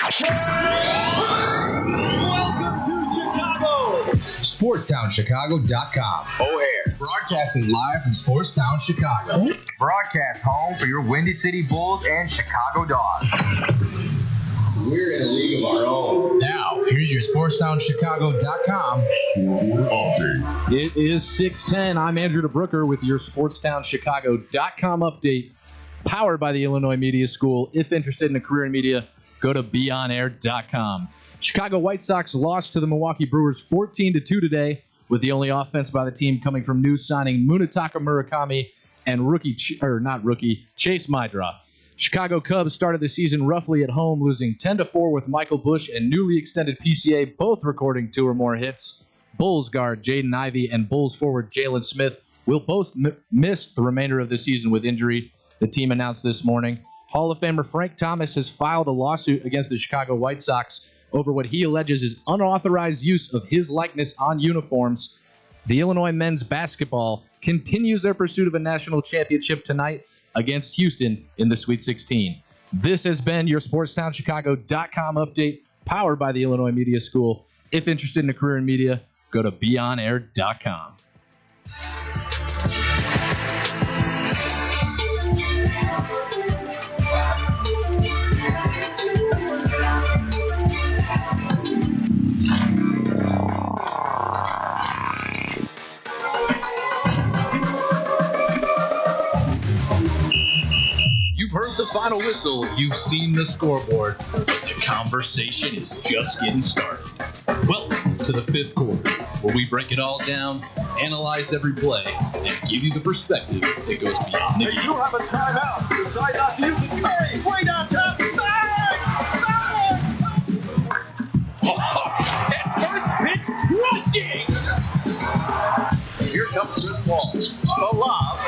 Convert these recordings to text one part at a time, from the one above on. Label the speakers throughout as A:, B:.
A: Welcome to Chicago.
B: SportstownChicago.com.
A: O'Hare.
B: Broadcasting live from Sportstown, Chicago.
C: Broadcast home for your Windy City Bulls and Chicago Dogs.
B: We're in a league of our own. Now, here's your SportstownChicago.com update.
D: It is 6:10. I'm Andrew DeBrooker with your SportstownChicago.com update, powered by the Illinois Media School. If interested in a career in media, go to BeOnAir.com. Chicago White Sox lost to the Milwaukee Brewers 14-2 today, with the only offense by the team coming from new signing Munetaka Murakami and Chase Mydra. Chicago Cubs started the season roughly at home, losing 10-4 with Michael Busch and newly extended PCA both recording 2 or more hits. Bulls guard Jaden Ivey and Bulls forward Jalen Smith will both miss the remainder of the season with injury, the team announced this morning. Hall of Famer Frank Thomas has filed a lawsuit against the Chicago White Sox over what he alleges is unauthorized use of his likeness on uniforms. The Illinois men's basketball continues their pursuit of a national championship tonight against Houston in the Sweet 16. This has been your SportstownChicago.com update, powered by the Illinois Media School. If interested in a career in media, go to BeOnAir.com.
E: You've heard the final whistle, you've seen the scoreboard. The conversation is just getting started. Welcome to the fifth quarter, where we break it all down, analyze every play, and give you the perspective that goes beyond the game.
A: You have a timeout. Decide not to use it. Hey, way down top. That first pitch crushing. Here comes Chris Paul. The lob.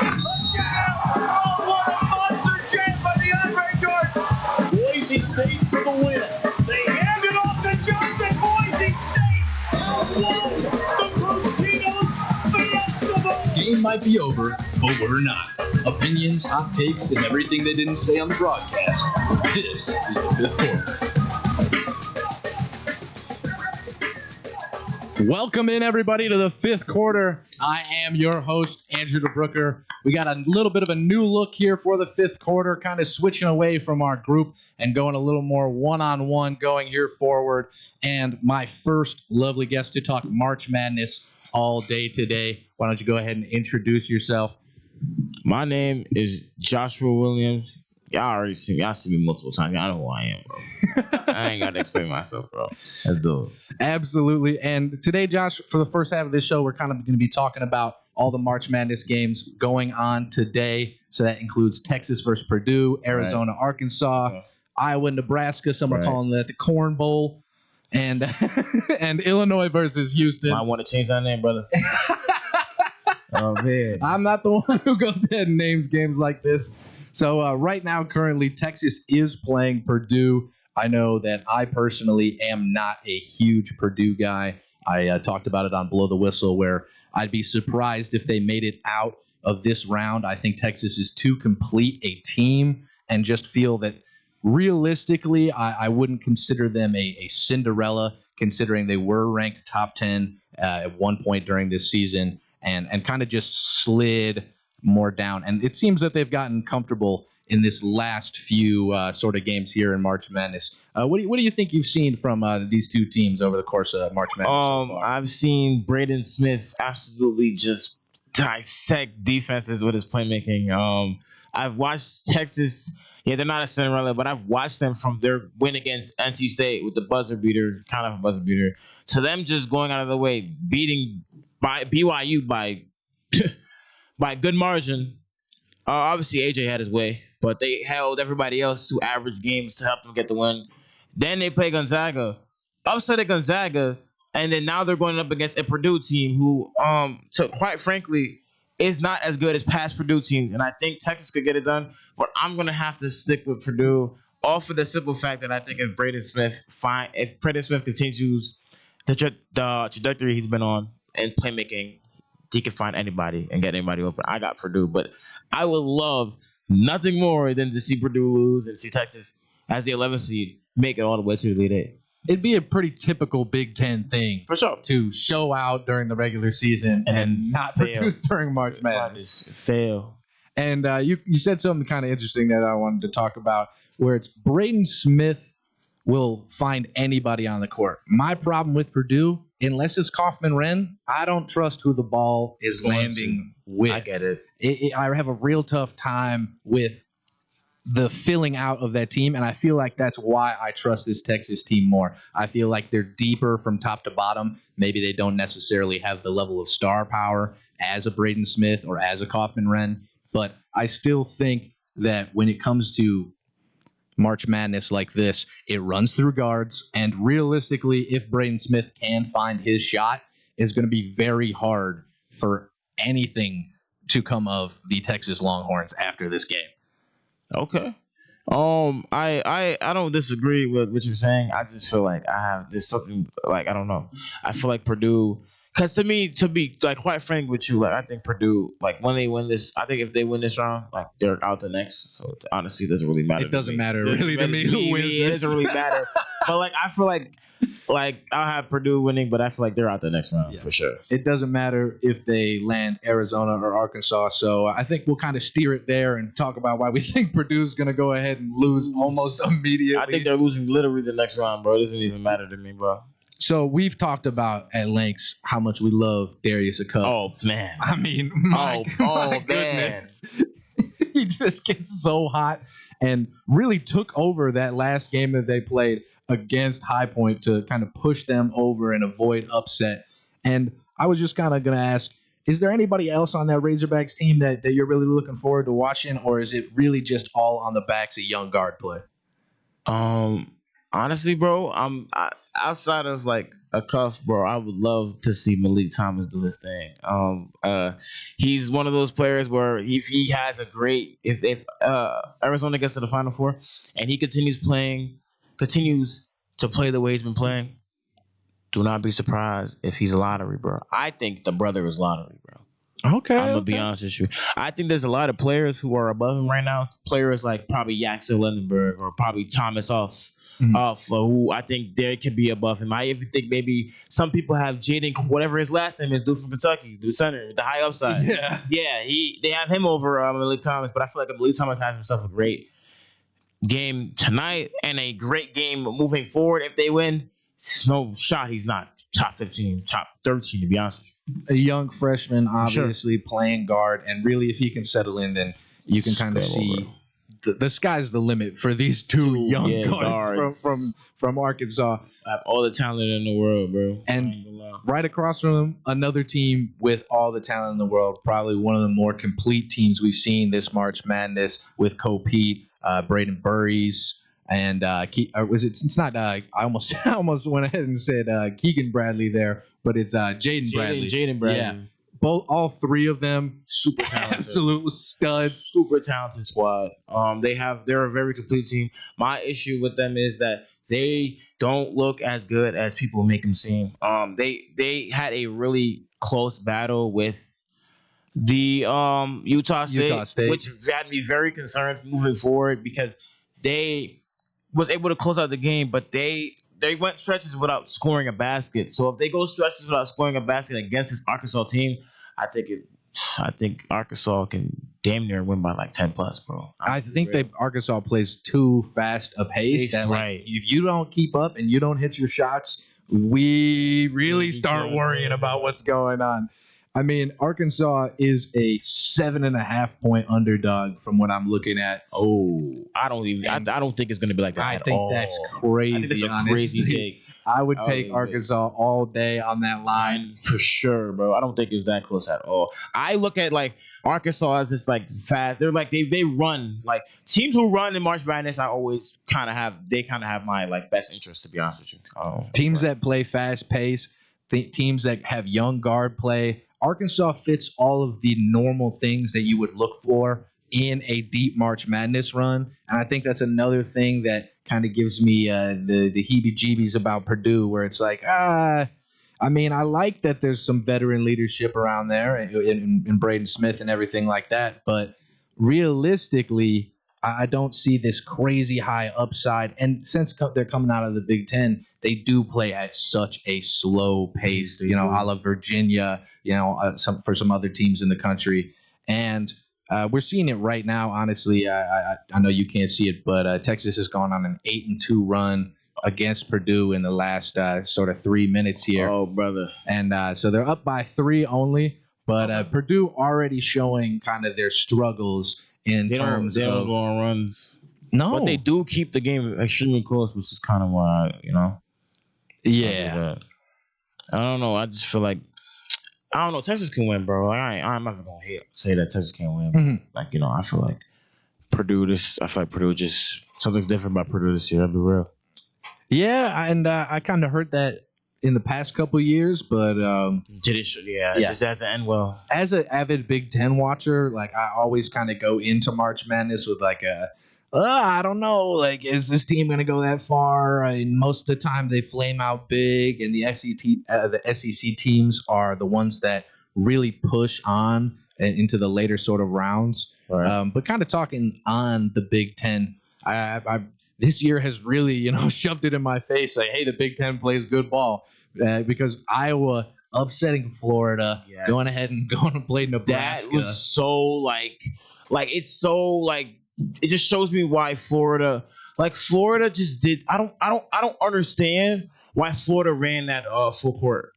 A: Oh, what a monster jam by DeAndre Jordan. Boise State for the win. They hand it off to Johnson. Boise State. Whoa, the Crucinos, the Eskimos.
E: Game might be over, but we're not. Opinions, hot takes, and everything they didn't say on the broadcast. This is the fifth quarter.
D: Welcome in, everybody, to the fifth quarter. I am your host, Andrew DeBrooker. We got a little bit of a new look here for the fifth quarter, kind of switching away from our group and going a little more one-on-one going here forward. And my first lovely guest to talk March Madness all day today. Why don't you go ahead and introduce yourself?
F: My name is Joshua Williams. Y'all see me multiple times. Y'all know who I am, bro. I ain't got to explain myself, bro. Let's do it.
D: Absolutely. And today, Josh, for the first half of this show, we're kind of going to be talking about all the March Madness games going on today. So that includes Texas versus Purdue, Arizona, Arkansas, Iowa, Nebraska. Some are calling that the Corn Bowl, and and Illinois versus Houston.
F: I want to change that name, brother. Oh, man.
D: I'm not the one who goes ahead and names games like this. So right now, currently, Texas is playing Purdue. I know that I personally am not a huge Purdue guy. I talked about it on Blow the Whistle, where I'd be surprised if they made it out of this round. I think Texas is too complete a team, and just feel that realistically, I wouldn't consider them a Cinderella, considering they were ranked top 10 at one point during this season, and kind of just slid more down. And it seems that they've gotten comfortable in this last few sort of games here in March Madness. What do you think you've seen from these two teams over the course of March Madness so far?
F: I've seen Braden Smith absolutely just dissect defenses with his playmaking. I've watched Texas. Yeah, they're not a Cinderella, but I've watched them from their win against NC State with the buzzer beater, kind of a buzzer beater, to them just going out of the way, beating BYU by by good margin. Obviously, AJ had his way, but they held everybody else to average games to help them get the win. Then they play Gonzaga, upset at Gonzaga, and then now they're going up against a Purdue team who, quite frankly, is not as good as past Purdue teams. And I think Texas could get it done, but I'm going to have to stick with Purdue, all for the simple fact that I think if Braden Smith continues the trajectory he's been on and playmaking, he can find anybody and get anybody open. I got Purdue, but I would love nothing more than to see Purdue lose and see Texas as the 11th seed make it all the way to the Elite Eight.
D: It'd be a pretty typical Big Ten thing
F: For sure.
D: to show out during the regular season and not
F: fail.
D: produce during March Madness.
F: Fail.
D: And you said something kind of interesting that I wanted to talk about, where it's Braden Smith will find anybody on the court. My problem with Purdue, unless it's Kaufman-Renn, I don't trust who the ball is landing with.
F: I get it.
D: I have a real tough time with the filling out of that team, and I feel like that's why I trust this Texas team more. I feel like they're deeper from top to bottom. Maybe they don't necessarily have the level of star power as a Braden Smith or as a Kaufman-Renn, but I still think that when it comes to March Madness like this, it runs through guards, and realistically, if Braden Smith can find his shot, it's going to be very hard for anything to come of the Texas Longhorns after this game.
F: Okay. I don't disagree with what you're saying. I just feel like there's something like I don't know. I feel like Purdue, because to be like quite frank with you, like I think Purdue, like when they win this, I think if they win this round, like they're out the next. So honestly, it doesn't really matter.
D: It doesn't matter really to me who wins.
F: It doesn't really matter. But like I feel like I'll have Purdue winning, but I feel like they're out the next round for sure.
D: It doesn't matter if they land Arizona or Arkansas. So I think we'll kind of steer it there and talk about why we think Purdue's going to go ahead and lose almost immediately.
F: I think they're losing literally the next round, bro. It doesn't even matter to me, bro.
D: So we've talked about at length how much we love Darius Akup.
F: Oh man,
D: I mean, my goodness. He just gets so hot and really took over that last game that they played against High Point to kind of push them over and avoid upset. And I was just kind of going to ask, is there anybody else on that Razorbacks team that you're really looking forward to watching, or is it really just all on the backs of young guard play?
F: Honestly, bro, outside of like a cuff, bro, I would love to see Malik Thomas do his thing. He's one of those players where if he has a great, if Arizona gets to the Final Four and he continues to play the way he's been playing, do not be surprised if he's a lottery, bro. I think the brother is lottery, bro.
D: Okay.
F: I'm gonna be honest with you. I think there's a lot of players who are above him right now. Players like probably Yaxel Lindenberg or probably Thomas Off, who I think they could be above him. I even think maybe some people have Jaden, whatever his last name is, dude from Kentucky, the center with the high upside.
D: Yeah.
F: They have him over Malik Thomas, but I feel like Malik Thomas has himself a great game tonight and a great game moving forward. If they win, no shot he's not top 15, top 13, to be honest with you.
D: A young freshman, obviously playing guard, and really, if he can settle in, then you can kind of see the sky's the limit for these two young guards from Arkansas.
F: I have all the talent in the world, bro.
D: And right across from them, another team with all the talent in the world, probably one of the more complete teams we've seen this March Madness with Kopete, Braden Burries, and it's not I almost went ahead and said Keegan Bradley there, but it's Jaden Bradley.
F: Jaden Bradley.
D: Yeah. All three of them
F: super talented.
D: Absolute studs.
F: Super talented squad. They're a very complete team. My issue with them is that they don't look as good as people make them seem. They had a really close battle with the Utah State, which had me very concerned moving forward because they was able to close out the game, but they went stretches without scoring a basket. So if they go stretches without scoring a basket against this Arkansas team, I think Arkansas can damn near win by like 10 plus, bro.
D: I think Arkansas plays too fast a pace. That, like, if you don't keep up and you don't hit your shots, we really start worrying about what's going on. I mean, Arkansas is a 7.5 point underdog from what I'm looking at.
F: Oh, I don't think it's going to be like that.
D: I think that's crazy.
F: I think that's a crazy take.
D: I would take Arkansas all day on that line
F: for sure, bro. I don't think it's that close at all. I look at like Arkansas as this like fast. They're like they run like teams who run in March Madness. I always kind of have my like best interest, to be honest with you.
D: Teams that play fast pace, teams that have young guard play. Arkansas fits all of the normal things that you would look for in a deep March Madness run. And I think that's another thing that kind of gives me the heebie-jeebies about Purdue, where it's like, I mean, I like that there's some veteran leadership around there in Braden Smith and everything like that. But realistically, I don't see this crazy high upside. And since they're coming out of the Big Ten, they do play at such a slow pace, a la Virginia, for some other teams in the country. And we're seeing it right now, honestly. I know you can't see it, but Texas has gone on an 8-2 run against Purdue in the last sort of 3 minutes here.
F: Oh, brother.
D: And so they're up by 3 only, but Purdue already showing kind of their struggles in terms
F: of... They don't
D: of...
F: go on runs.
D: No.
F: But they do keep the game extremely close, which is kind of why,
D: Yeah.
F: I don't know. I just feel like... I don't know. Texas can win, bro. I'm never going to say that Texas can't win.
D: Mm-hmm.
F: I feel like Purdue just... Something's different about Purdue this year. I'll be real.
D: Yeah, and I kind of heard that in the past couple of years, but
F: it just doesn't end well.
D: As an avid Big Ten watcher, like I always kind of go into March Madness with like I don't know, like is this team going to go that far? Most of the time they flame out big, and the SEC teams are the ones that really push on into the later sort of rounds.
F: Right.
D: But kind of talking on the Big Ten, I this year has really, shoved it in my face. Like, hey, the Big Ten plays good ball because Iowa upsetting Florida, going ahead and going to play Nebraska.
F: That was so it just shows me why Florida just did. I don't understand why Florida ran that full court.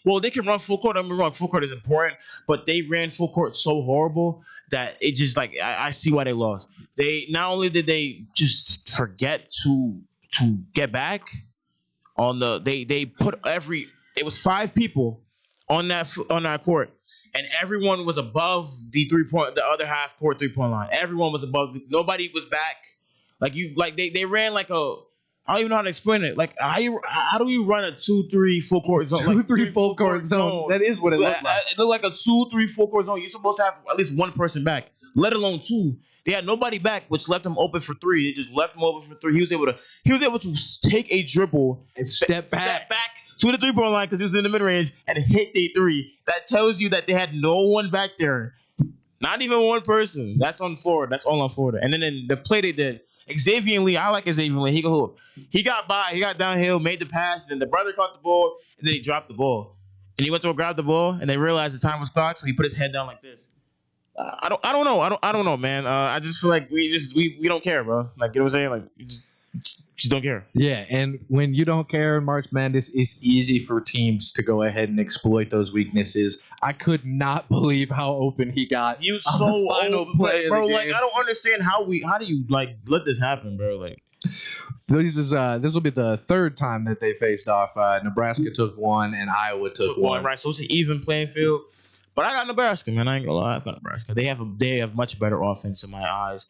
F: Well, they can run full court. Don't get me wrong, full court is important, but they ran full court so horrible that it just I see why they lost. They not only did they just forget to get back on they put it was 5 people on that court, and everyone was above the other half court 3-point line. Everyone was above. Nobody was back. They ran like a. I don't even know how to explain it. Like, how do you run a 2-3 full court zone?
D: 2-3 full court zone. That is what it looked like.
F: It looked like a 2-3 full court zone. You're supposed to have at least one person back, let alone 2. They had nobody back, which left him open for 3. They just left him open for 3. He was able to take a dribble
D: and step back
F: to the 3-point line because he was in the mid range and hit a 3. That tells you that they had no one back there, not even one person. That's on Florida. That's all on Florida. And then in the play they did. Xavier Lee, I like Xavier Lee. He can hoop. He got by. He got downhill, made the pass. And then the brother caught the ball, and then he dropped the ball. And he went to go grab the ball, and they realized the time was clocked, so he put his head down like this. I don't know. I don't know, man. I just feel like we don't care, bro. Like, you know what I'm saying? Like, you just don't care.
D: Yeah, and when you don't care in March Madness, it's easy for teams to go ahead and exploit those weaknesses. I could not believe how open he got.
F: He was so final play, bro. Like, I don't understand how do you let this happen, bro? Like,
D: this will be the 3rd time that they faced off. Nebraska took 1 and Iowa took 1.
F: Right, so it's an even playing field. But I got Nebraska, man. I ain't gonna lie, I got Nebraska. They have much better offense in my eyes.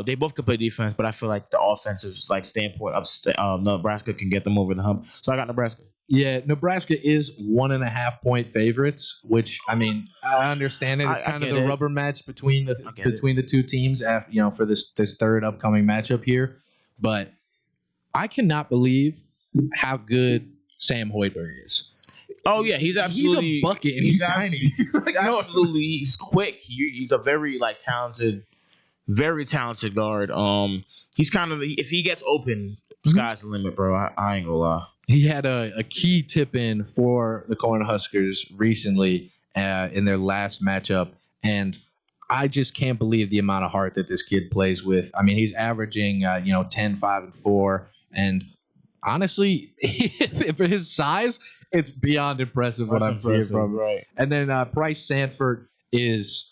F: They both can play defense, but I feel like the offensive standpoint of Nebraska can get them over the hump. So I got Nebraska.
D: Yeah, Nebraska is 1.5 point favorites, which I mean I understand it. It's kind of the rubber match between the 2 teams, for this 3rd upcoming matchup here. But I cannot believe how good Sam Hoiberg is.
F: Oh yeah, he's absolutely
D: a bucket and he's tiny.
F: Absolutely, he's quick. He's a very very talented guard. He's kind of if he gets open, sky's the limit, bro. I ain't gonna lie.
D: He had a key tip in for the Cornhuskers recently in their last matchup, and I just can't believe the amount of heart that this kid plays with. I mean, he's averaging 10, 5, and 4, and honestly, for his size, it's beyond impressive what I'm seeing from him.
F: Right.
D: And then Bryce Sanford is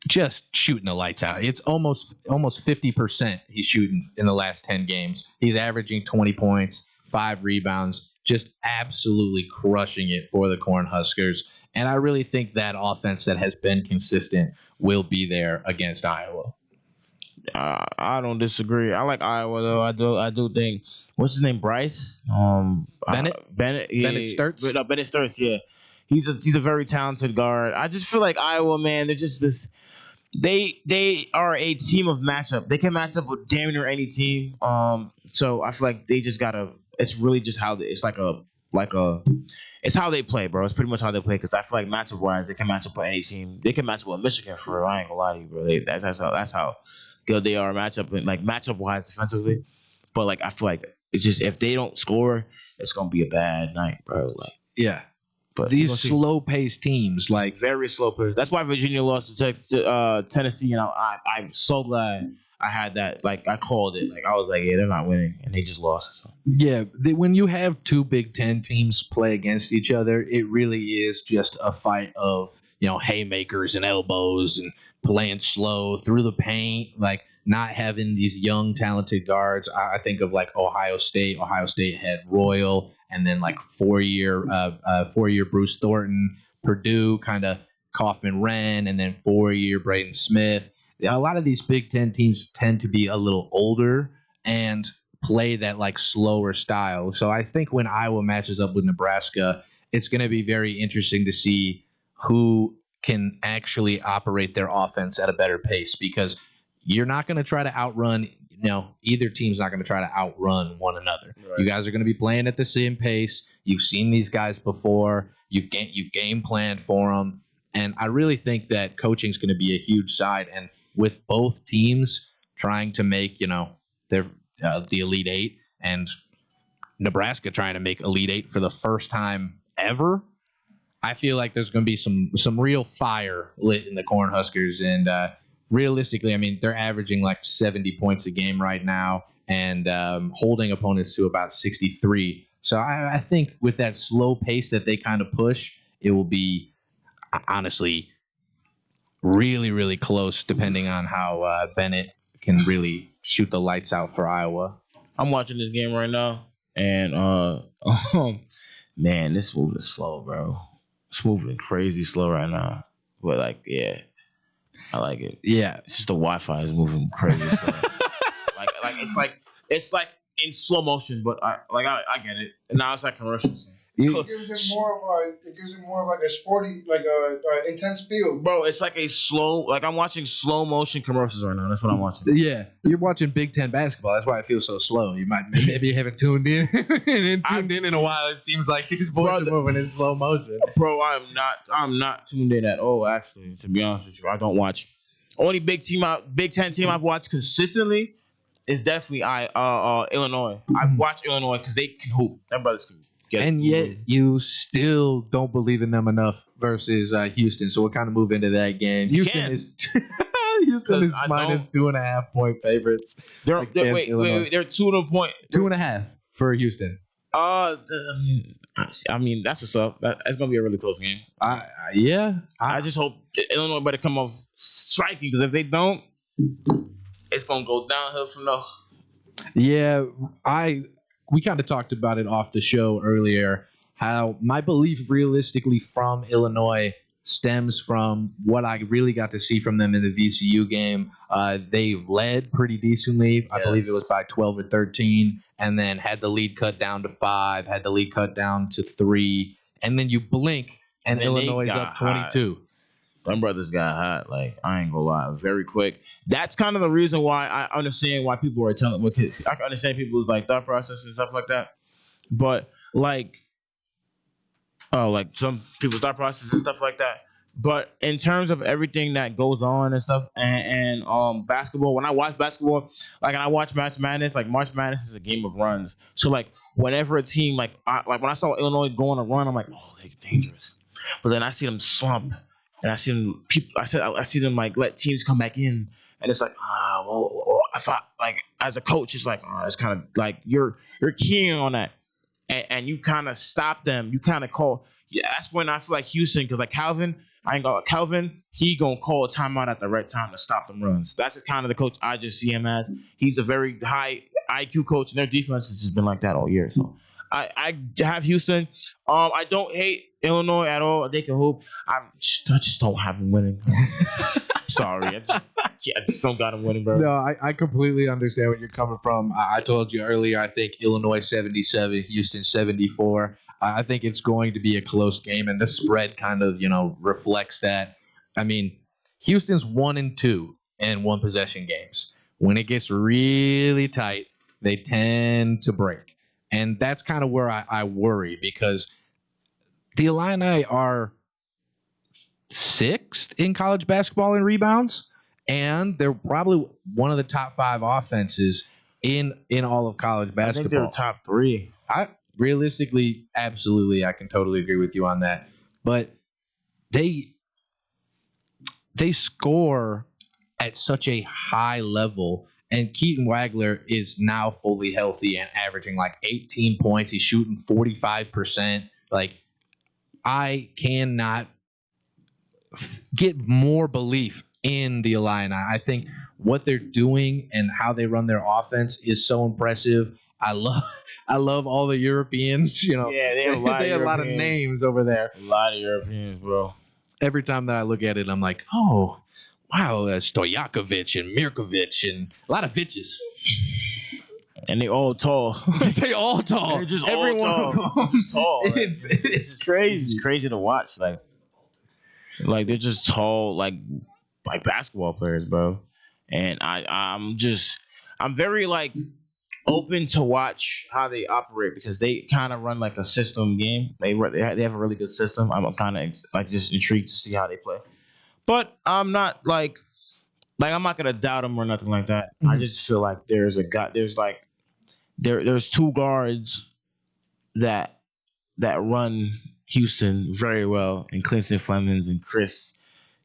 D: just shooting the lights out. It's almost 50% he's shooting in the last 10 games. He's averaging 20 points, 5 rebounds, just absolutely crushing it for the Cornhuskers. And I really think that offense that has been consistent will be there against Iowa.
F: I don't disagree. I like Iowa though. I do think what's his name, Bryce
D: Bennett.
F: Bennett
D: Sturts.
F: No, Bennett Sturts. Yeah, he's a very talented guard. I just feel like Iowa, man. They're just this. They are a team of matchup. They can match up with damn near any team. So I feel like they just gotta. It's really just how it's like a like a. It's how they play, bro. It's pretty much how they play. Because I feel like matchup wise, they can match up with any team. They can match up with Michigan for real. I ain't gonna lie to you, bro. That's how good they are matchup wise defensively. But like I feel like it's just if they don't score, it's gonna be a bad night, bro. Like
D: Yeah.
F: but
D: These slow-paced teams, like
F: very slow players. That's why Virginia lost to Tennessee, and I'm so glad I had that. Like I called it. Like I was like, yeah, they're not winning, and they just lost. So.
D: yeah, when you have two Big Ten teams play against each other, it really is just a fight of haymakers and elbows and playing slow through the paint, like not having these young talented guards. I think of like Ohio State. Ohio State had Royal, and then like 4-year Bruce Thornton. Purdue kind of Kaufman-Wren, and then 4-year Braden Smith. A lot of these Big Ten teams tend to be a little older and play that like slower style. So I think when Iowa matches up with Nebraska, it's going to be very interesting to see who can actually operate their offense at a better pace, because you're not going to try to outrun, either team's not going to try to outrun one another. Right. You guys are going to be playing at the same pace. You've seen these guys before. You've game planned for them. And I really think that coaching is going to be a huge side. And with both teams trying to make, their the Elite Eight, and Nebraska trying to make Elite Eight for the first time ever, I feel like there's going to be some real fire lit in the Cornhuskers. And realistically, I mean, they're averaging like 70 points a game right now, and holding opponents to about 63. So I think with that slow pace that they kind of push, it will be honestly really, really close, depending on how Bennett can really shoot the lights out for Iowa.
F: I'm watching this game right now, and man, this moving slow, bro. It's moving crazy slow right now. But like, yeah, I like it.
D: Yeah,
F: it's just the Wi-Fi is moving crazy slow. it's like in slow motion, but I get it. And now it's like commercials.
G: It gives it more of like a sporty, like a intense feel.
F: Bro, it's like a slow, like I'm watching slow motion commercials right now. That's what I'm watching.
D: Yeah, you're watching Big Ten basketball. That's why it feels so slow. You maybe you haven't tuned in in a while. It seems like these boys are moving in slow motion.
F: Bro, I'm not tuned in at all. Actually, to be honest with you, I don't watch. Only Big Ten team I've watched consistently is definitely Illinois. I've watched Illinois because they can hoop. Them brothers can.
D: And yet you still don't believe in them enough versus Houston. So we'll kind of move into that game. Houston is minus 2.5 point favorites.
F: They're
D: 2.5 for Houston.
F: I mean, that's what's up. That's gonna be a really close game.
D: I
F: just hope Illinois better come off striking, because if they don't, it's gonna go downhill from there.
D: Yeah, we kind of talked about it off the show earlier, how my belief realistically from Illinois stems from what I really got to see from them in the VCU game. They led pretty decently. I believe it was by 12 or 13, and then had the lead cut down to 5, had the lead cut down to 3, and then you blink, and Illinois is up 22.
F: Them brothers got hot. Like, I ain't gonna lie, very quick. That's kind of the reason why I understand why people are telling. Because I can understand people's like thought process and stuff like that. But like some people's thought process and stuff like that. But in terms of everything that goes on and stuff, and basketball, when I watch basketball, like, and I watch March Madness, like March Madness is a game of runs. So like whenever a team like when I saw Illinois go on a run, I'm like, oh, they're dangerous. But then I see them slump. And I see them. I see them like let teams come back in, and it's like, if I like as a coach, it's like, it's kind of like you're keying on that, and you kind of stop them. You kind of call. Yeah, that's when I feel like Houston, because like Calvin, he gonna call a timeout at the right time to stop them runs. That's kind of the coach I just see him as. He's a very high IQ coach, and their defense has just been like that all year. So I have Houston. I don't hate Illinois at all. They can hoop. I just don't have them winning. Sorry. I just don't got them winning, bro.
D: No, I completely understand where you're coming from. I told you earlier, I think Illinois 77, Houston 74. I think it's going to be a close game, and the spread kind of, reflects that. I mean, Houston's 1-2 in one possession games. When it gets really tight, they tend to break. And that's kind of where I worry, because the Illini are 6th in college basketball in rebounds, and they're probably one of the top 5 offenses in all of college basketball.
F: I think they're top 3.
D: I realistically, absolutely, I can totally agree with you on that. But they score at such a high level, and Keaton Wagler is now fully healthy and averaging like 18 points. He's shooting 45%. Like, I cannot get more belief in the Illini. I think what they're doing and how they run their offense is so impressive. I love all the Europeans. You know,
F: Yeah, they have a lot of
D: names over there.
F: A lot of Europeans, bro.
D: Every time that I look at it, I'm like, oh, wow, Stojakovic and Mirkovic and a lot of Vitches.
F: And they all tall.
D: They all tall.
F: They're just
D: Every one
F: all
D: of
F: tall.
D: them.
F: Tall. Like,
D: It's crazy.
F: It's crazy to watch. Like they're just tall, like basketball players, bro. And I'm very like open to watch how they operate, because they kind of run like a system game. They have a really good system. I'm kind of like just intrigued to see how they play. But I'm not like I'm not gonna doubt them or nothing like that.
D: Mm-hmm.
F: I just feel like there's 2 guards that run Houston very well, and Clinton Flemings and Chris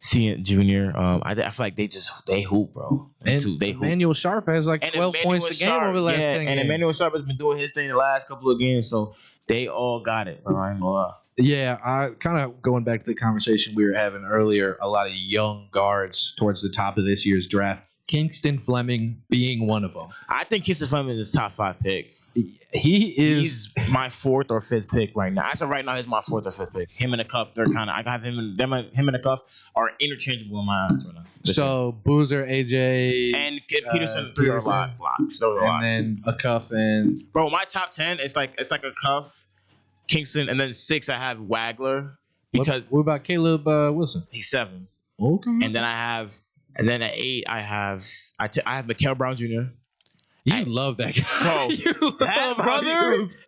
F: Ciant Jr. I feel like they hoop, bro.
D: And
F: They hoop.
D: Emmanuel Sharp has like
F: And
D: 12 points a game
F: Sharp,
D: over the last 10
F: and
D: games.
F: Emmanuel Sharp has been doing his thing the last couple of games, so they all got it, bro. I ain't gonna lie.
D: Yeah, I kind of going back to the conversation we were having earlier, a lot of young guards towards the top of this year's draft, Kingston Fleming being one of them.
F: I think Kingston Fleming is top 5 pick.
D: He's
F: my 4th or 5th pick right now. As of right now, he's my 4th or 5th pick. Him and the Cuff, they're kind of. I got him and the Cuff are interchangeable in my eyes right now.
D: so Boozer, AJ,
F: And Peterson, 3 are blocks. Those are
D: and
F: locks.
D: then a Cuff and
F: Bro, my top 10, it's like a Cuff, Kingston, and then 6 I have Wagler, because
D: what about Caleb Wilson?
F: he's 7.
D: Okay,
F: And then at 8 I have Mikael Brown Jr.
D: you love that guy,
F: Bro,
D: You
F: that
D: love how he
F: brother,
D: hoops.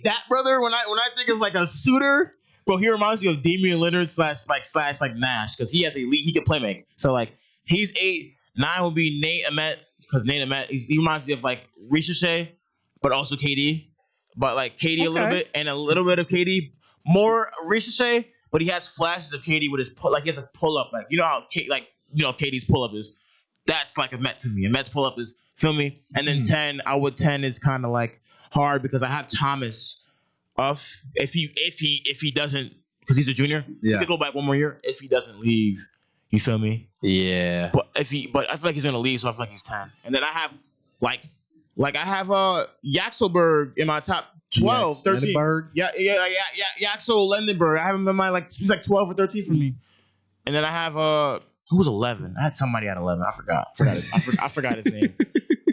F: that brother. When I think of like a shooter, bro, he reminds me of Damian Lillard slash Nash, because he has he can play make. So like he's 8, 9 will be Nate Ahmet, because Nate Ahmet he reminds me of like Ricochet, but also KD, but like KD a little bit and a little bit of KD, more Ricochet, but he has flashes of KD with his he has a pull up, like KD's pull up is. That's like Ahmet to me. Ahmet's pull up is, feel me? And then 10 is kind of like hard, because I have Thomas off. If he doesn't, because he's a junior, he could go back one more year. If he doesn't leave, you feel me?
D: Yeah,
F: But I feel like he's gonna leave, so I feel like he's 10. And then I have like I have Yaxelberg in my top 12, 13.
D: Lindenberg.
F: Yeah, Yaxel Lindenberg. I have him in my he's like 12 or 13 for me. And then I have who was 11? I had somebody at 11. I forgot. I forgot his name.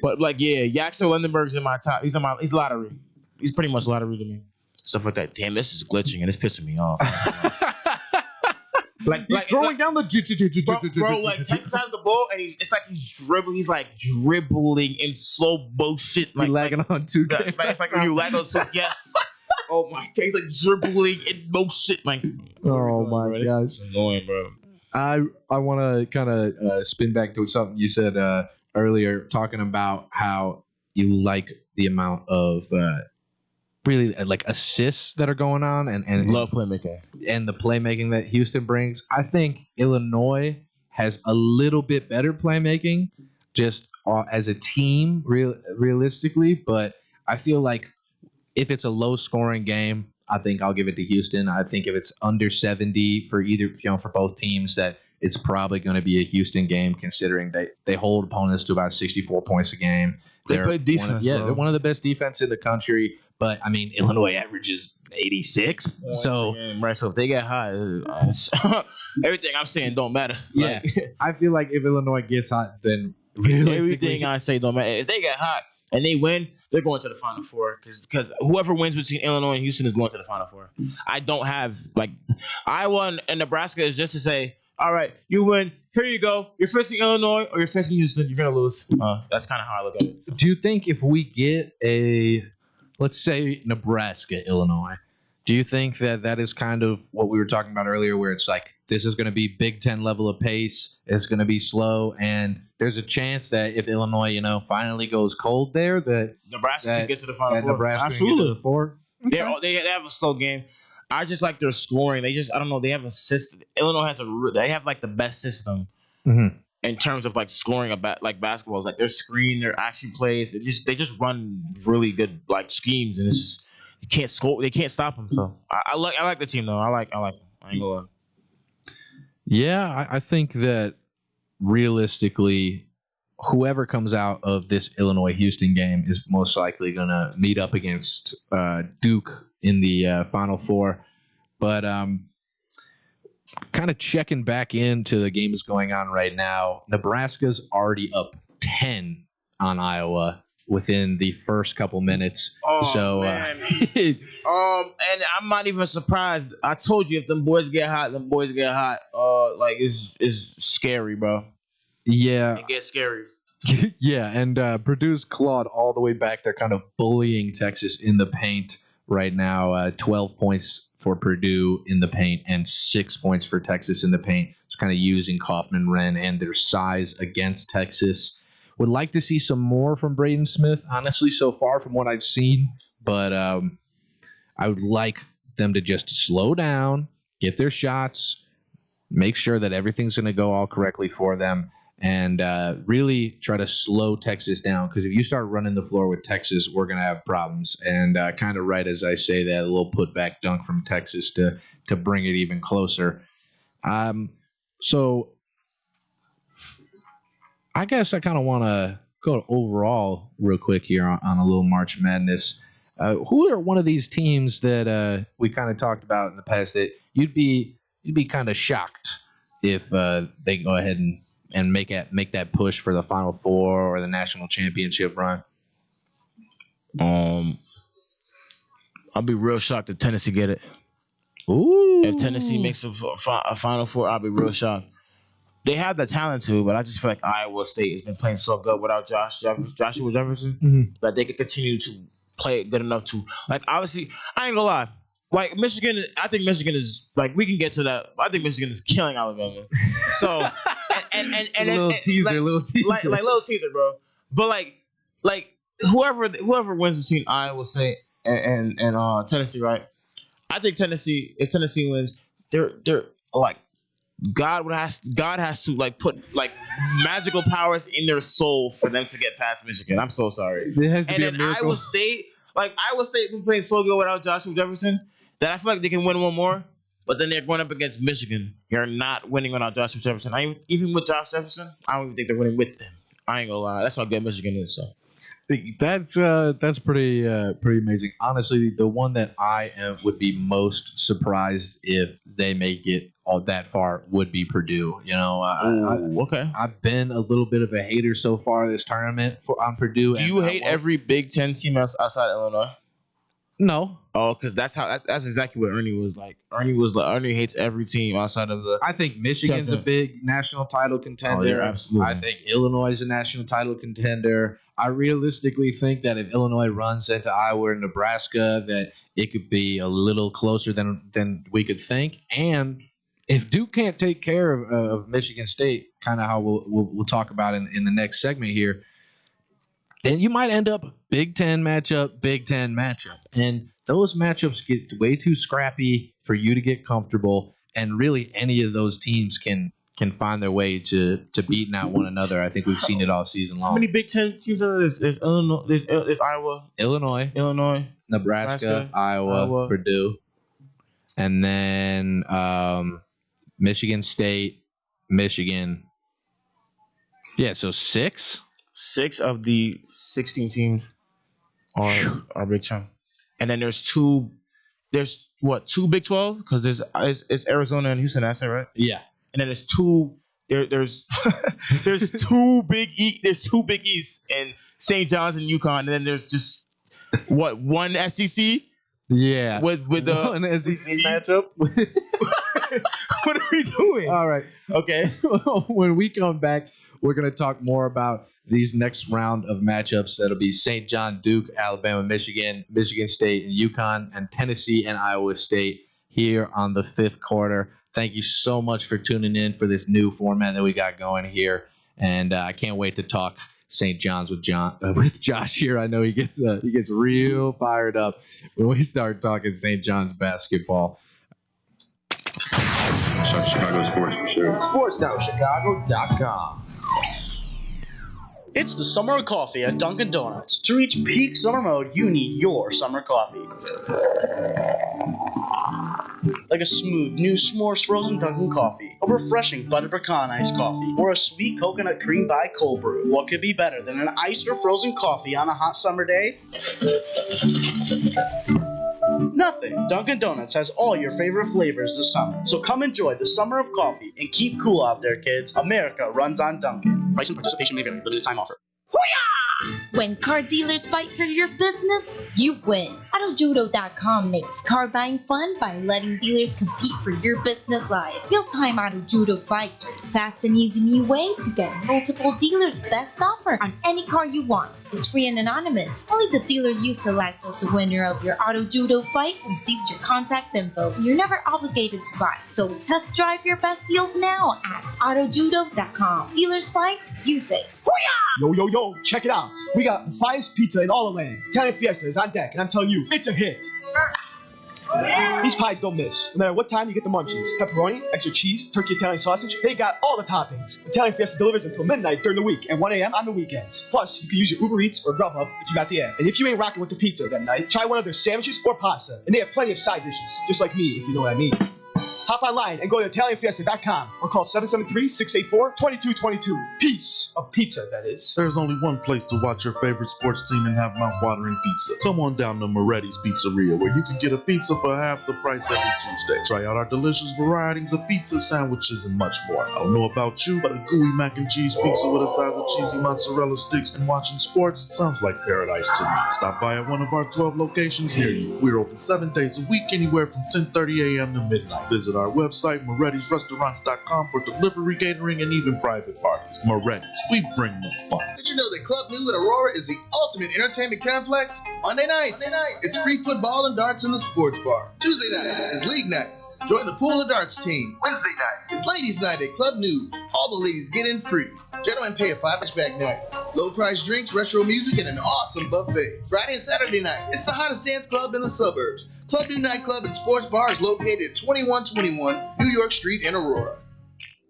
F: But like, yeah, Yaxel Lindenberg's in my top. He's lottery. He's pretty much lottery to me. Stuff like that. Damn, this is glitching and it's pissing me off.
D: He's throwing down the
F: bro, like Texas has the ball and he's dribbling. He's like dribbling in slow motion. Like
D: lagging on 2K.
F: It's like when you lag on 2K. Yes. Oh my god, he's like dribbling in motion. Like,
D: oh my gosh,
F: it's annoying, bro.
D: I want to kind of spin back to something you said earlier, talking about how you like the amount of really like assists that are going on and
F: Love playmaking
D: and the playmaking that Houston brings. I think Illinois has a little bit better playmaking just as a team, realistically, but I feel like if it's a low scoring game, I think I'll give it to Houston. I think if it's under 70 for for both teams, that it's probably going to be a Houston game, considering they hold opponents to about 64 points a game.
F: They play defense.
D: They're one of the best defense in the country. But I mean, Illinois averages 86. So
F: right. So if they get hot, everything I'm saying don't matter.
D: Yeah, I feel like if Illinois gets hot, then
F: everything I say don't matter. If they get hot and they win, they're going to the Final Four, because whoever wins between Illinois and Houston is going to the Final Four. I don't have Iowa and Nebraska is just to say, all right, you win. Here you go. You're facing Illinois or you're facing Houston. You're gonna lose. That's kind of how I look at it.
D: Do you think if we get a let's say Nebraska, Illinois. Do you think that is kind of what we were talking about earlier, where it's like this is going to be Big Ten level of pace, it's going to be slow, and there's a chance that if Illinois, finally goes cold there, that
F: Nebraska can get to the Final Four.
D: Nebraska
F: Absolutely.
D: can get to the four.
F: They have a slow game. I just like their scoring. I don't know. They have a system. Illinois they have like the best system in terms of like scoring like basketball. It's like their screen, their action plays. They just run really good like schemes, and it's you can't score. They can't stop them. So I like the team though. I like them. I ain't gonna lie.
D: Yeah, I think that realistically, whoever comes out of this Illinois-Houston game is most likely going to meet up against Duke in the Final Four. But kind of checking back into the games going on right now, Nebraska's already up 10 on Iowa within the first couple minutes.
F: Man. And I'm not even surprised. I told you if them boys get hot, like it's scary, bro.
D: Yeah.
F: It gets scary.
D: Yeah, and Purdue's clawed all the way back. They're kind of bullying Texas in the paint right now. 12 points for Purdue in the paint and 6 points for Texas in the paint. It's kind of using Kaufman, Wren, and their size against Texas. Would like to see some more from Braden Smith, honestly, so far from what I've seen. But I would like them to just slow down, get their shots, make sure that everything's going to go all correctly for them, and really try to slow Texas down. Because if you start running the floor with Texas, we're going to have problems. And kind of right as I say that, a little putback dunk from Texas to bring it even closer. So I guess I kind of want to go to overall real quick here on a little March Madness. Who are one of these teams that we kind of talked about in the past that you'd be kind of shocked if they go ahead and make that push for the Final Four or the national championship run?
F: I'll be real shocked if Tennessee get it.
D: Ooh!
F: If Tennessee makes a Final Four, I'll be real shocked. They have the talent to, but I just feel like Iowa State has been playing so good without Joshua Jefferson that they could continue to play it good enough to, like, obviously, I ain't gonna lie. Like, Michigan, I think Michigan is, like, we can get to that. I think Michigan is killing Alabama. So, and
D: little teaser.
F: Like little teaser, bro. But, like whoever wins between Iowa State and Tennessee, right? I think Tennessee, if Tennessee wins, they're like, God has to like put like magical powers in their soul for them to get past Michigan. I'm so sorry.
D: It has to
F: and
D: be a
F: then
D: miracle.
F: Iowa State been playing so good without Joshua Jefferson that I feel like they can win one more. But then they're going up against Michigan. They're not winning without Joshua Jefferson. Even with Josh Jefferson, I don't even think they're winning with them. I ain't gonna lie. That's how good Michigan is. So
D: that's pretty amazing. Honestly, the one that would be most surprised if they make it all that far would be Purdue.
F: Okay.
D: I've been a little bit of a hater so far this tournament on Purdue.
F: Do you hate every Big Ten team outside Illinois?
D: No.
F: Oh, because that's exactly what Ernie was like. Ernie hates every team outside of the.
D: I think Michigan's a big national title contender.
F: Oh, yeah, absolutely.
D: I think Illinois is a national title contender. I realistically think that if Illinois runs into Iowa and Nebraska, that it could be a little closer than we could think. And if Duke can't take care of Michigan State, kind of how we'll talk about in the next segment here, then you might end up Big Ten matchup. And those matchups get way too scrappy for you to get comfortable. And really, any of those teams can find their way to beating out one another. I think we've seen it all season long.
F: How many Big Ten teams are there? There's Illinois, there's Iowa,
D: Illinois, Nebraska, Iowa, Purdue, and then Michigan State, Michigan. Yeah, so 6.
F: 6 of the 16 teams are Big Ten, and then there's two Big 12 because it's Arizona and Houston. That's it, right?
D: Yeah,
F: and then there's two. There's there's two Big East and St. John's and UConn, and then there's just one SEC.
D: Yeah,
F: with the
D: an SEC matchup.
F: What are we doing?
D: All right.
F: Okay.
D: When we come back, we're going to talk more about these next round of matchups. That'll be St. John, Duke, Alabama, Michigan, Michigan State, and UConn, and Tennessee and Iowa State here on the fifth quarter. Thank you so much for tuning in for this new format that we got going here, and I can't wait to talk St. John's with Josh here. I know he gets real fired up when we start talking St. John's basketball.
B: Chicago sports for sure.
H: SportsTownChicago.com.
I: It's the summer of coffee at Dunkin' Donuts. To reach peak summer mode, you need your summer coffee. Like a smooth, new s'mores frozen Dunkin' coffee, a refreshing butter pecan iced coffee, or a sweet coconut cream by cold brew. What could be better than an iced or frozen coffee on a hot summer day? Nothing. Dunkin' Donuts has all your favorite flavors this summer. So come enjoy the summer of coffee and keep cool out there, kids. America runs on Dunkin'. Price and participation may vary. Limited time offer.
J: When car dealers fight for your business, you win. AutoJudo.com makes car buying fun by letting dealers compete for your business life. Real-time Auto Judo fights are the fast and easy new way to get multiple dealers' best offer on any car you want. It's free and anonymous. Only the dealer you select as the winner of your Auto Judo fight receives your contact info. You're never obligated to buy, so test drive your best deals now at AutoJudo.com. Dealers fight, you say,
K: Yo, check it out. We got the finest pizza in all the land. Italian Fiesta is on deck, and I'm telling you, it's a hit. These pies don't miss. No matter what time you get the munchies. Pepperoni, extra cheese, turkey Italian sausage, they got all the toppings. Italian Fiesta delivers until midnight during the week and 1 a.m. on the weekends. Plus, you can use your Uber Eats or Grubhub if you got the app. And if you ain't rocking with the pizza that night, try one of their sandwiches or pasta. And they have plenty of side dishes, just like me, if you know what I mean. Hop online and go to ItalianFiesta.com or call 773-684-2222. Piece of pizza, that is.
L: There's only one place to watch your favorite sports team and have mouth-watering pizza. Come on down to Moretti's Pizzeria, where you can get a pizza for half the price every Tuesday. Try out our delicious varieties of pizza, sandwiches, and much more. I don't know about you, but a gooey mac and cheese pizza with a size of cheesy mozzarella sticks and watching sports sounds like paradise to me. Stop by at one of our 12 locations near you. We're open 7 days a week, anywhere from 10:30 a.m. to midnight. Visit our website, Moretti'sRestaurants.com, for delivery, catering, and even private parties. Moretti's, we bring the fun.
M: Did you know that Club New in Aurora is the ultimate entertainment complex? Monday nights, it's free football and darts in the sports bar. Tuesday night is league night. Join the pool and darts team. Wednesday night is ladies' night at Club New. All the ladies get in free. Gentlemen pay a $5 night. Low price drinks, retro music, and an awesome buffet. Friday and Saturday night, it's the hottest dance club in the suburbs. Club New Nightclub and Sports Bar is located at 2121 New York Street in Aurora.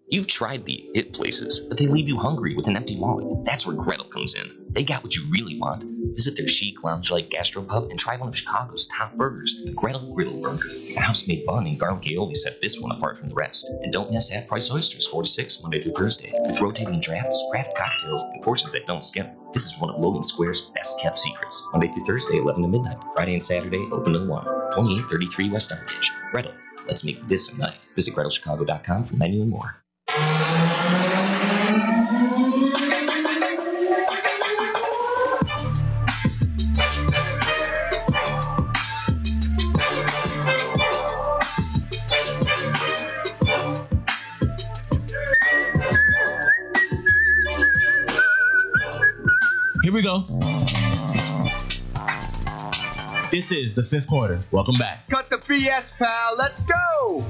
N: You've tried the it places, but they leave you hungry with an empty wallet. That's where Gretel comes in. They got what you really want. Visit their chic, lounge-like gastropub and try one of Chicago's top burgers, the Gretel Griddle Burger. The house-made bun and garlic aioli set this one apart from the rest. And don't miss half-price oysters, 4 to 6, Monday through Thursday, with rotating drafts, craft cocktails, and portions that don't skip. This is one of Logan Square's best-kept secrets. Monday through Thursday, 11 to midnight. Friday and Saturday, open till 1. 2833 West Armitage. Gretel. Let's make this a night. Visit GretelChicago.com for menu and more.
F: Here we go. This is the fifth quarter. Welcome back.
O: Cut the BS, pal. Let's go.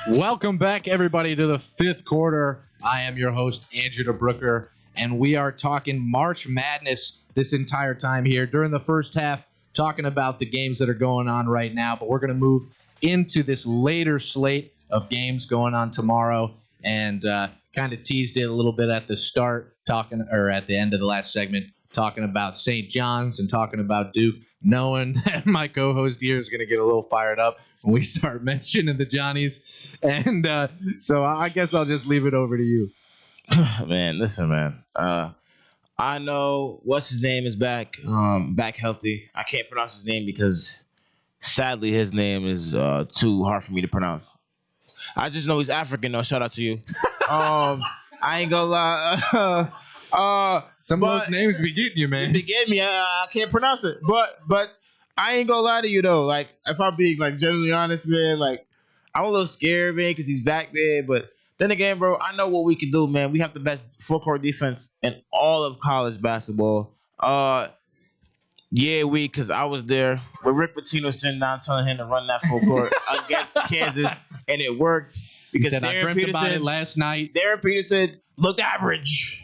D: Welcome back, everybody, to the fifth quarter. I am your host, Andrew DeBrooker, and we are talking March Madness this entire time here. During the first half, talking about the games that are going on right now, but we're going to move into this later slate of games going on tomorrow, and kind of teased it a little bit at the start, at the end of the last segment, talking about St. John's and talking about Duke, knowing that my co-host here is going to get a little fired up when we start mentioning the Johnnies. And so I guess I'll just leave it over to you.
F: Man, listen, man. I know what's his name is back healthy. I can't pronounce his name because sadly his name is too hard for me to pronounce. I just know he's African though. Shout out to you. I ain't gonna lie.
D: Some of those names be getting you, man.
F: They get me. I can't pronounce it, but I ain't gonna lie to you though. Like, if I'm being like genuinely honest, man, like I'm a little scared, man, because he's back there. But then again, bro, I know what we can do, man. We have the best full court defense in all of college basketball. Yeah, because I was there with Rick Pitino sitting down telling him to run that full court against Kansas, and it worked. Because
D: He said, I dreamt about it last night.
F: Darren Peterson looked average.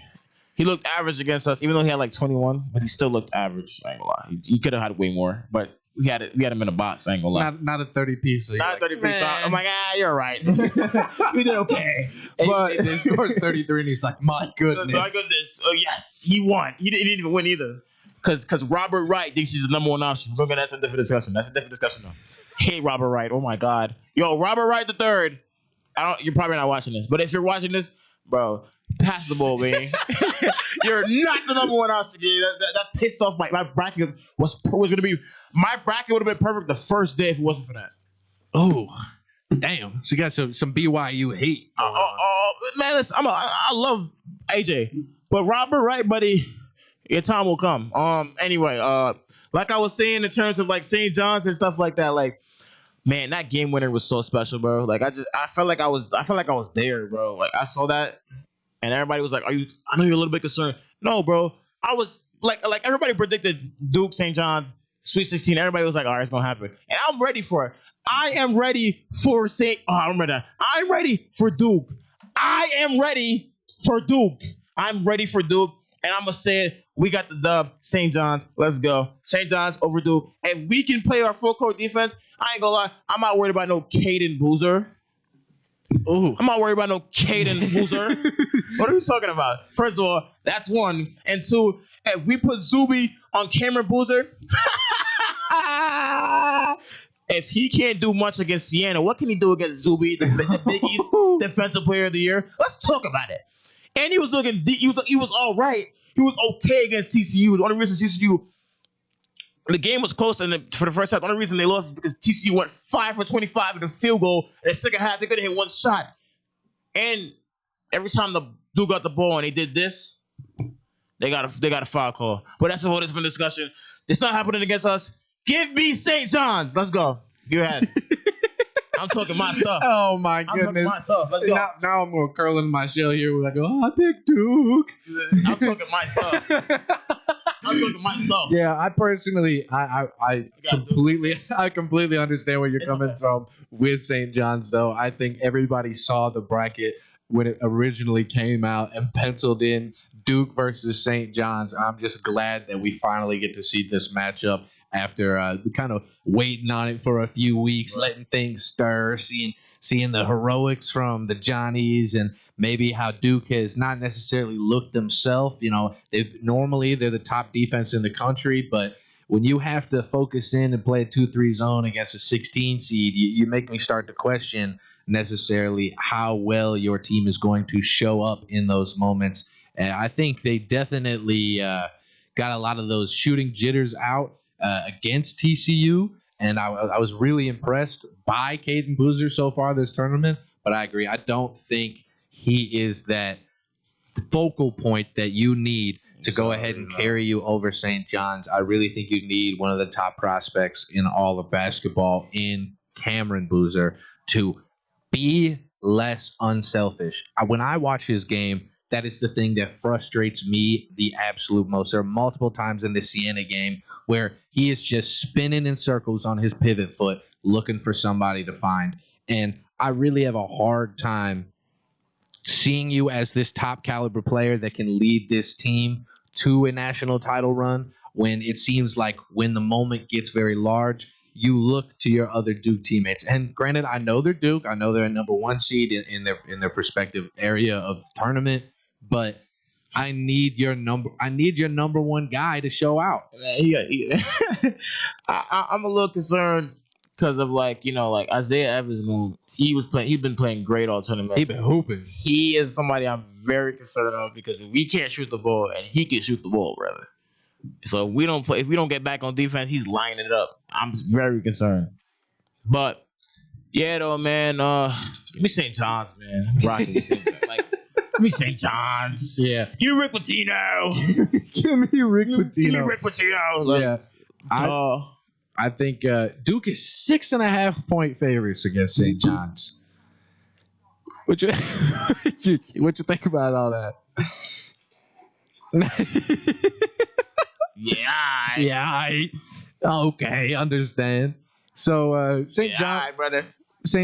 F: He looked average against us, even though he had like 21, but he still looked average. I ain't gonna lie. He could have had way more, but we had him in a box. I ain't gonna lie.
D: Not a 30-piece. So
F: not a 30-piece shot. I'm like, you're right. We did okay.
D: But he scores 33, and he's like, my goodness.
F: My goodness. Oh, yes. He won. He didn't even win either. Because Robert Wright thinks he's the number one option. Remember, that's a different discussion. Though. Hey, Robert Wright. Oh, my God. Yo, Robert Wright the third. You're probably not watching this. But if you're watching this, bro, pass the ball, man. You're not the number one option. That pissed off my bracket. Was going to be... My bracket would have been perfect the first day if it wasn't for that.
D: Oh, damn. So you got some BYU hate.
F: Man, listen, I love AJ. But Robert Wright, buddy... Your time will come. Anyway, like I was saying in terms of like St. John's and stuff like that, like, man, that game winner was so special, bro. Like I felt like I was there, bro. Like I saw that, and everybody was like, I know you're a little bit concerned. No, bro. I was like everybody predicted Duke, St. John's, Sweet 16. Everybody was like, all right, it's gonna happen, and I'm ready for it. I am ready for I'm ready for Duke. I am ready for Duke. I'm ready for Duke. And I'm going to say it. We got the dub. St. John's. Let's go. St. John's over Duke. If we can play our full court defense, I ain't going to lie. I'm not worried about no Caden Boozer.
D: Ooh.
F: I'm not worried about no Caden Boozer. What are we talking about? First of all, that's one. And two, if we put Zuby on Cameron Boozer, if he can't do much against Siena, what can he do against Zuby, the Big East Defensive Player of the Year? Let's talk about it. And he was looking deep. He was all right. He was okay against TCU. The only reason the game was close for the first half. The only reason they lost is because TCU went 5 for 25 in the field goal. In the second half, they could have hit one shot. And every time the Duke got the ball and they did this, they got a foul call. But that's a whole different discussion. It's not happening against us. Give me St. John's. Let's go. You're ahead. I'm talking my stuff.
D: Oh my goodness!
F: I'm talking my stuff. Let's go.
D: Now I'm gonna curl in my shell here. We're like, I picked Duke.
F: I'm talking my stuff.
D: Yeah, I personally, I completely understand where you're coming from with St. John's. Though I think everybody saw the bracket when it originally came out and penciled in Duke versus St. John's. I'm just glad that we finally get to see this matchup after kind of waiting on it for a few weeks, letting things stir, seeing the heroics from the Johnnies and maybe how Duke has not necessarily looked themselves. You know, they're the top defense in the country, but when you have to focus in and play a 2-3 zone against a 16 seed, you make me start to question necessarily how well your team is going to show up in those moments. And I think they definitely got a lot of those shooting jitters out against TCU, and I was really impressed by Caden Boozer so far this tournament. But I agree, I don't think he is that focal point that you need to go ahead and carry you over St. John's. I really think you need one of the top prospects in all of basketball in Cameron Boozer to be less unselfish. When I watch his game, that is the thing that frustrates me the absolute most. There are multiple times in the Siena game where he is just spinning in circles on his pivot foot, looking for somebody to find. And I really have a hard time seeing you as this top caliber player that can lead this team to a national title run when it seems like when the moment gets very large, you look to your other Duke teammates. And granted, I know they're Duke. I know they're a number one seed in their respective area of the tournament. But I need your number one guy to show out.
F: I'm a little concerned because of like Isaiah Evans. He's been playing great all tournament.
D: He been hooping.
F: He is somebody I'm very concerned of because we can't shoot the ball and he can shoot the ball, brother. So if we don't get back on defense, he's lining it up. I'm very concerned. But yeah, though, man. Give me St. John's, man. I'm rocking with St. John's. Give me St. John's.
D: Yeah.
F: Give me Rick Pitino.
D: Give me Rick Pitino.
F: Give me Rick Pitino. Like,
D: yeah. I think Duke is 6.5 point favorites against St. John's. What you think about all that?
F: Yeah.
D: Okay, understand. So St.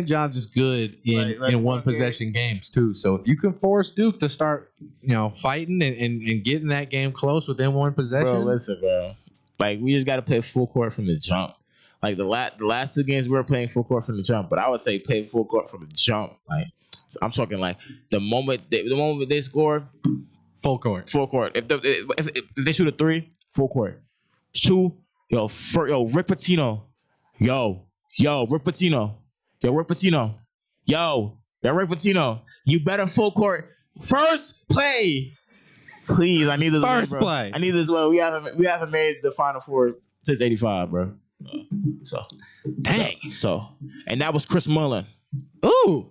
D: John's is good in one possession games too. So if you can force Duke to start, fighting and getting that game close within one possession.
F: Bro, listen, bro. Like, we just got to play full court from the jump. Like, the last 2 games we were playing full court from the jump, but I would say play full court from the jump. Like, I'm talking like the moment they score,
D: full court.
F: If they shoot a 3, full court. 2, Rick Pitino. Rick Pitino. Rick Pitino. Rick Pitino. You better full court. First play. Please, I need this.
D: First
F: bro.
D: play.
F: I need this. Well, we haven't made the Final Four since '85, bro.
D: Dang.
F: And that was Chris Mullin.
D: Ooh.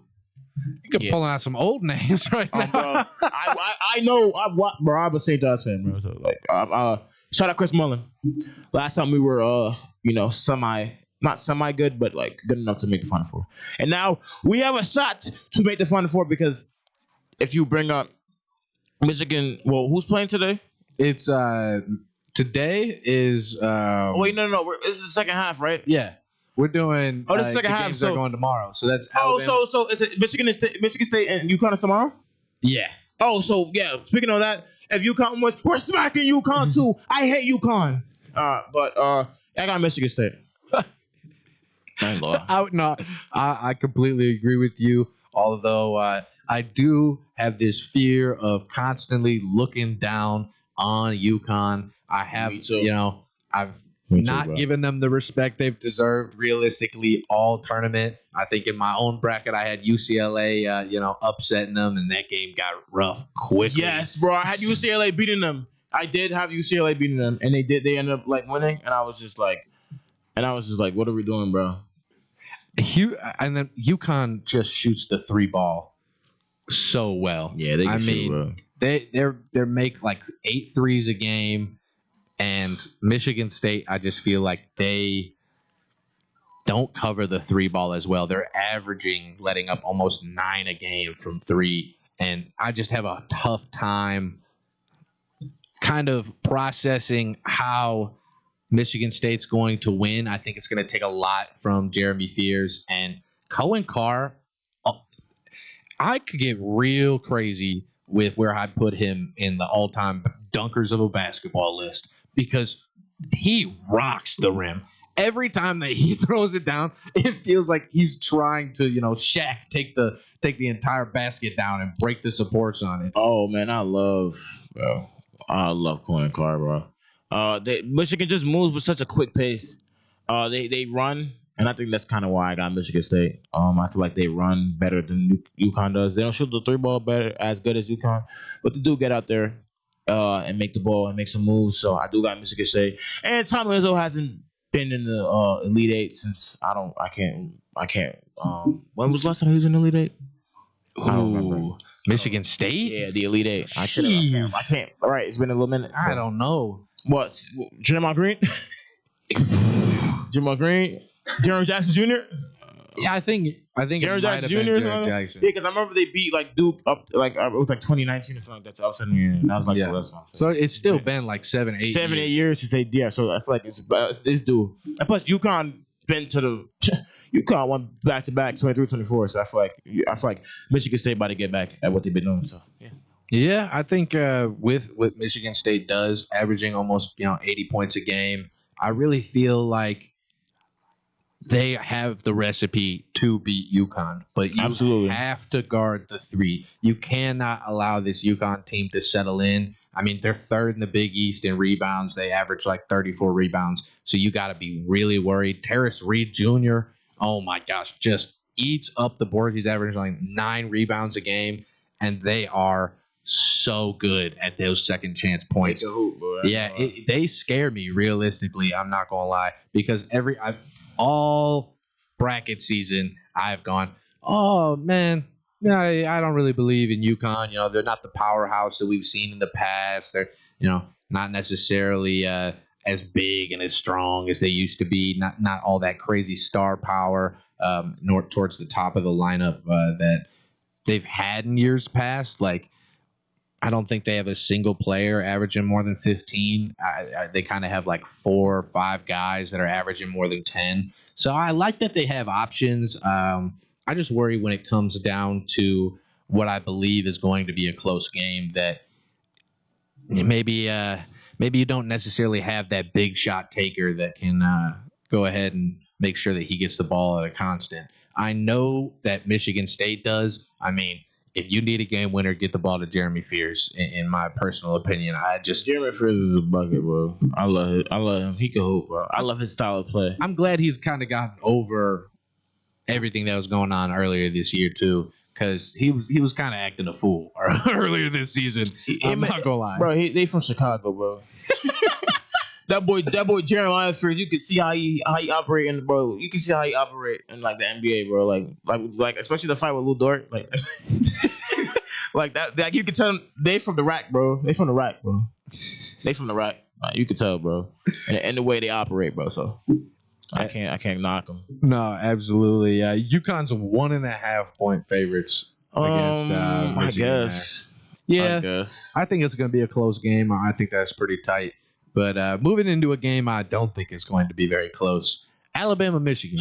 D: You could pull out some old names right now.
F: Bro, I know. I'm a St. John's fan, bro. So, like, shout out Chris Mullin. Last time we were, not semi good, but like good enough to make the Final Four. And now we have a shot to make the Final Four because if you bring up Michigan, well, who's playing today?
D: It's today is.
F: Wait, no. This is the second half, right?
D: Yeah. We're doing.
F: Oh, this is the second half.
D: Games are going tomorrow, so that's. Alabama.
F: So is it Michigan State and UConn is tomorrow?
D: Yeah.
F: Oh, so yeah. Speaking of that, if UConn was, we're smacking UConn too. I hate UConn. But I got Michigan State.
D: I completely agree with you. Although I do have this fear of constantly looking down on UConn. I have, I've not given them the respect they've deserved realistically all tournament. I think in my own bracket, I had UCLA, upsetting them, and that game got rough quickly.
F: Yes, bro. I had UCLA beating them. I did have UCLA beating them, and they ended up like winning, and I was just like, what are we doing, bro?
D: And then UConn just shoots the 3 ball so well.
F: Yeah, they can shoot, bro.
D: They make like 8 threes a game. And Michigan State, I just feel like they don't cover the 3 ball as well. They're averaging letting up almost 9 a game from 3. And I just have a tough time kind of processing how Michigan State's going to win. I think it's going to take a lot from Jeremy Fears and Cohen Carr. I could get real crazy with where I'd put him in the all-time dunkers of a basketball list. Because he rocks the rim. Every time that he throws it down, it feels like he's trying to, Shaq take the entire basket down and break the supports on it.
F: Oh man, I love Cohen Carr, bro. Michigan just moves with such a quick pace. They run, and I think that's kind of why I got Michigan State. I feel like they run better than UConn does. They don't shoot the 3 ball as good as UConn, but they do get out there and make the ball and make some moves. So I do got Michigan State. And Tom Izzo hasn't been in the Elite Eight since I can't. When was the last time he was in the Elite Eight? I don't remember.
D: Michigan State?
F: Yeah, the Elite Eight. I can't. All right, it's been a little minute.
D: I don't know.
F: What? Draymond Green? Draymond Green? Jaren Jackson Jr.?
D: Yeah, I think
F: Jaren
D: Jackson
F: Jr.
D: Jaren Jackson.
F: Yeah, because I remember they beat like Duke up it was like 2019 or something like that to upset me. And I was like,
D: yeah. So it's still been like 7, 8
F: years since they So I feel like it's due. And plus UConn been to UConn won back to back 23-24. So I feel like Michigan State about to get back at what they've been doing. So yeah.
D: Yeah, I think with what Michigan State does, averaging almost 80 points a game, I really feel like they have the recipe to beat UConn, but you have to guard the 3. You cannot allow this UConn team to settle in. I mean, they're 3rd in the Big East in rebounds. They average like 34 rebounds. So you got to be really worried. Terrace Reed Jr., oh my gosh, just eats up the boards. He's averaging like 9 rebounds a game, and they are so good at those second chance points. They scare me realistically. I'm not gonna lie, because all bracket season I've gone, oh man, No, I don't really believe in UConn. You know, they're not the powerhouse that we've seen in the past. They're, you know, not necessarily as big and as strong as they used to be. Not all that crazy star power, nor towards the top of the lineup that they've had in years past. Like, I don't think they have a single player averaging more than 15. They kind of have like 4 or 5 guys that are averaging more than 10. So I like that they have options. I just worry when it comes down to what I believe is going to be a close game that maybe you don't necessarily have that big shot taker that can go ahead and make sure that he gets the ball at a constant. I know that Michigan State does. I mean, if you need a game winner, get the ball to Jeremy Fears. In my personal opinion,
F: Jeremy Fears is a bucket, bro. I love it. I love him. He can hoop, bro. I love his style of play.
D: I'm glad he's kind of gotten over everything that was going on earlier this year too, because he was kind of acting a fool earlier this season. I'm not gonna lie,
F: bro. They from Chicago, bro. that boy Jeremiah Fears. You can see how he operate in, bro. You can see how he operate in like the NBA, bro. Like especially the fight with Lou Dort, like like that. Like you can tell they from the rack, bro. They from the rack, bro. They from the rack. Like, you can tell, bro, and the way they operate, bro. So. I can't knock them.
D: No, absolutely. UConn's 1.5 point favorites against Michigan.
F: I guess.
D: Yeah, I think it's going to be a close game. I think that's pretty tight. But moving into a game I don't think is going to be very close. Alabama, Michigan.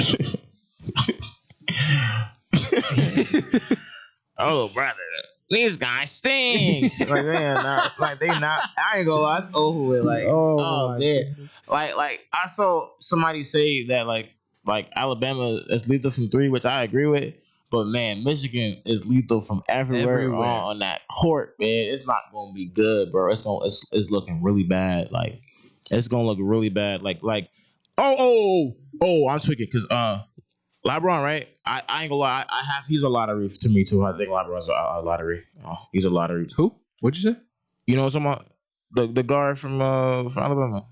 F: Oh, brother. These guys stink. Like they not. I ain't gonna lie, it's over with. Like, oh man. Like I saw somebody say that like Alabama is lethal from 3, which I agree with. But man, Michigan is lethal from everywhere. On that court, man. It's not gonna be good, bro. It's looking really bad. Like it's gonna look really bad. Like I'm tweaking because LeBron, right? I ain't gonna lie. He's a lottery to me too. I think LeBron's a lottery. Oh, he's a lottery.
D: Who? What'd you say?
F: You know what I'm talking about? The guard from Alabama.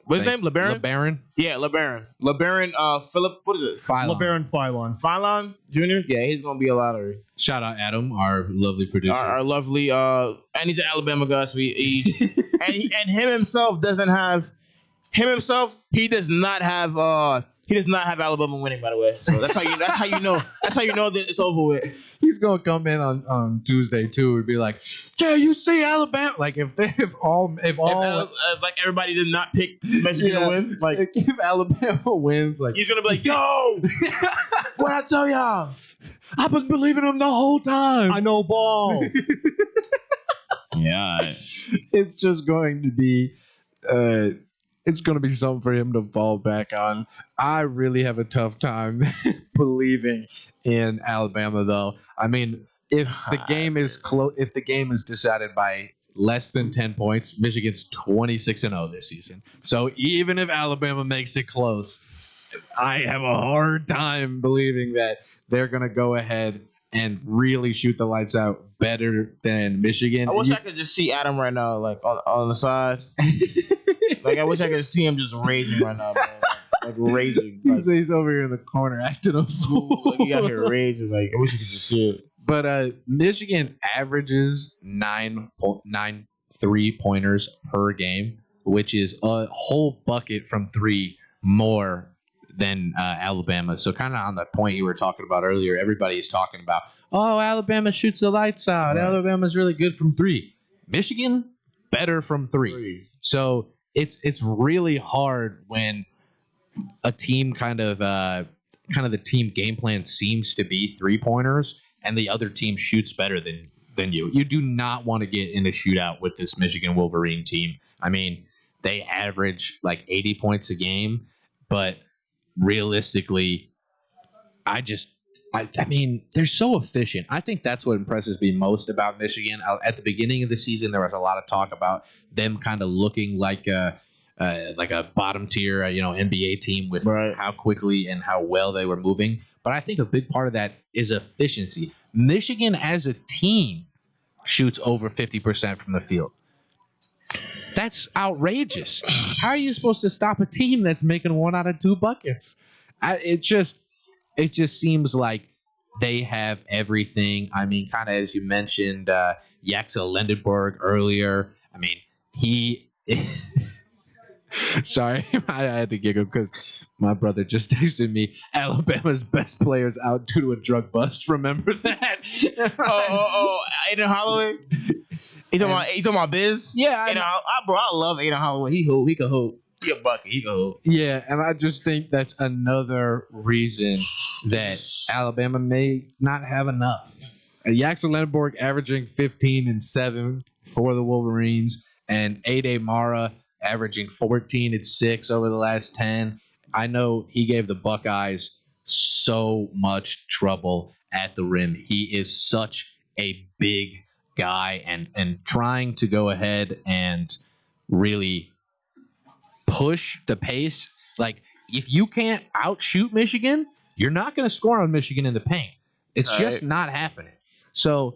F: What's his name? LeBaron?
D: LeBaron?
F: Yeah, LeBaron. LeBaron, Philip, what is it?
P: LeBaron Philon.
F: Philon Jr.? Yeah, he's going to be a lottery.
D: Shout out Adam, our lovely producer.
F: Our lovely, and he's an Alabama guy, so and him himself doesn't have, he does not have Alabama winning, by the way. So that's how you know that it's over with.
D: He's gonna come in on Tuesday too and be like, "Yeah, you see Alabama." Like if
F: like everybody did not pick Michigan to win. Like
D: if Alabama wins, like
F: he's gonna be like, "Yo, what I tell y'all?
D: I've been believing him the whole time.
P: I know ball."
F: Yeah,
D: it's just going to be. It's going to be something for him to fall back on. I really have a tough time believing in Alabama, though. I mean, if the game is if the game is decided by less than 10 points, Michigan's 26-0 this season. So even if Alabama makes it close, I have a hard time believing that they're going to go ahead and really shoot the lights out better than Michigan.
F: I wish I could just see Adam right now, like on the side. Like I wish I could see him just raging right now, man. Like raging. Like,
D: he's over here in the corner acting a fool.
F: Like he got here raging. Like I wish you could just see it.
D: But Michigan averages 9 3-pointers per game, which is a whole bucket from 3 more than Alabama. So kind of on the point you were talking about earlier, everybody's talking about, oh, Alabama shoots the lights out. Right. Alabama's really good from 3. Michigan, better from 3. So it's really hard when a team kind of the team game plan seems to be 3-pointers and the other team shoots better than you. You do not want to get in a shootout with this Michigan Wolverine team. I mean, they average like 80 points a game, but realistically, I mean, they're so efficient. I think that's what impresses me most about Michigan. At the beginning of the season, there was a lot of talk about them kind of looking like a bottom tier, NBA team with how quickly and how well they were moving. But I think a big part of that is efficiency. Michigan as a team shoots over 50% from the field. That's outrageous. How are you supposed to stop a team that's making 1 out of 2 buckets? it just seems like they have everything. I mean, kind of as you mentioned, Yaxel Lendenberg earlier. I mean, he. Sorry, I had to giggle because my brother just texted me Alabama's best players out due to a drug bust. Remember that?
F: Aiden Holloway. You talking about Biz?
D: Yeah,
F: bro, I love Aiden Holloway. He hoop. He can hoop. He a bucket. He can hoop.
D: Yeah, and I just think that's another reason that Alabama may not have enough. Yaxel Lendenberg averaging 15 and 7 for the Wolverines, and Ade Mara averaging 14 and 6 over the last 10. I know he gave the Buckeyes so much trouble at the rim. He is such a big guy, and trying to go ahead and really push the pace. Like, if you can't outshoot Michigan, you're not going to score on Michigan in the paint. It's just not happening. So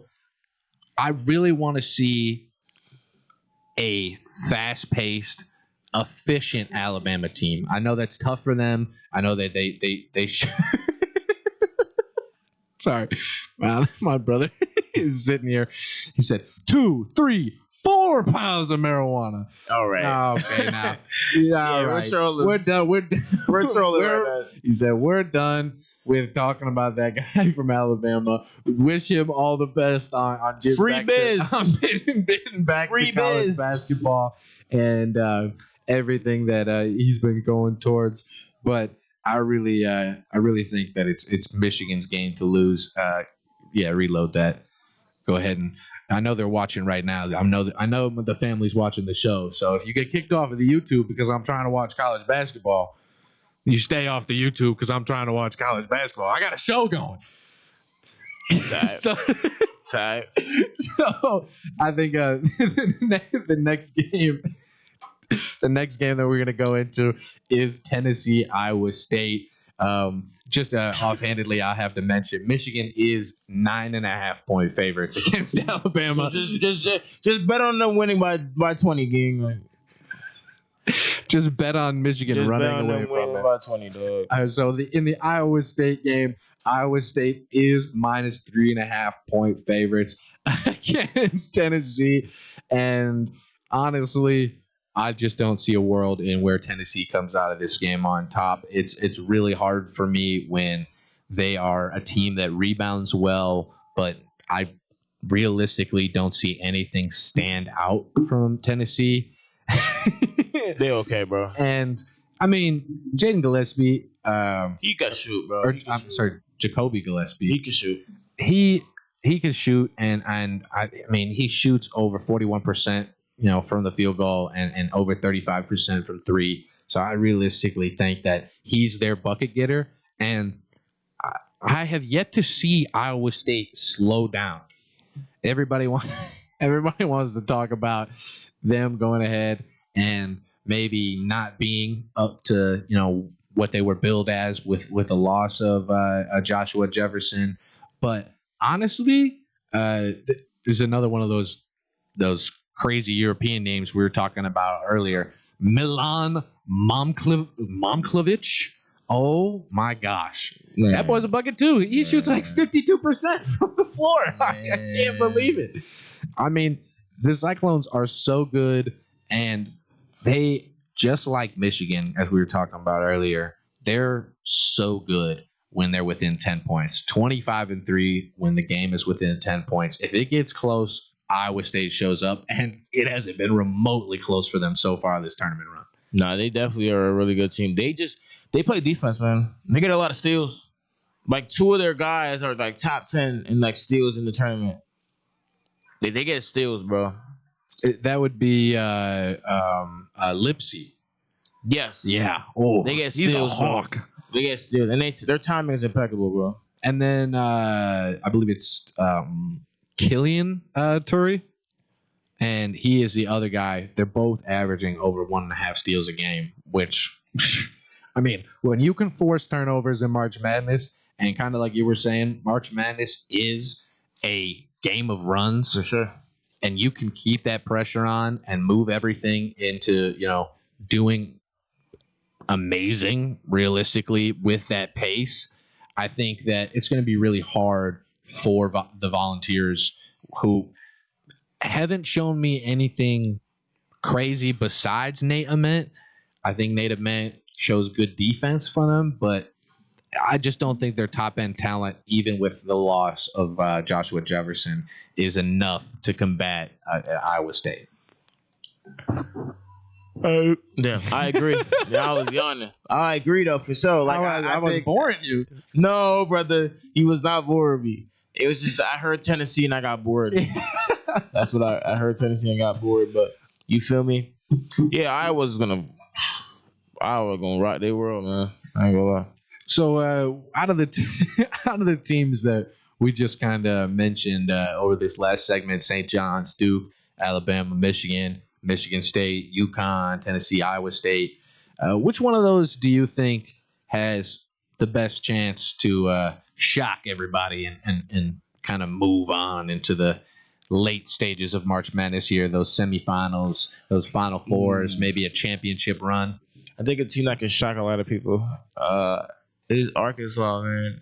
D: I really want to see a fast-paced, efficient Alabama team. I know that's tough for them. I know that they should. Sorry, my brother is sitting here. He said 2, 3, 4 pounds of marijuana.
F: All right.
D: Okay, now. Yeah, all right. We're done. We're
F: trolling right now.
D: He said we're done with talking about that guy from Alabama. Wish him all the best on getting
F: Free
D: back
F: biz.
D: getting back
F: Free
D: to college
F: biz.
D: basketball and everything that he's been going towards. But I really think that it's Michigan's game to lose. Reload that. Go ahead, and I know they're watching right now. I know the family's watching the show. So if you get kicked off of the YouTube because I'm trying to watch college basketball, you stay off the YouTube because I'm trying to watch college basketball. I got a show going. So I think the next game that we're gonna go into is Tennessee Iowa State. Just offhandedly, I have to mention Michigan is 9.5-point favorites against Alabama.
F: So just bet on them winning by 20, gang.
D: Just bet on Michigan running away from it.
F: By 20, dog.
D: So in the Iowa State game, Iowa State is minus 3.5-point favorites against Tennessee, and honestly, I just don't see a world in where Tennessee comes out of this game on top. It's really hard for me when they are a team that rebounds well, but I realistically don't see anything stand out from Tennessee.
F: They okay, bro.
D: And I mean, Jaden Gillespie.
F: He can shoot, bro.
D: I'm sorry, Jacoby Gillespie.
F: He can shoot.
D: He can shoot, and I mean, he shoots over 41%. From the field goal and over 35% from three. So I realistically think that he's their bucket getter. And I have yet to see Iowa State slow down. Everybody wants to talk about them going ahead and maybe not being up to, what they were billed as with the loss of Joshua Jefferson. But honestly, there's another one of those crazy European names we were talking about earlier. Milan Momklovic. Oh my gosh. Man. That boy's a bucket too. He shoots like 52% from the floor. I can't believe it. I mean, the Cyclones are so good, and they, just like Michigan, as we were talking about earlier, they're so good when they're within 10 points. 25-3 when the game is within 10 points. If it gets close, Iowa State shows up, and it hasn't been remotely close for them so far this tournament run.
F: No, they definitely are a really good team. They play defense, man. They get a lot of steals. Like 2 of their guys are like top 10 in like steals in the tournament. They get steals, bro.
D: That would be Lipsy.
F: Yes.
D: Yeah. Oh,
F: they get steals.
D: He's a hawk.
F: Bro. They get steals, and their timing is impeccable, bro.
D: And then I believe it's Killian Turi, and he is the other guy. They're both averaging over 1.5 steals a game, which, I mean, when you can force turnovers in March Madness, and kind of like you were saying, March Madness is a game of runs.
F: For sure.
D: And you can keep that pressure on and move everything into, doing amazing realistically with that pace. I think that it's going to be really hard for the Volunteers, who haven't shown me anything crazy besides Nate Ament. I think Nate Ament shows good defense for them, but I just don't think their top end talent, even with the loss of Joshua Jefferson, is enough to combat Iowa State.
F: Yeah, I agree. Yeah, I was yawning. I agree though for sure. Like
D: I was
F: think,
D: boring you.
F: No, brother, he was not boring me. It was just I heard Tennessee and I got bored. That's what I heard Tennessee and got bored. But you feel me? Yeah, Iowa's gonna rock their world, man. I ain't gonna lie.
D: So out of the teams that we just kind of mentioned over this last segment, St. John's, Duke, Alabama, Michigan, Michigan State, UConn, Tennessee, Iowa State, which one of those do you think has the best chance to shock everybody and kind of move on into the late stages of March Madness here, those semifinals, those Final Fours, maybe a championship run?
F: I think a team that can shock a lot of people is Arkansas, man.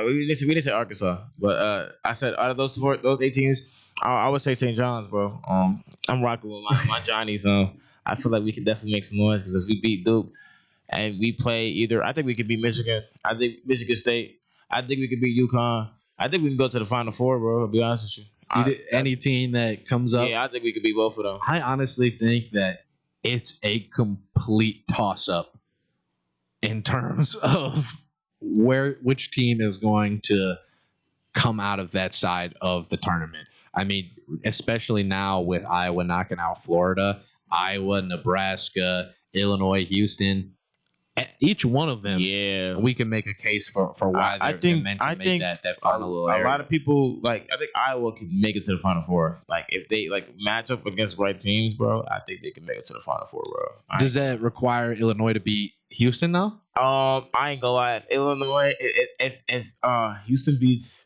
F: We didn't say Arkansas, but I said out of those 8 teams, I would say St. John's, bro. I'm rocking with my Johnnies. I feel like we could definitely make some noise because if we beat Duke and we play either, I think we could beat Michigan. I think Michigan State. I think we could beat UConn. I think we can go to the Final Four, bro. I'll be honest with you.
D: Any team that comes up?
F: Yeah, I think we could beat both of them.
D: I honestly think that it's a complete toss-up in terms of which team is going to come out of that side of the tournament. I mean, especially now with Iowa knocking out Florida, Iowa, Nebraska, Illinois, Houston, each one of them, we can make a case for why they're meant to make that final little area.
F: A lot of people, I think Iowa could make it to the Final Four. Like, if they, match up against right teams, bro, I think they can make it to the Final Four, bro.
D: Does that require Illinois to beat Houston, though?
F: I ain't gonna lie. If Illinois, if Houston beats,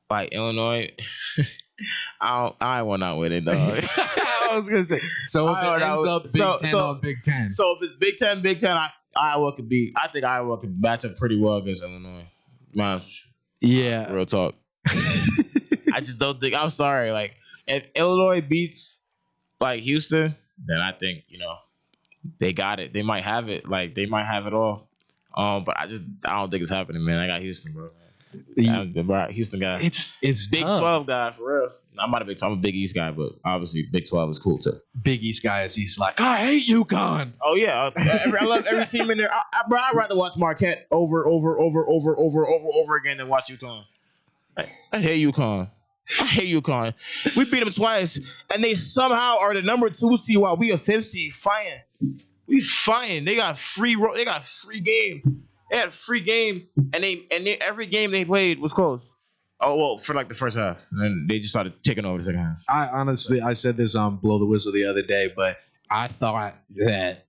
F: Illinois, I will not win it, dog.
D: I was gonna say. So if it ends up Big Ten on Big Ten.
F: So if it's Big Ten, Iowa could be. I think Iowa could match up pretty well against Illinois.
D: Yeah,
F: real talk. I just don't think. I'm sorry. If Illinois beats Houston, then I think they got it. They might have it. They might have it all. But I don't think it's happening, man. I got Houston, bro. Houston guy.
D: It's
F: Big
D: tough.
F: 12 guy for real. I'm not a big. I'm a Big East guy, but obviously Big 12 is cool too.
D: Big East guy is he's like, I hate UConn.
F: Oh yeah, I love every team in there. I'd rather watch Marquette over again than watch UConn. I hate UConn. I hate UConn. We beat them twice, and they somehow are the number 2 seed while we a 5th seed. Fine. We fine. They got free game. They had a free game, and every game they played was close. Oh, well, for the first half. And then they just started taking over the second half.
D: I said this on Blow the Whistle the other day, but I thought that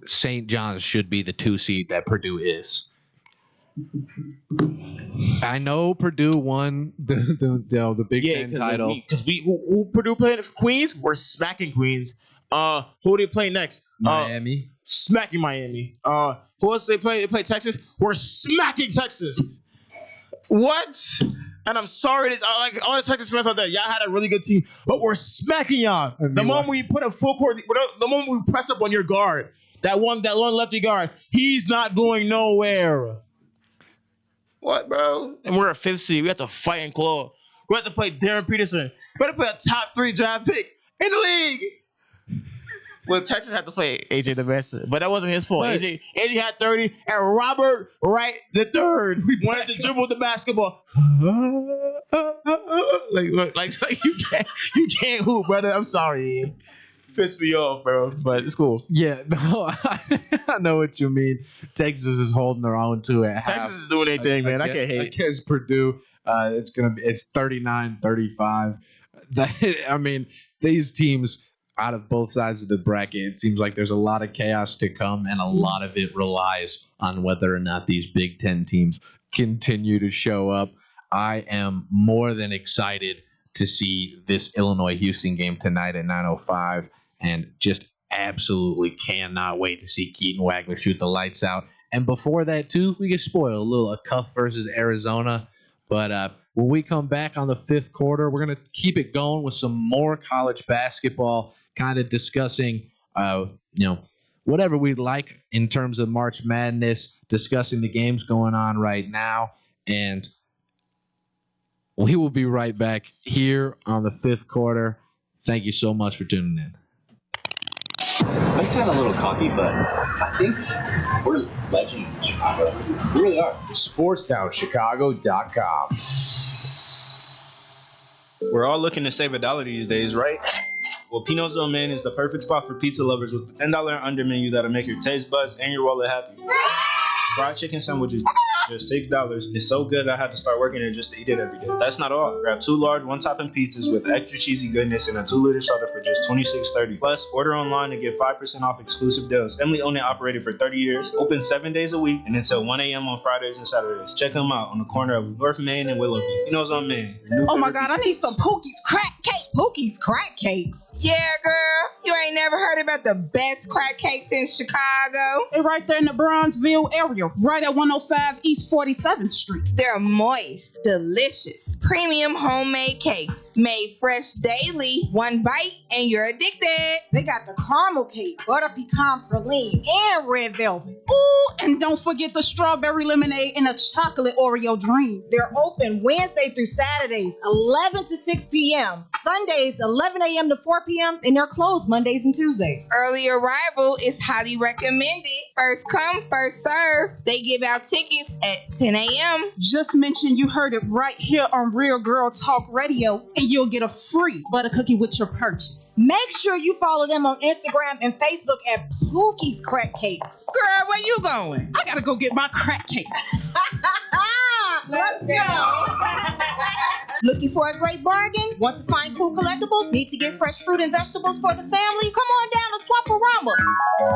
D: St. John's should be the 2 seed that Purdue is. I know Purdue won the Big Ten title.
F: Because who Purdue playing? Queens? We're smacking Queens. Who do they play next?
D: Miami.
F: Smacking Miami. Who else they play? They play Texas. We're smacking Texas. What? And I'm sorry, all the Texas fans out there, y'all had a really good team, but we're smacking y'all. The moment we put a full court, the moment we press up on your guard, that one lefty guard, he's not going nowhere. What, bro? And we're a 5th seed. We have to fight and claw. We have to play Darren Peterson. We have to play a top 3 draft pick in the league. Well, Texas had to play AJ the best, but that wasn't his fault. AJ had 30, and Robert Wright the third wanted to dribble the basketball. You can't hoop, brother. I'm sorry. Pissed me off, bro, but it's cool.
D: Yeah, no, I know what you mean. Texas is holding their own to it.
F: Texas is doing their thing, man. I can't hate.
D: Against Purdue, it's 39-35. I mean, these teams out of both sides of the bracket, it seems like there's a lot of chaos to come, and a lot of it relies on whether or not these Big Ten teams continue to show up. I am more than excited to see this Illinois-Houston game tonight at 9:05, and just absolutely cannot wait to see Keaton Wagler shoot the lights out And before that, too, we get spoiled a little. A Cuff versus Arizona. But when we come back on the fifth quarter, we're going to keep it going with some more college basketball, kind of discussing, whatever we'd like in terms of March Madness, discussing the games going on right now. And we will be right back here on the fifth quarter. Thank you so much for tuning in.
B: I sound a little cocky, but I think we're legends in Chicago. We really are.
H: SportsTownChicago.com.
Q: We're all looking to save $1 these days, right? Well, Pino's on Main is the perfect spot for pizza lovers with the $10 and under menu that'll make your taste buds and your wallet happy. Fried chicken sandwiches, just $6. It's so good I had to start working there just to eat it every day. That's not all. Grab 2 large one-topping pizzas with extra cheesy goodness and a 2-liter soda for just $26.30. Plus, order online to get 5% off exclusive deals. Family owned and operated for 30 years, open 7 days a week, and until 1 a.m. on Fridays and Saturdays. Check them out on the corner of North Main and Willoughby. Pino's on Main.
R: Oh my God, I need some Pookie's crack cake. Pookie's crack cakes.
S: Yeah, girl. You ain't never heard about the best crack cakes in Chicago?
R: They're right there in the Bronzeville area, right at 105 East 47th Street.
S: They're moist, delicious, premium homemade cakes made fresh daily. One bite and you're addicted.
R: They got the caramel cake, butter pecan praline, and red velvet. Ooh, and don't forget the strawberry lemonade and the chocolate Oreo dream.
T: They're open Wednesday through Saturdays, 11 to 6 p.m. Sundays, 11 a.m. to 4 p.m. And they're closed Mondays and Tuesdays.
S: Early arrival is highly recommended. First come, first serve. They give out tickets at 10 a.m.
R: Just mention you heard it right here on Real Girl Talk Radio, and you'll get a free butter cookie with your purchase.
T: Make sure you follow them on Instagram and Facebook at Pookie's Crack Cakes.
S: Girl, where you going?
R: I gotta go get my crack cake.
T: Let's go. Looking for a great bargain? Want to find cool collectibles? Need to get fresh fruit and vegetables for the family? Come on down to Swamporama.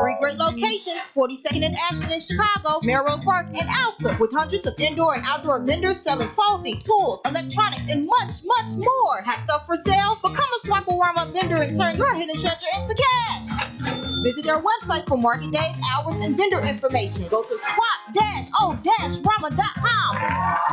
T: 3 great locations, 42nd and Ashland in Chicago, Melrose Park, and Alpha, with hundreds of indoor and outdoor vendors selling clothing, tools, electronics, and much, much more. Have stuff for sale? Become a Swamporama vendor and turn your hidden treasure into cash. Visit their website for market days, hours, and vendor information. Go to swap-o-rama.com.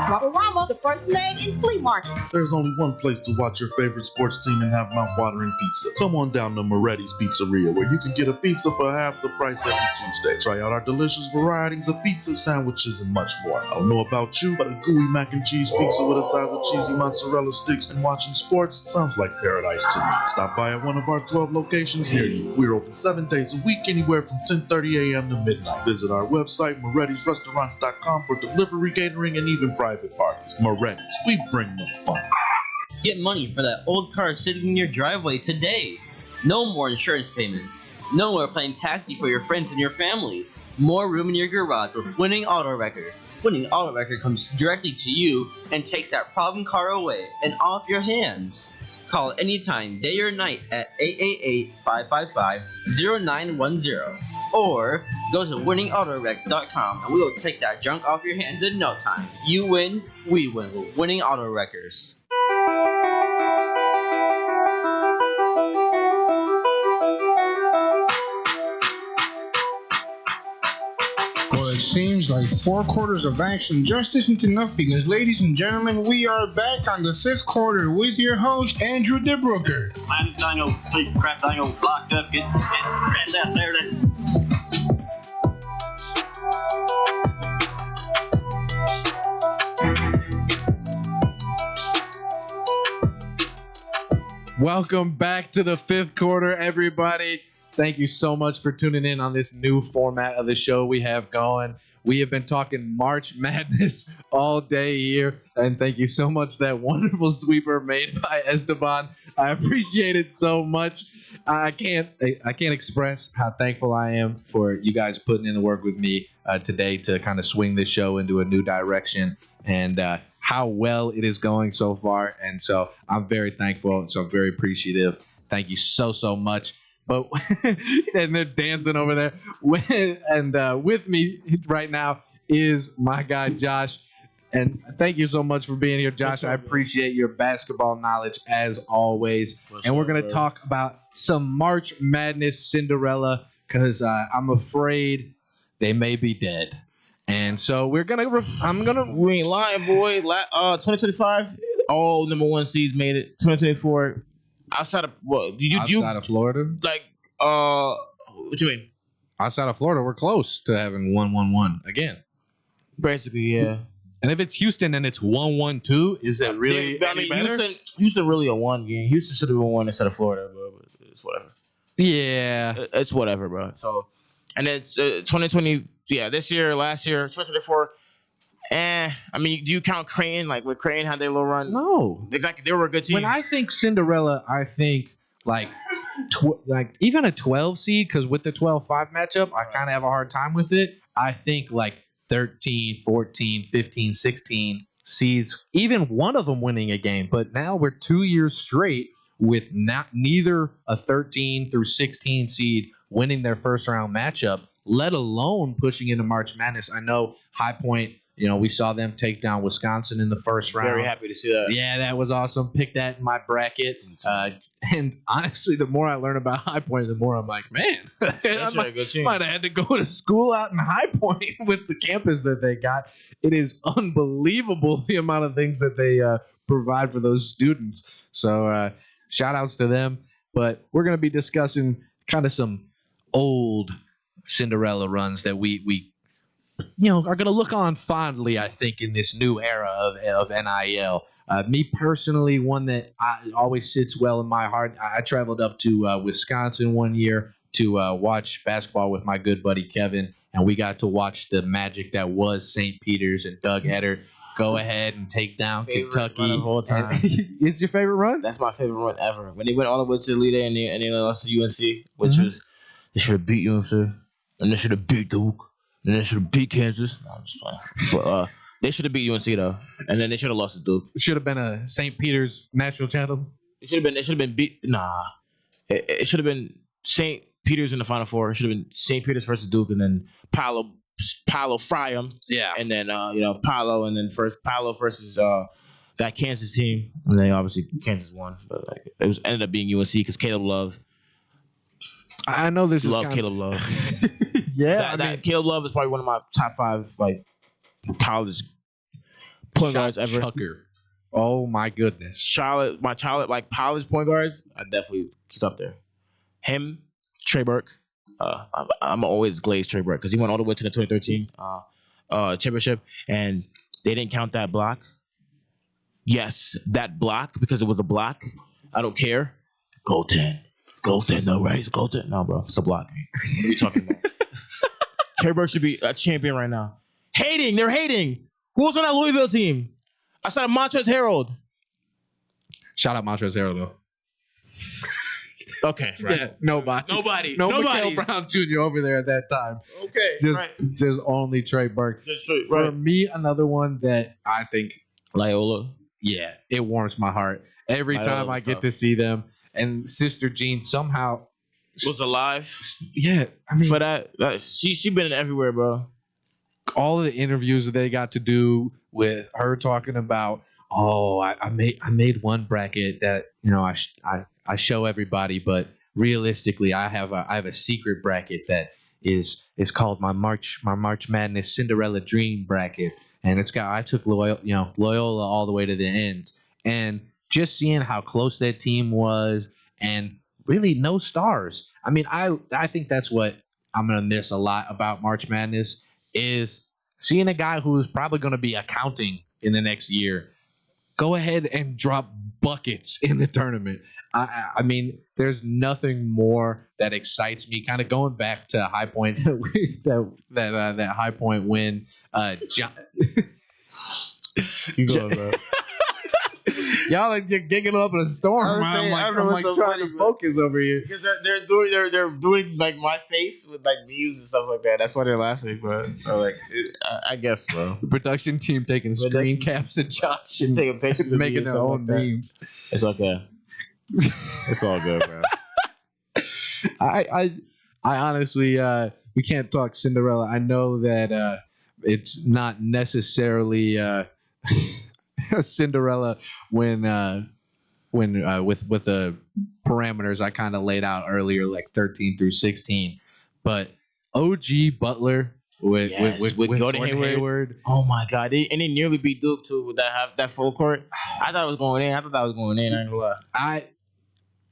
T: Swamporama, the first leg in flea markets.
L: There's only one place to watch your favorite sports team and have mouth-watering pizza. Come on down to Moretti's Pizzeria, where you can get a pizza for half the price every Tuesday. Try out our delicious varieties of pizza, sandwiches, and much more. I don't know about you, but a gooey mac and cheese pizza with a size of cheesy mozzarella sticks and watching sports sounds like paradise to me. Stop by at one of our 12 locations near you. We're open 7 days a week, anywhere from 10:30 a.m. to midnight. Visit our website, Moretti'sRestaurants.com, for delivery, catering, and even private parties. Moretti's, we bring the fun.
U: Get money for that old car sitting in your driveway today. No more insurance payments. No more playing taxi for your friends and your family. More room in your garage with Winning Auto Wrecker. Winning Auto Wrecker comes directly to you and takes that problem car away and off your hands. Call anytime, day or night at 888-555-0910. Or go to winningautorex.com and we will take that junk off your hands in no time. You win, we win with Winning Auto Wreckers.
V: Well, it seems like 4 quarters of action just isn't enough because, ladies and gentlemen, we are back on the 5th quarter with your host, Andrew DeBrooker.
W: Man, Dino, sleep crap, Dino, locked up, get friends out there that.
D: Welcome back to the 5th quarter, everybody. Thank you so much for tuning in on this new format of the show we have going. We have been talking March Madness all day here, and thank you so much that wonderful sweeper made by Esteban. I appreciate it so much. I can't express how thankful I am for you guys putting in the work with me today to kind of swing this show into a new direction, and how well it is going so far. And so I'm very thankful, and so I'm very appreciative. Thank you so much. But and they're dancing over there. And with me right now is my guy Josh. And thank you so much for being here, Josh. I appreciate your basketball knowledge as always. And we're going to talk about some March Madness Cinderella because I'm afraid they may be dead. And so I'm gonna.
F: We ain't lying, boy. 2025, all number one seeds made it. 2024, outside of what?
D: Outside of Florida,
F: like what you mean?
D: Outside of Florida, we're close to having 1-1-1 again.
F: Basically, yeah.
D: And if it's Houston and it's 1-1-2, is it really any better?
F: Houston really a one game. Houston should have been one instead of Florida, but it's whatever.
D: Yeah,
F: it's whatever, bro. So, and it's 2020. Yeah, this year, last year, 2024. I mean, do you count Creighton? Like with Creighton had their little run?
D: No,
F: exactly. They were a good team.
D: When I think Cinderella, I think like even a 12 seed, because with the 12-5 matchup, I kind of have a hard time with it. I think like 13, 14, 15, 16 seeds, even one of them winning a game. But now we're 2 years straight with neither a 13 through 16 seed winning their first round matchup, let alone pushing into March Madness. I know High Point, we saw them take down Wisconsin in the first round.
F: Very happy to see that.
D: Yeah, that was awesome. Pick that in my bracket. And honestly, the more I learn about High Point, the more I'm like, man, I might have had to go to school out in High Point with the campus that they got. It is unbelievable the amount of things that they provide for those students. So shout outs to them. But we're going to be discussing kind of some old Cinderella runs that we are going to look on fondly, I think, in this new era of NIL. Me personally, one that always sits well in my heart. I traveled up to Wisconsin one year to watch basketball with my good buddy Kevin, and we got to watch the magic that was St. Peter's and Doug Etter go ahead and take down Kentucky.
F: Run of the whole time.
D: It's your favorite run?
F: That's my favorite run ever. When they went all the way to the Elite and they lost to UNC, which was they should have beat UNC, and they should have beat Duke. And they should have beat Kansas. No, I'm just playing. But they should have beat UNC though, and then they should have lost to Duke.
D: It should have been a St. Peter's national title.
F: It should have been beat. Nah, it should have been St. Peter's in the Final Four. It should have been St. Peter's versus Duke, and then Paolo fry them.
D: Yeah,
F: and then Paolo, and then Paolo versus that Kansas team, and then obviously Kansas won, but it ended up being UNC because Caleb Love.
D: I know this
F: Love Caleb Love.
D: Yeah,
F: Caleb Love is probably one of my top 5 college point guards ever.
D: Chucker. Oh my goodness.
F: My college point guards, he's up there. Him, Trey Burke. I'm always glazed Trey Burke because he went all the way to the 2013 championship, and they didn't count that block. Yes, that block because it was a block. I don't care. Go 10, no right? Go 10. No, bro, it's a block. What are you talking about? Trey Burke should be a champion right now. They're hating. Who was on that Louisville team? I said Montrezl Harrell.
D: Shout out Montrezl Harrell though.
F: Okay, right.
D: Yeah, nobody. No Mikael Brown Jr. over there at that time.
F: Okay,
D: just only Trey Burke.
F: Right.
D: For me, another one that I think
F: Loyola.
D: Yeah, it warms my heart every time I get to see them. And Sister Jean somehow
F: was alive.
D: Yeah, I mean,
F: for that she been everywhere, bro.
D: All of the interviews that they got to do with her talking about, I made one bracket that I show everybody, but realistically, I have a secret bracket that is called my March Madness Cinderella Dream bracket, and I took Loyola all the way to the end, and just seeing how close that team was, and really no stars. I mean, I think that's what I'm gonna miss a lot about March Madness is seeing a guy who's probably gonna be accounting in the next year go ahead and drop buckets in the tournament. I mean, there's nothing more that excites me. Kind of going back to High Point, that High Point win.
F: Keep going, bro.
D: Y'all are giggling up in a storm. I'm trying to focus over here
F: because they're doing like my face with like memes and stuff like that. That's why they're laughing, bro. So I guess, bro.
D: The production team taking screen caps of Josh and
F: taking pictures,
D: making their own memes.
F: It's okay. It's all good, bro.
D: I honestly, we can't talk Cinderella. I know that it's not necessarily Cinderella when with the parameters I kind of laid out earlier, like 13 through 16. But OG Butler with
F: Gordon Hayward. Oh my God! They nearly beat Duke too with that full court. I thought it was going in. I ain't gonna lie.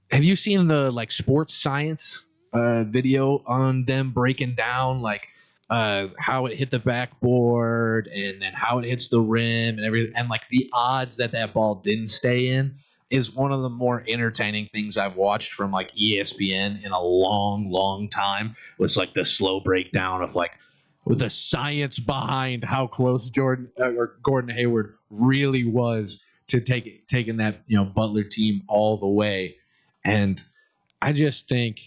D: Have you seen the like sports science video on them breaking down like how it hit the backboard and then how it hits the rim and everything, and like the odds that ball didn't stay in is one of the more entertaining things I've watched from like ESPN in a long time. It's like the slow breakdown of like with the science behind how close Gordon Hayward really was to taking that Butler team all the way. And I just think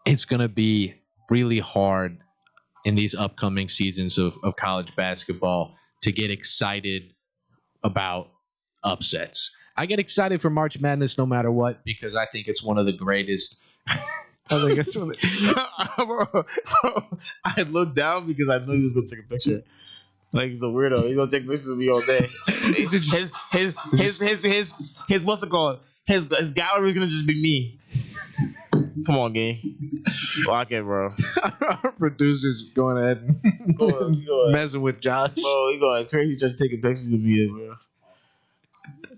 D: it's going to be really hard in these upcoming seasons of college basketball to get excited about upsets. I get excited for March Madness no matter what because I think it's one of the greatest.
F: I looked down because I knew he was going to take a picture. Like he's a weirdo. He's gonna take pictures of me all day. His what's it called? His gallery is gonna just be me. Come on, gang. Lock it, bro.
D: Our producer's going ahead and messing with Josh.
F: Bro, he going crazy just taking pictures of me, bro.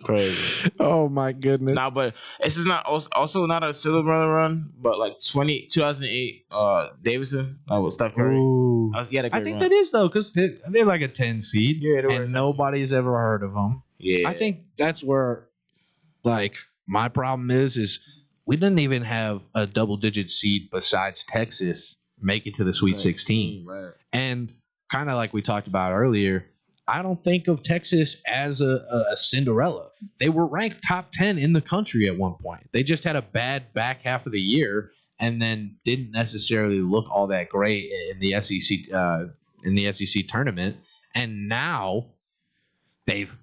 F: Crazy.
D: Oh my goodness.
F: Nah, but this is not also not a Cinderella run, but like 2008 Davidson with Steph Curry.
D: Ooh.
F: I think
D: run. That is though, because they're like a 10 seed, and nobody's ever heard of them.
F: Yeah,
D: I think that's where like my problem is we didn't even have a double-digit seed besides Texas make it to the Sweet 16,
F: right?
D: And kind of like we talked about earlier, I don't think of Texas as a Cinderella. They were ranked top 10 in the country at one point. They just had a bad back half of the year and then didn't necessarily look all that great in the SEC tournament. And now they've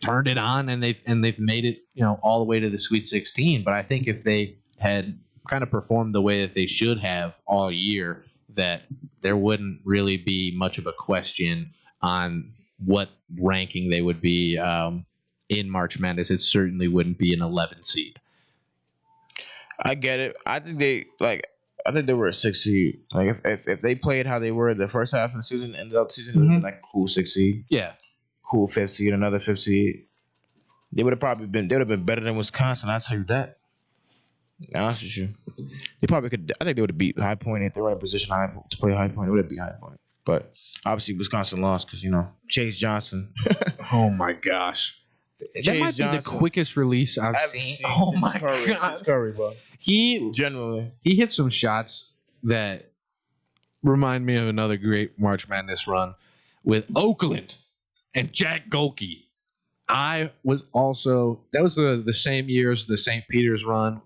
D: turned it on and they've made it all the way to the Sweet 16. But I think if they had kind of performed the way that they should have all year, that there wouldn't really be much of a question on what ranking they would be in March Madness. It certainly wouldn't be an 11 seed.
F: I get it. I think they were a 6 seed. Like if they played how they were the first half of the season and the season, it would have been like a cool 6 seed.
D: Yeah.
F: Cool 5th seed, another 5th seed. They would have been better than Wisconsin, I'll tell you that. Honest with you. They probably could. I think they would have beat High Point if they were in position to play High Point. It would have beat High Point. But obviously Wisconsin lost because Chase Johnson.
D: Oh my gosh, that might be the quickest release I've seen. Oh my god,
F: it's Curry, bro.
D: He hit some shots that remind me of another great March Madness run with Oakland and Jack Golke. That was the same year as the St. Peter's run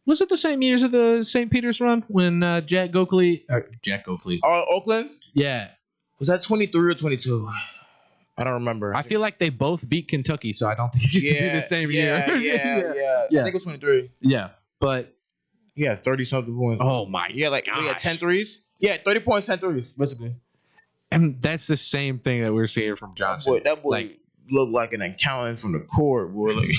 D: was it the same years of the St. Peter's run when Jack Golke?
F: Oh, Oakland?
D: Yeah.
F: Was that 23 or 22? I don't remember.
D: I feel like they both beat Kentucky, so I don't think it could be the same year.
F: Yeah. I think it was 23.
D: Yeah, but
F: he had 30-something points.
D: Oh my!
F: Yeah, like he had 10 threes. Yeah, 30 points, 10 threes, basically.
D: And that's the same thing that we're seeing from Johnson.
F: That boy looked like an accountant from the court, boy. Like,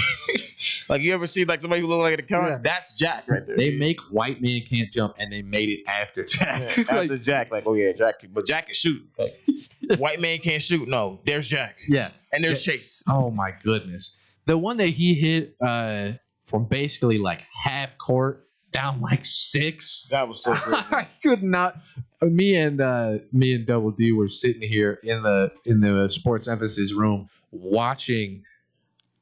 F: like you ever see like somebody who look like an accountant? Yeah. That's Jack right there.
D: They make white man can't jump, and they made it after Jack.
F: Yeah, after Jack, like, oh yeah, Jack, but Jack can shoot. Like, white man can't shoot. No, there's Jack.
D: Yeah,
F: and there's Chase.
D: Oh my goodness, the one that he hit from basically like half court down like 6.
F: That was so good.
D: I could not. Me and Double D were sitting here in the Sports Emphasis room watching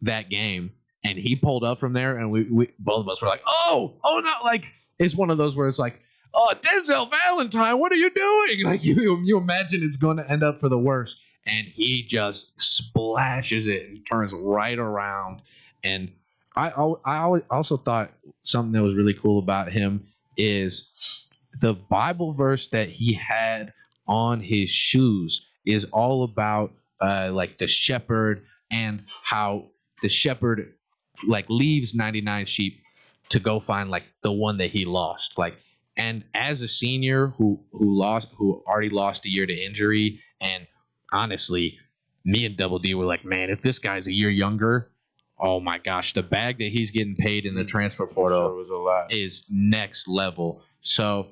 D: that game, and he pulled up from there, and we both of us were like, oh no, like it's one of those where it's like, oh, Denzel Valentine, what are you doing? Like you imagine it's going to end up for the worst, and he just splashes it and turns right around. And I also thought something that was really cool about him is the Bible verse that he had on his shoes is all about like the shepherd and how the shepherd like leaves 99 sheep to go find like the one that he lost. Like, and as a senior who already lost a year to injury, and honestly, me and Double D were like, man, if this guy's a year younger, oh my gosh, the bag that he's getting paid in the transfer portal is next level. So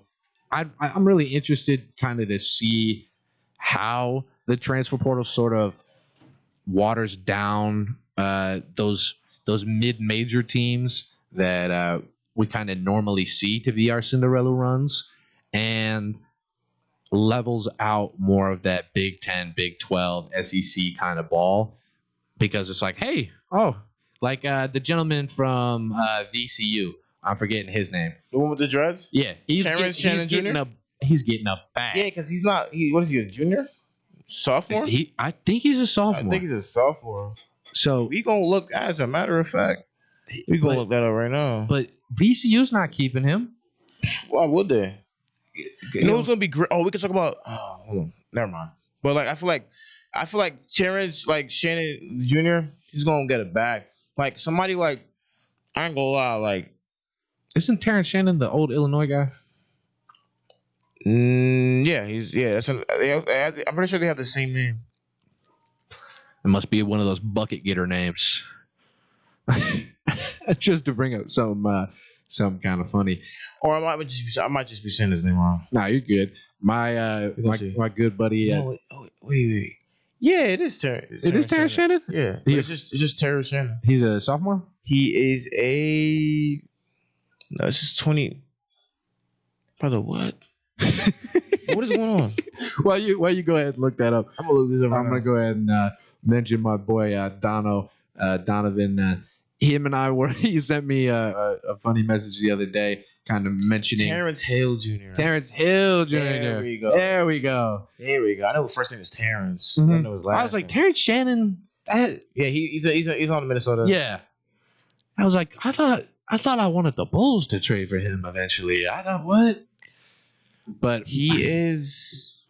D: I'm really interested kind of to see how the transfer portal sort of waters down those mid-major teams that we kind of normally see to be our Cinderella runs, and levels out more of that Big 10, Big 12, SEC kind of ball, because it's like, hey, like the gentleman from VCU, I'm forgetting his name.
F: The one with the dreads?
D: Yeah, he's getting a bag.
F: Yeah, because he's not. What is he? A junior? Sophomore?
D: I think he's a sophomore.
F: I think he's a sophomore.
D: So
F: we gonna look. As a matter of fact, we gonna look that up right now.
D: But VCU's not keeping him.
F: Why would they? You know who's gonna be great? Oh, we can talk about. Oh, hold on. Never mind. But like, I feel like Terrence, like Shannon Jr., he's gonna get it back. Like somebody like, I ain't gonna lie, like,
D: isn't Terrence Shannon the old Illinois guy?
F: Yeah. I'm pretty sure they have the same name.
D: It must be one of those bucket getter names. Just to bring up some kind of funny.
F: Or I might just be saying his name wrong.
D: Nah, you're good. My good buddy.
F: No, wait. Yeah, it is Terrence.
D: It is Terrence Shannon?
F: Yeah. It's just Terrence Shannon.
D: He's a sophomore?
F: He is no, it's just 20. Brother, what? What is going on?
D: While you go ahead and look that up,
F: I'm gonna look this up.
D: I'm gonna go ahead and mention my boy Donovan. Him and I were. He sent me a funny message the other day, kind of mentioning
F: Terrence Hill Jr.
D: Terrence Hill Jr.
F: There we go.
D: There we go.
F: I know his first name is Terrence.
D: Mm-hmm.
F: I know his last.
D: I was like, Terrence Shannon.
F: Yeah, he's on Minnesota.
D: Yeah. I was like, I thought I wanted the Bulls to trade for him eventually. I thought what? But
F: he is.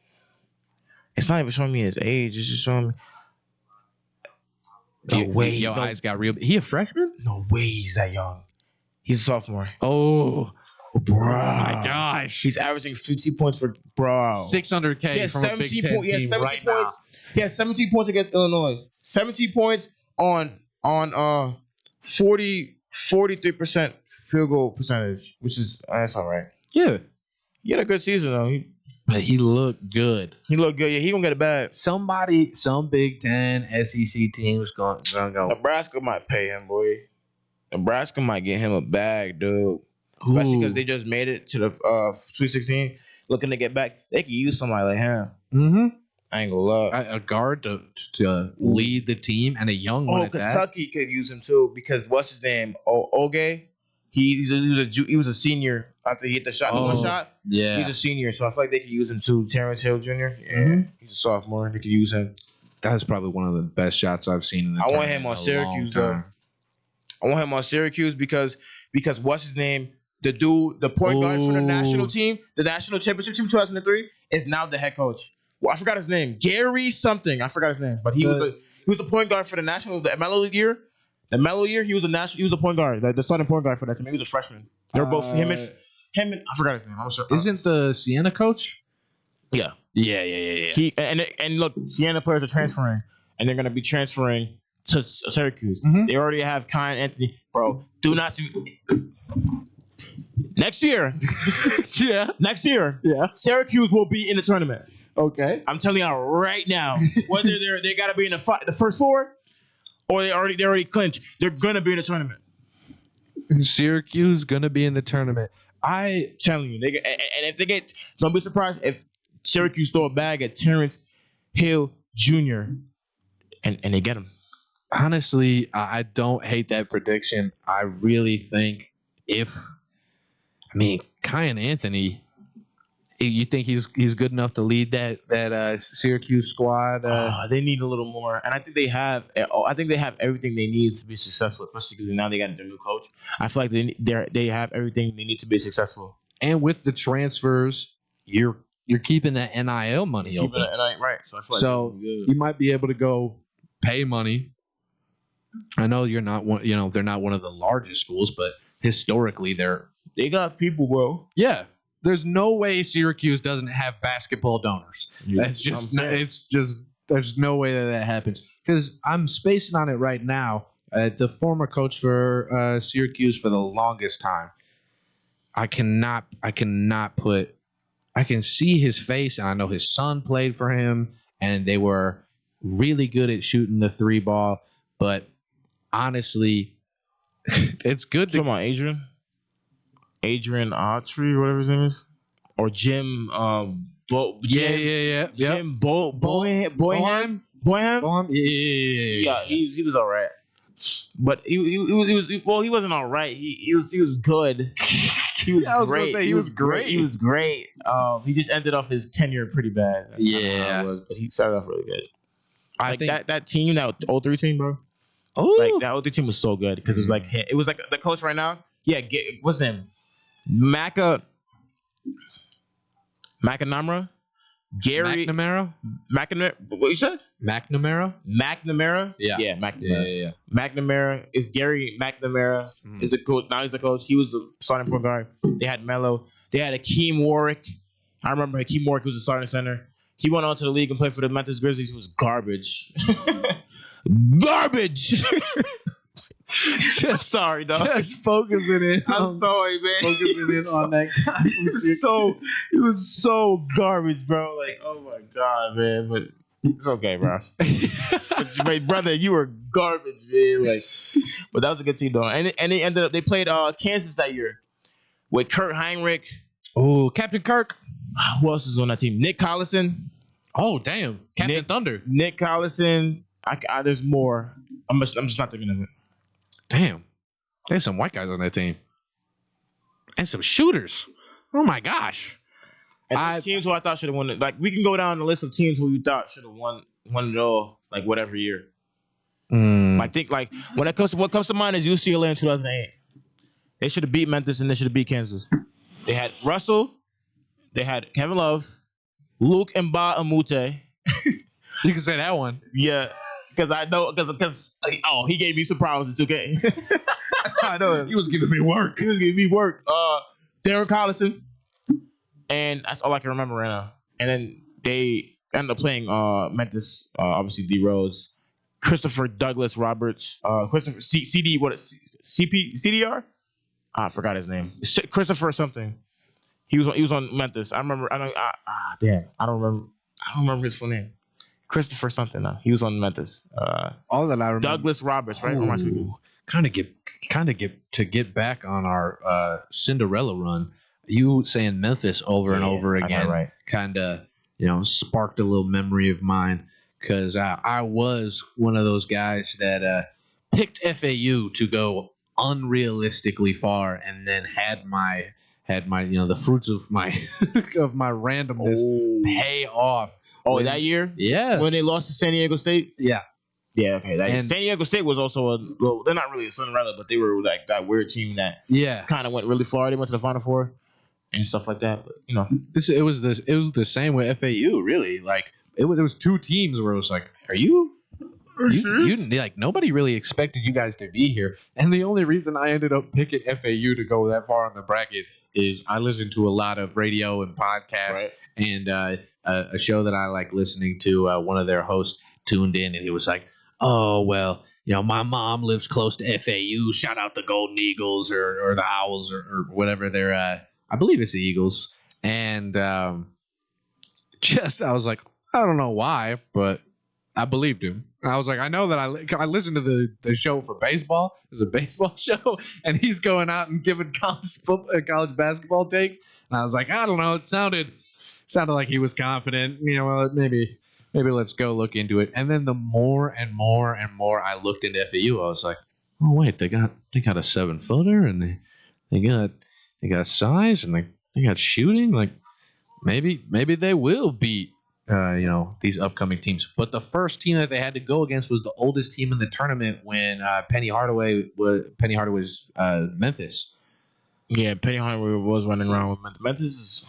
F: It's not even showing me his age. It's just showing me. No way.
D: Your eyes got real. He a freshman?
F: No way he's that young. He's a sophomore.
D: Oh,
F: bro.
D: My gosh.
F: He's averaging 50 points per bro.
D: 600K from a Big Ten team right now.
F: He has 17 points against Illinois. 17 points on 43% field goal percentage, which is that's all right.
D: Yeah.
F: He had a good season though.
D: But he looked good.
F: Yeah, he gonna get it back.
D: Some Big Ten SEC teams gonna go.
F: Nebraska might pay him, boy. Nebraska might get him a bag, dude. Especially because they just made it to the Sweet 16, looking to get back. They could use somebody like him.
D: Mm-hmm.
F: I ain't gonna lie.
D: A guard to lead the team and a young one.
F: Kentucky could use him too because what's his name? Oge. He was a senior after he hit the shot. One shot.
D: Yeah,
F: he's a senior, so I feel like they could use him too. Terrence Hill Jr. Yeah, he's a sophomore. They could use him.
D: That's probably one of the best shots I've seen in the
F: I want him on Syracuse though. I want him on Syracuse because what's his name? The dude, the point guard for the national team, the national championship team 2003, is now the head coach. Well, I forgot his name. Gary something. I forgot his name, but he was the point guard for the national. The Mellow year. The Mellow year, he was a point guard, the starting point guard for that team. He was a freshman. They were both him and I forgot his name. I'm sure.
D: Isn't the Siena coach?
F: Yeah.
D: Yeah.
F: He and look, Siena players are transferring, and they're gonna be transferring to Syracuse.
D: Mm-hmm.
F: They already have Kyan Anthony. Bro, do not see. Next year, Syracuse will be in the tournament.
D: Okay,
F: I'm telling y'all right now, whether they gotta be in the first four, or they already clinched, they're gonna be in the tournament.
D: Syracuse gonna be in the tournament. I
F: telling you, and if they get, don't be surprised if Syracuse throw a bag at Terrence Hill Jr. and they get him.
D: Honestly, I don't hate that prediction. I really think Kyan Anthony, you think he's good enough to lead that Syracuse squad?
F: They need a little more, and I think they have everything they need to be successful. Especially because now they got their new coach. I feel like they have everything they need to be successful.
D: And with the transfers, you're keeping that NIL money open.
F: Right. So I feel like
D: you might be able to go pay money. I know you're not one. They're not one of the largest schools, but historically
F: they got people, bro.
D: Yeah. There's no way Syracuse doesn't have basketball donors. That's just there's no way that happens. Because I'm spacing on it right now. The former coach for Syracuse for the longest time. I cannot put I can see his face, and I know his son played for him, and they were really good at shooting the 3 ball. But honestly, it's good to
F: come on, Adrian Autry, whatever his name is, or Jim. Jim Boyham. Yeah, he was all right, but he wasn't all right. He was good. He was
D: I was
F: great.
D: gonna say he was great.
F: He was great. He just ended off his tenure pretty bad. That's kinda how it was, but he started off really good. I think that team, that 03 team, bro.
D: Oh,
F: like that 03 team was so good because it was like the coach right now. Yeah, what's his name? McNamara. Gary McNamara. What you said?
D: McNamara.
F: Yeah. Yeah, McNamara.
D: Yeah.
F: McNamara is Gary McNamara is the coach. Now he's the coach. He was the starting point guard. They had Melo. They had Hakeem Warwick. I remember Hakeem Warwick was the starting center. He went on to the league and played for the Memphis Grizzlies. He was garbage. Garbage. Just sorry, dog.
D: Just focusing in.
F: I'm sorry, man.
D: Focusing in on that.
F: It was so garbage, bro. Like, oh my god, man. But it's okay, bro. My brother, you were garbage, man. Like, but that was a good team, though. And they ended up. They played Kansas that year with Kurt Heinrich.
D: Oh, Captain Kirk.
F: Who else is on that team? Nick Collison.
D: Oh, damn. Captain Thunder.
F: Nick Collison. There's more. I'm just not thinking of it.
D: Damn. There's some white guys on that team. And some shooters. Oh, my gosh.
F: And teams who I thought should have won it. Like, we can go down the list of teams who you thought should have won it all, like, whatever year. I think, like, what comes to mind is UCLA in 2008. They should have beat Memphis and they should have beat Kansas. They had Russell. They had Kevin Love. Luke Mba Amute.
D: You can say that one.
F: Yeah. Because I know, because he gave me some problems in 2K. I know.
D: He was giving me work.
F: Darren Collison. And that's all I can remember right now. And then they ended up playing Memphis, obviously D Rose, Christopher Douglas Roberts, Christopher CDR? I forgot his name. Christopher something. He was on Memphis. I remember. Damn. I don't remember his full name. Christopher something. Now he was on Memphis.
D: All that I remember.
F: Douglas Roberts, right?
D: Kind of get back on our Cinderella run. You saying Memphis over and over again,
F: right?
D: Kind of, sparked a little memory of mine because I was one of those guys that picked FAU to go unrealistically far, and then had my the fruits of my of my randomness pay off.
F: Oh, that year?
D: Yeah.
F: When they lost to San Diego State?
D: Yeah.
F: Yeah, okay. San Diego State was also they're not really a Cinderella, but they were like that weird team that kind of went really far. They went to the Final Four and stuff like that. But
D: it was the same with FAU, really. Like there was 2 teams where it was like, are you like nobody really expected you guys to be here. And the only reason I ended up picking FAU to go that far in the bracket is I listened to a lot of radio and podcasts, and a show that I like listening to. One of their hosts tuned in, and he was like, "Oh well, my mom lives close to FAU. Shout out the Golden Eagles or the Owls or whatever they're. I believe it's the Eagles." And I was like, I don't know why, but I believed him. And I was like, I know that I listened to the show for baseball. It was a baseball show, and he's going out and giving college basketball takes. And I was like, I don't know. It sounded like he was confident. Well, maybe let's go look into it. And then the more and more and more I looked into FAU, I was like, oh wait, they got a 7-footer, and they got size, and they got shooting. Like maybe they will beat these upcoming teams. But the first team that they had to go against was the oldest team in the tournament when Penny Hardaway was Memphis.
F: Yeah, Penny Hardaway was running around with Memphis. Memphis is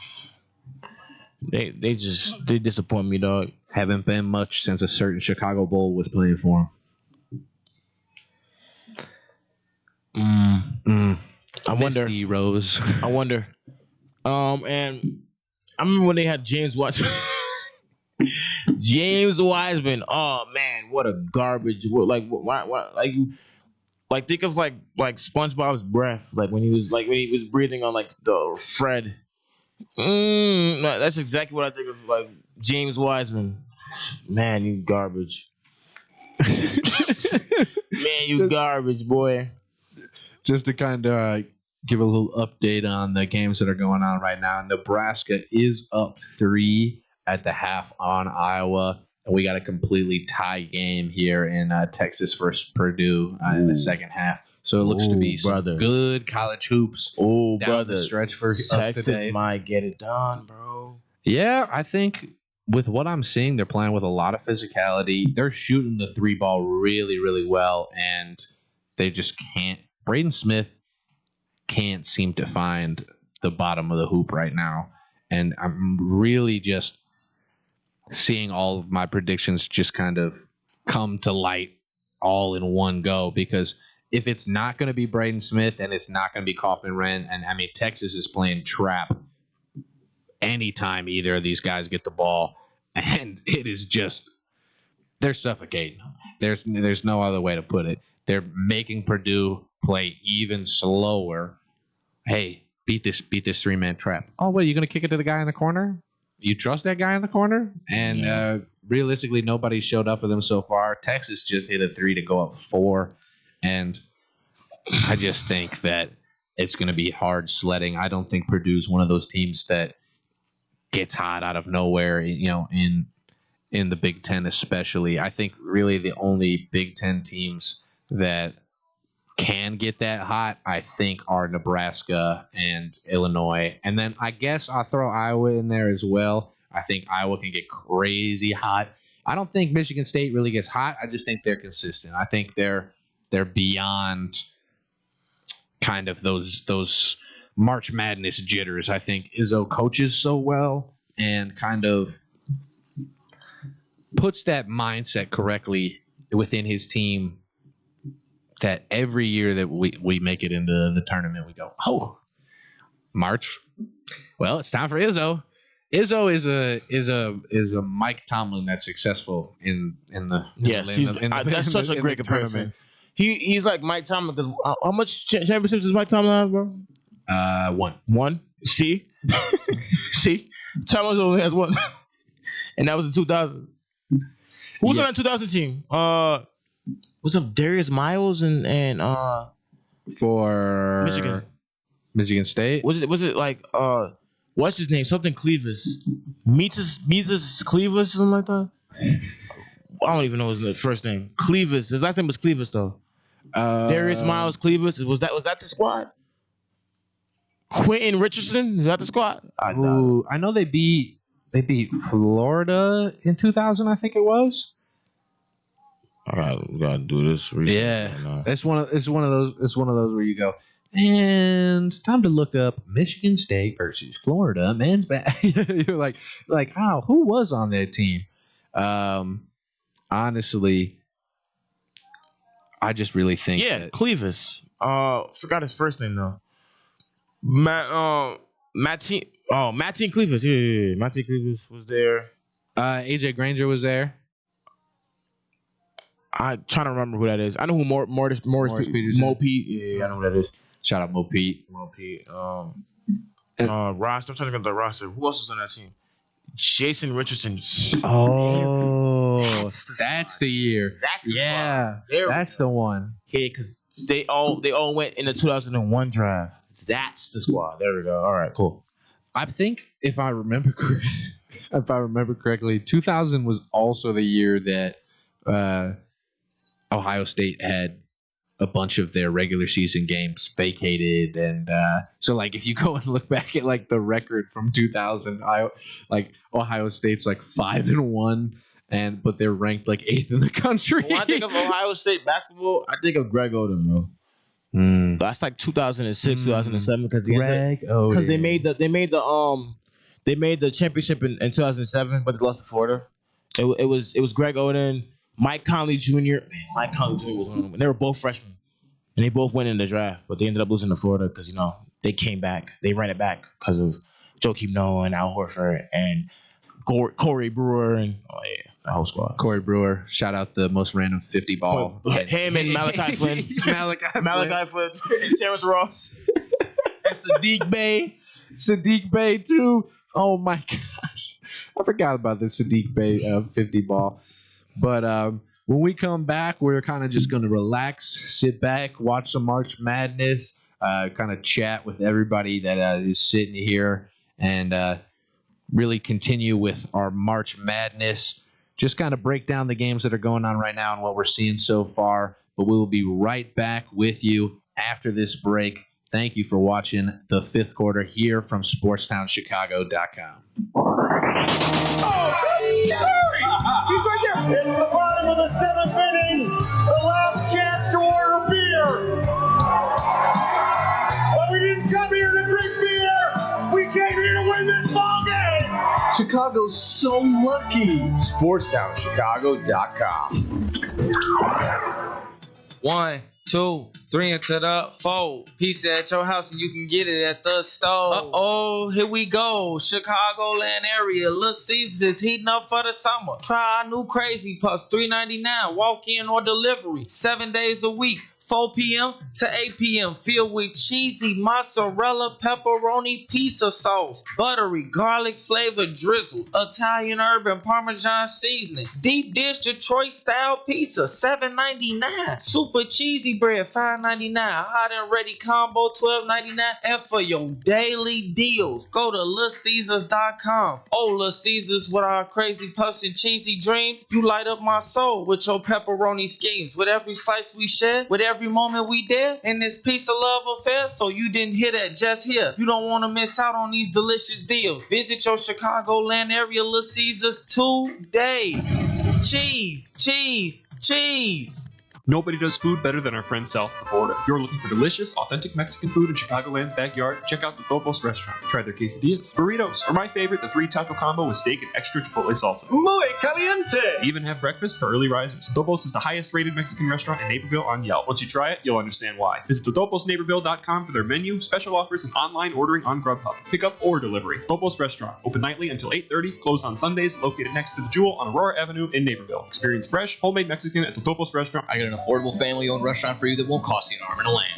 F: they disappoint me, dog.
D: Haven't been much since a certain Chicago Bull was playing for
F: him. I wonder.
D: Rose.
F: I wonder. And I remember when they had James Watson. James Wiseman. Oh man, what a garbage! Why? Think of like SpongeBob's breath, like when he was breathing on like the Fred. No, that's exactly what I think of. Like James Wiseman, man, you garbage. Man, you garbage, boy.
D: Just to kind of give a little update on the games that are going on right now. Nebraska is up 3 at the half on Iowa, and we got a completely tie game here in Texas versus Purdue in the second half. So it looks to be some good college hoops down the stretch for us
F: Texas
D: today.
F: might get it done, bro.
D: Yeah, I think with what I'm seeing, they're playing with a lot of physicality. They're shooting the 3 ball really, really well, and they just can't. Braden Smith can't seem to find the bottom of the hoop right now. And I'm really just seeing all of my predictions just kind of come to light all in one go, because if it's not going to be Braden Smith and it's not going to be Kaufman-Wren, and I mean, Texas is playing trap anytime either of these guys get the ball, and it is just, they're suffocating. There's no other way to put it. They're making Purdue play even slower. Hey, beat this 3-man trap. Oh, what, are you going to kick it to the guy in the corner? You trust that guy in the corner? And realistically, nobody showed up for them so far. Texas just hit a 3 to go up 4. And I just think that it's going to be hard sledding. I don't think Purdue's one of those teams that gets hot out of nowhere, you know, in the Big Ten especially. I think really the only Big Ten teams that can get that hot, I think, are Nebraska and Illinois. And then I guess I'll throw Iowa in there as well. I think Iowa can get crazy hot. I don't think Michigan State really gets hot. I just think they're consistent. I think they're beyond kind of those March Madness jitters. I think Izzo coaches so well and kind of puts that mindset correctly within his team that every year that we make it into the tournament, we go, oh, March. Well, it's time for Izzo. Izzo is a Mike Tomlin that's successful in the
F: that's such a great comparison. He's like Mike Tomlin, because how much championships does Mike Tomlin have, bro? One. See? Tomlin only has 1. And that was in 2000. Who was on that 2000 team? Was it Darius Miles and
D: for Michigan State?
F: Was it like what's his name? Something Cleavis. Meetus Cleavis, something like that? I don't even know his first name. Cleavis. His last name was Cleavis though. Darius Miles Cleavis. Was that the squad? Quentin Richardson, is that the squad?
D: I know they beat Florida in 2000, I think it was.
F: All right, we gotta do this research.
D: Yeah, it's one of those where you go, and time to look up Michigan State versus Florida men's basketball. You're like, oh, who was on that team? Honestly, I just really think
F: Cleavis. Forgot his first name though. Mattine Cleavis. Yeah. Mattine Cleavis was there.
D: AJ Granger was there.
F: I'm trying to remember who that is. I know who Morris Peterson. Mo Pete. Yeah, I know who that is.
D: Shout out Mo Pete.
F: Roster. I'm trying to get the roster. Who else was on that team? Jason Richardson.
D: Oh, that's the year. That's the one.
F: Yeah, because they all went in the 2001 draft. That's the squad. There we go. All right, cool.
D: I think if I remember correctly, 2000 was also the year that Ohio State had a bunch of their regular season games vacated, and so like if you go and look back at like the record from 2000, Ohio State's like 5-1, but they're ranked like 8th in the country.
F: When I think of Ohio State basketball, I think of Greg Oden, bro. That's like 2006, 2007, because they made the championship in 2007, but they lost to Florida. It was Greg Oden, Mike Conley Jr. Man, Mike Conley Jr. was one of them. They were both freshmen, and they both went in the draft, but they ended up losing to Florida because they came back. They ran it back because of Joakim Noah and Al Horford and Corey Brewer and the whole squad.
D: Corey Brewer, shout out the most random 50 ball.
F: Him and Malachi Flynn. Malachi Flynn and Terrence Ross. And Sadiq Bey.
D: Sadiq Bey, too. Oh, my gosh. I forgot about the Sadiq Bey 50 ball. But when we come back, we're kind of just going to relax, sit back, watch some March Madness, kind of chat with everybody that is sitting here, and really continue with our March Madness. Just kind of break down the games that are going on right now and what we're seeing so far. But we will be right back with you after this break. Thank you for watching the fifth quarter here from SportsTownChicago.com.
A: He's right there. It's the bottom of the seventh inning. The last chance to order beer. But we didn't come here to drink beer. We came here to win this ball game.
K: Chicago's so lucky.
H: SportsTownChicago.com.
C: 1, 2, 3 into the 4. Pizza at your house and you can get it at the store. Uh-oh, here we go. Chicagoland area. Little Caesars is heating up for the summer. Try our new Crazy Puffs, $3.99. Walk-in or delivery. 7 days a week. 4 p.m. to 8 p.m. Filled with cheesy mozzarella, pepperoni, pizza sauce, buttery, garlic flavored drizzle, Italian herb and Parmesan seasoning, deep dish Detroit style pizza, $7.99. Super cheesy bread, $5.99. Hot and ready combo, $12.99. And for your daily deals, go to LitCaesars.com. Oh, Little Caesars, with our crazy puffs and cheesy dreams, you light up my soul with your pepperoni schemes. With every slice we share, with every moment we did in this piece of love affair, so you didn't hear that just here. You don't want to miss out on these delicious deals. Visit your Chicagoland area Little Caesars today. Cheese, cheese, cheese.
E: Nobody does food better than our friends south of the border. If you're looking for delicious, authentic Mexican food in Chicagoland's backyard, check out the Topos restaurant. Try their quesadillas, burritos, or my favorite, the 3-taco combo with steak and extra chipotle salsa.
A: Muy caliente.
E: Even have breakfast for early risers. Topos is the highest rated Mexican restaurant in Naperville on Yelp. Once you try it, you'll understand why. Visit toposnaperville.com for their menu, special offers, and online ordering on Grubhub. Pickup or delivery. Topos Restaurant. Open nightly until 8:30. Closed on Sundays. Located next to the Jewel on Aurora Avenue in Naperville. Experience fresh, homemade Mexican at the Topos Restaurant.
B: I got an affordable family-owned restaurant for you that won't cost you an arm and a leg.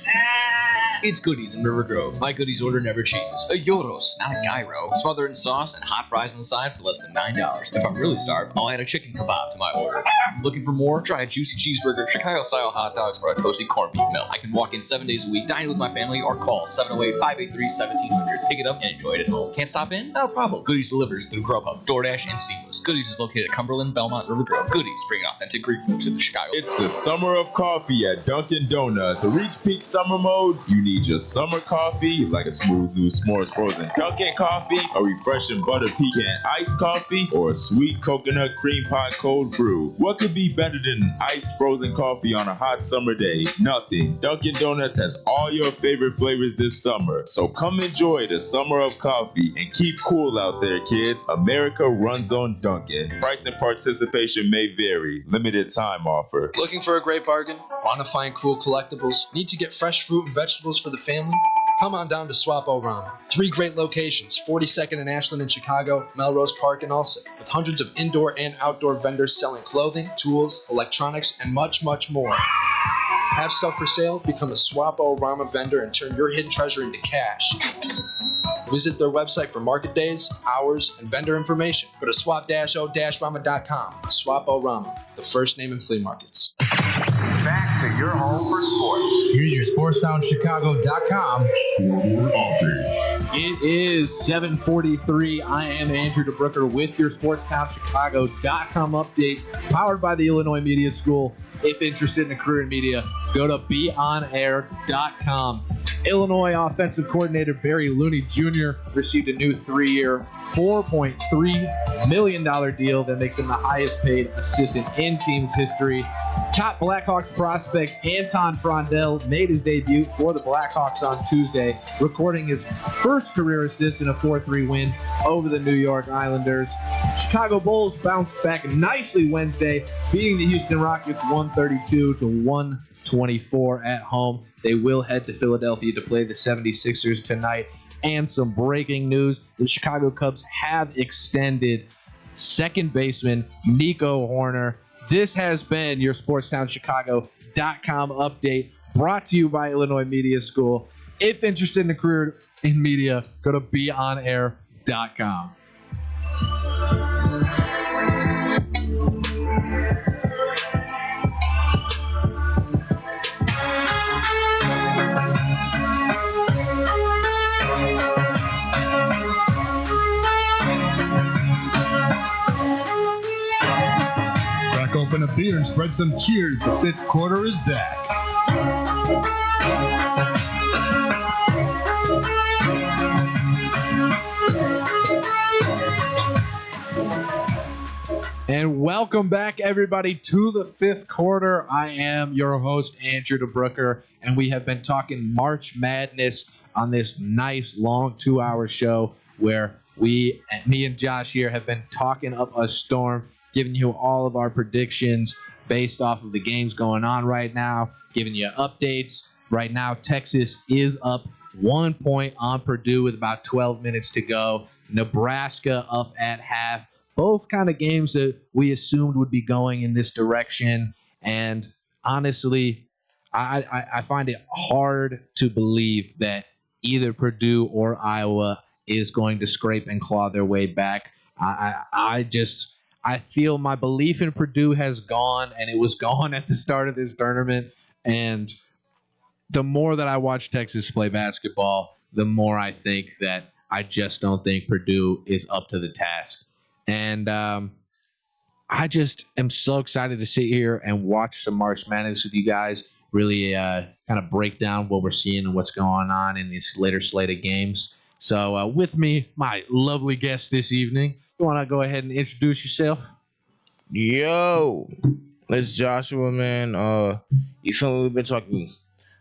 B: It's Goodies in River Grove. My Goodies order never changes. A gyros, not a gyro. Smother it in sauce and hot fries on the side for less than $9. If I'm really starved, I'll add a chicken kebab to my order. Looking for more? Try a juicy cheeseburger, Chicago-style hot dogs, or a toasty corned beef meal. I can walk in 7 days a week, dine with my family, or call 708-583-1700. Pick it up and enjoy it at home. Can't stop in? Not a problem. Goodies delivers through Grubhub, DoorDash, and Seamless. Goodies is located at Cumberland, Belmont, River Grove. Goodies bring authentic Greek food to the Chicago.
X: It's the summer of coffee at Dunkin' Donuts. To reach peak summer mode, you need your summer coffee, like a smooth new s'mores frozen Dunkin' coffee, a refreshing butter pecan iced coffee, or a sweet coconut cream pie cold brew. What could be better than iced frozen coffee on a hot summer day? Nothing. Dunkin' Donuts has all your favorite flavors this summer. So come enjoy the summer of coffee and keep cool out there, kids. America runs on Dunkin'. Price and participation may vary. Limited time offer.
H: Looking for a great bargain? Want to find cool collectibles? Need to get fresh fruit and vegetables for the family? Come on down to Swap-O-Rama. 3 great locations, 42nd and Ashland in Chicago, Melrose Park in Ulsan, with hundreds of indoor and outdoor vendors selling clothing, tools, electronics, and much, much more. Have stuff for sale? Become a Swap-O-Rama vendor and turn your hidden treasure into cash. Visit their website for market days, hours, and vendor information. Go to swap-o-rama.com. Swap-O-Rama, the first name in flea markets.
B: Back to your home for sports. Here's your SportsTownChicago.com.
D: It is 7:43. I am Andrew DeBrooker with your SportsTownChicago.com update, powered by the Illinois Media School. If interested in a career in media, go to BeOnAir.com. Illinois offensive coordinator Barry Looney Jr. received a new 3-year, $4.3 million deal that makes him the highest paid assistant in team's history. Top Blackhawks prospect Anton Frondell made his debut for the Blackhawks on Tuesday, recording his first career assist in a 4-3 win over the New York Islanders. Chicago Bulls bounced back nicely Wednesday, beating the Houston Rockets 132-124 at home. They will head to Philadelphia to play the 76ers tonight. And some breaking news, the Chicago Cubs have extended second baseman Nico Horner. This has been your SportsTownChicago.com update, brought to you by Illinois Media School. If interested in a career in media, go to beonair.com.
G: Crack open a beer and spread some cheers. The fifth quarter is back.
D: And welcome back, everybody, to the fifth quarter. I am your host, Andrew DeBrooker, and we have been talking March Madness on this nice, long 2-hour show where me and Josh here have been talking up a storm, giving you all of our predictions based off of the games going on right now, giving you updates. Right now, Texas is up 1 point on Purdue with about 12 minutes to go. Nebraska up at half. Both kind of games that we assumed would be going in this direction. And honestly, I find it hard to believe that either Purdue or Iowa is going to scrape and claw their way back. I feel my belief in Purdue has gone, and it was gone at the start of this tournament. And the more that I watch Texas play basketball, the more I think that I just don't think Purdue is up to the task. And I just am so excited to sit here and watch some March Madness with you guys, really kind of break down what we're seeing and what's going on in this later slate of games. So with me, my lovely guest this evening. You want to go ahead and introduce yourself?
F: Yo, it's Joshua, man. You feel me? We've been talking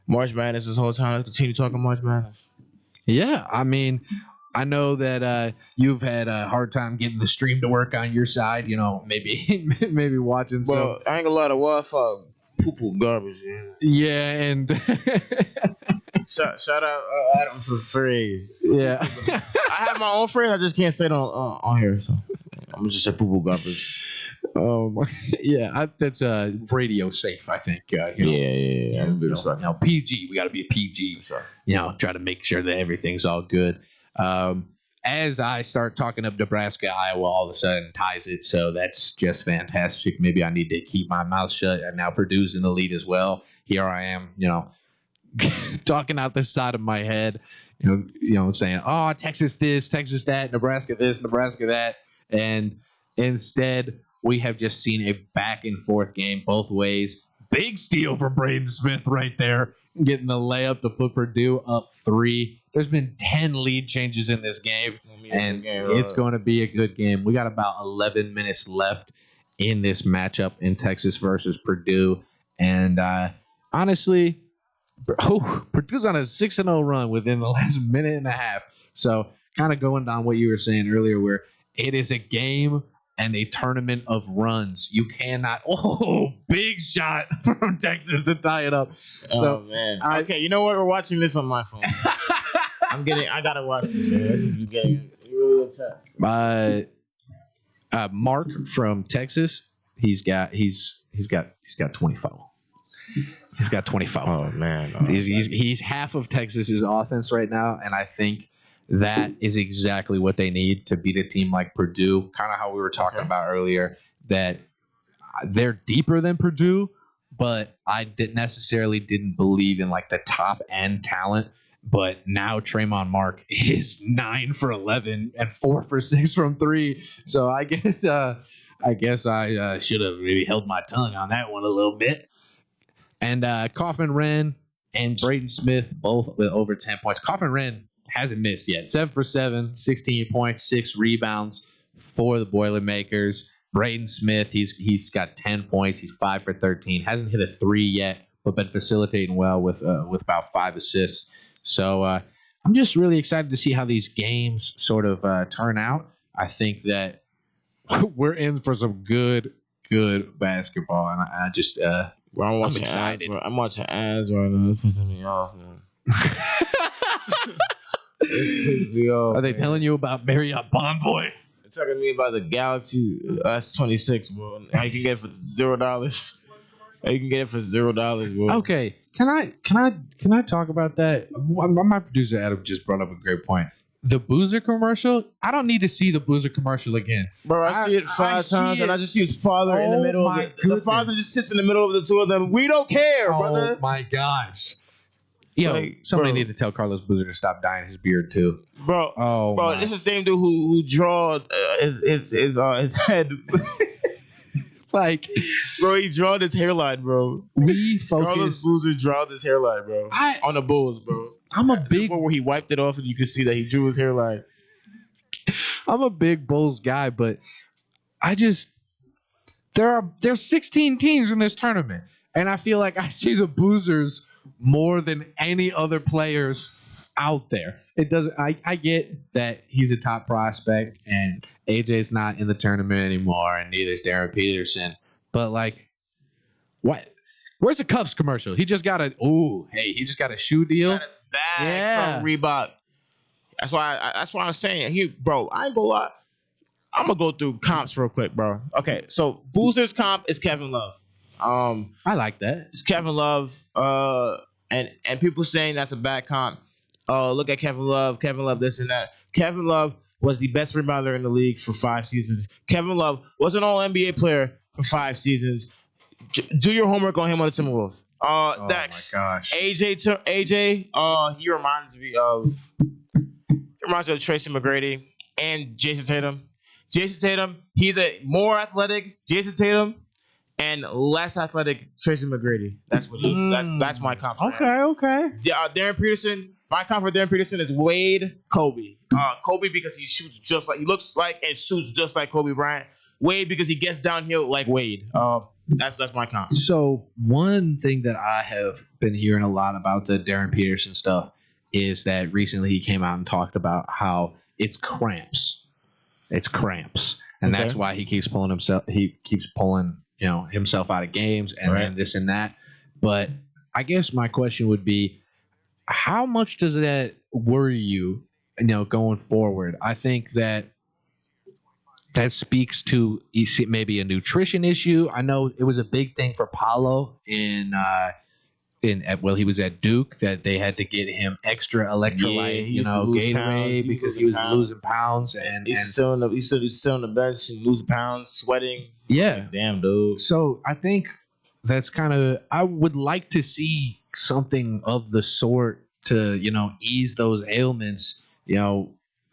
F: March Madness this whole time. Let's continue talking March Madness.
D: Yeah, I mean, I know that you've had a hard time getting the stream to work on your side. You know, maybe watching.
F: Well, I ain't gonna lie, the Wi-Fi poo garbage.
D: Yeah, and
F: shout out Adam for the phrase.
D: Yeah,
F: I have my own phrase. I just can't say it on here, so I'm gonna just say poo garbage.
D: Yeah, that's radio safe, I think.
F: Yeah.
D: Now PG, we got to be a PG.
F: Sure.
D: You know, try to make sure that everything's all good. As I start talking up Nebraska, Iowa all of a sudden ties it, so that's just fantastic. Maybe I need to keep my mouth shut. And now Purdue's in the lead as well. Here I am, you know, talking out the side of my head, you know, saying, "Oh, Texas this, Texas that, Nebraska this, Nebraska that," and instead we have just seen a back and forth game both ways. Big steal for Braden Smith right there, getting the layup to put Purdue up 3. There's been 10 lead changes in this game, and it's going to be a good game. We got about 11 minutes left in this matchup in Texas versus Purdue. And honestly, Purdue's on a 6-0 run within the last minute and a half. So kind of going down what you were saying earlier, where it is a game and a tournament of runs. You cannot. Oh, big shot from Texas to tie it up. So,
F: man. Okay, you know what? We're watching this on my phone. I gotta watch this, man. This is getting really intense.
D: Mark from Texas, he's got 24. He's got 24.
F: Oh man,
D: he's half of Texas's offense right now, and I think that is exactly what they need to beat a team like Purdue. Kind of how we were talking about earlier, that they're deeper than Purdue, but I didn't believe in like the top end talent. But now Tremont Mark is 9 for 11 and 4 for 6 from 3. So I guess I should have maybe held my tongue on that one a little bit. And Kaufman Wren and Braden Smith both with over 10 points. Kaufman Wren hasn't missed yet. 7 for 7, 16 points, 6 rebounds for the Boilermakers. Braden Smith, he's got 10 points. He's 5 for 13. Hasn't hit a 3 yet, but been facilitating well with about 5 assists. So I'm just really excited to see how these games sort of turn out. I think that we're in for some good basketball, and I'm excited.
F: I'm watching ads right now. It's pissing me off, man.
D: Are they telling you about Marriott Bonvoy?
F: They're talking to me about the Galaxy S26, bro. How you can get it for $0. You can get it for $0, bro.
D: Okay, can I talk about that? My producer Adam just brought up a great point. The Boozer commercial. I don't need to see the Boozer commercial again,
F: Bro, I see it five times, and I just see his father in the middle of it. The father just sits in the middle of the two of them. We don't care, brother.
D: Oh my gosh. Yo,
F: Like,
D: somebody
F: bro.
D: need to tell Carlos Boozer to stop dyeing his beard too.
F: Bro,
D: Oh,
F: bro,
D: my.
F: this is the same dude who draw his head.
D: Like,
F: bro, he drawn his hairline, bro.
D: We
F: Carlos
D: focus.
F: Boozer drawn his hairline, bro. On the Bulls, bro.
D: I'm a
F: That's
D: big.
F: the one where he wiped it off, and you could see that he drew his hairline.
D: I'm a big Bulls guy, but I just there's 16 teams in this tournament, and I feel like I see the Boozers more than any other players out there. It doesn't. I get that he's a top prospect, and AJ's not in the tournament anymore, and neither is Darren Peterson. But like, what? Where's the Cuffs commercial? He just got he just got a shoe deal.
F: Bag from Reebok. That's why I'm saying bro. I ain't gonna lie. I'm gonna go through comps real quick, bro. Okay, so Boozer's comp is Kevin Love.
D: I like that.
F: It's Kevin Love. And people saying that's a bad comp. Oh, look at Kevin Love. Kevin Love, this and that. Kevin Love was the best rebounder in the league for 5 seasons. Kevin Love was an All NBA player for 5 seasons. Do your homework on him on the Timberwolves.
D: Oh
F: Next,
D: my gosh.
F: AJ. He reminds me of Tracy McGrady and Jason Tatum. Jason Tatum, he's a more athletic Jason Tatum and less athletic Tracy McGrady. That's what he's. That's my comp. for him.
D: Okay.
F: Darren Peterson. My comp for Darren Peterson is Wade, Kobe. Kobe because he looks like and shoots just like Kobe Bryant. Wade because he gets downhill like Wade. That's my comp.
D: So one thing that I have been hearing a lot about the Darren Peterson stuff is that recently he came out and talked about how it's cramps. It's cramps. And
F: Okay.
D: that's why he keeps pulling himself himself out of games and then this and that. But I guess my question would be, how much does that worry you, going forward? I think that speaks to maybe a nutrition issue. I know it was a big thing for Paulo he was at Duke, that they had to get him extra electrolyte,
F: he used to lose
D: Gatorade
F: pounds.
D: because he was losing pounds and
F: He's still on the bench and losing pounds, sweating.
D: yeah.
F: Damn, dude.
D: So I think that's I would like to see something of the sort to, ease those ailments,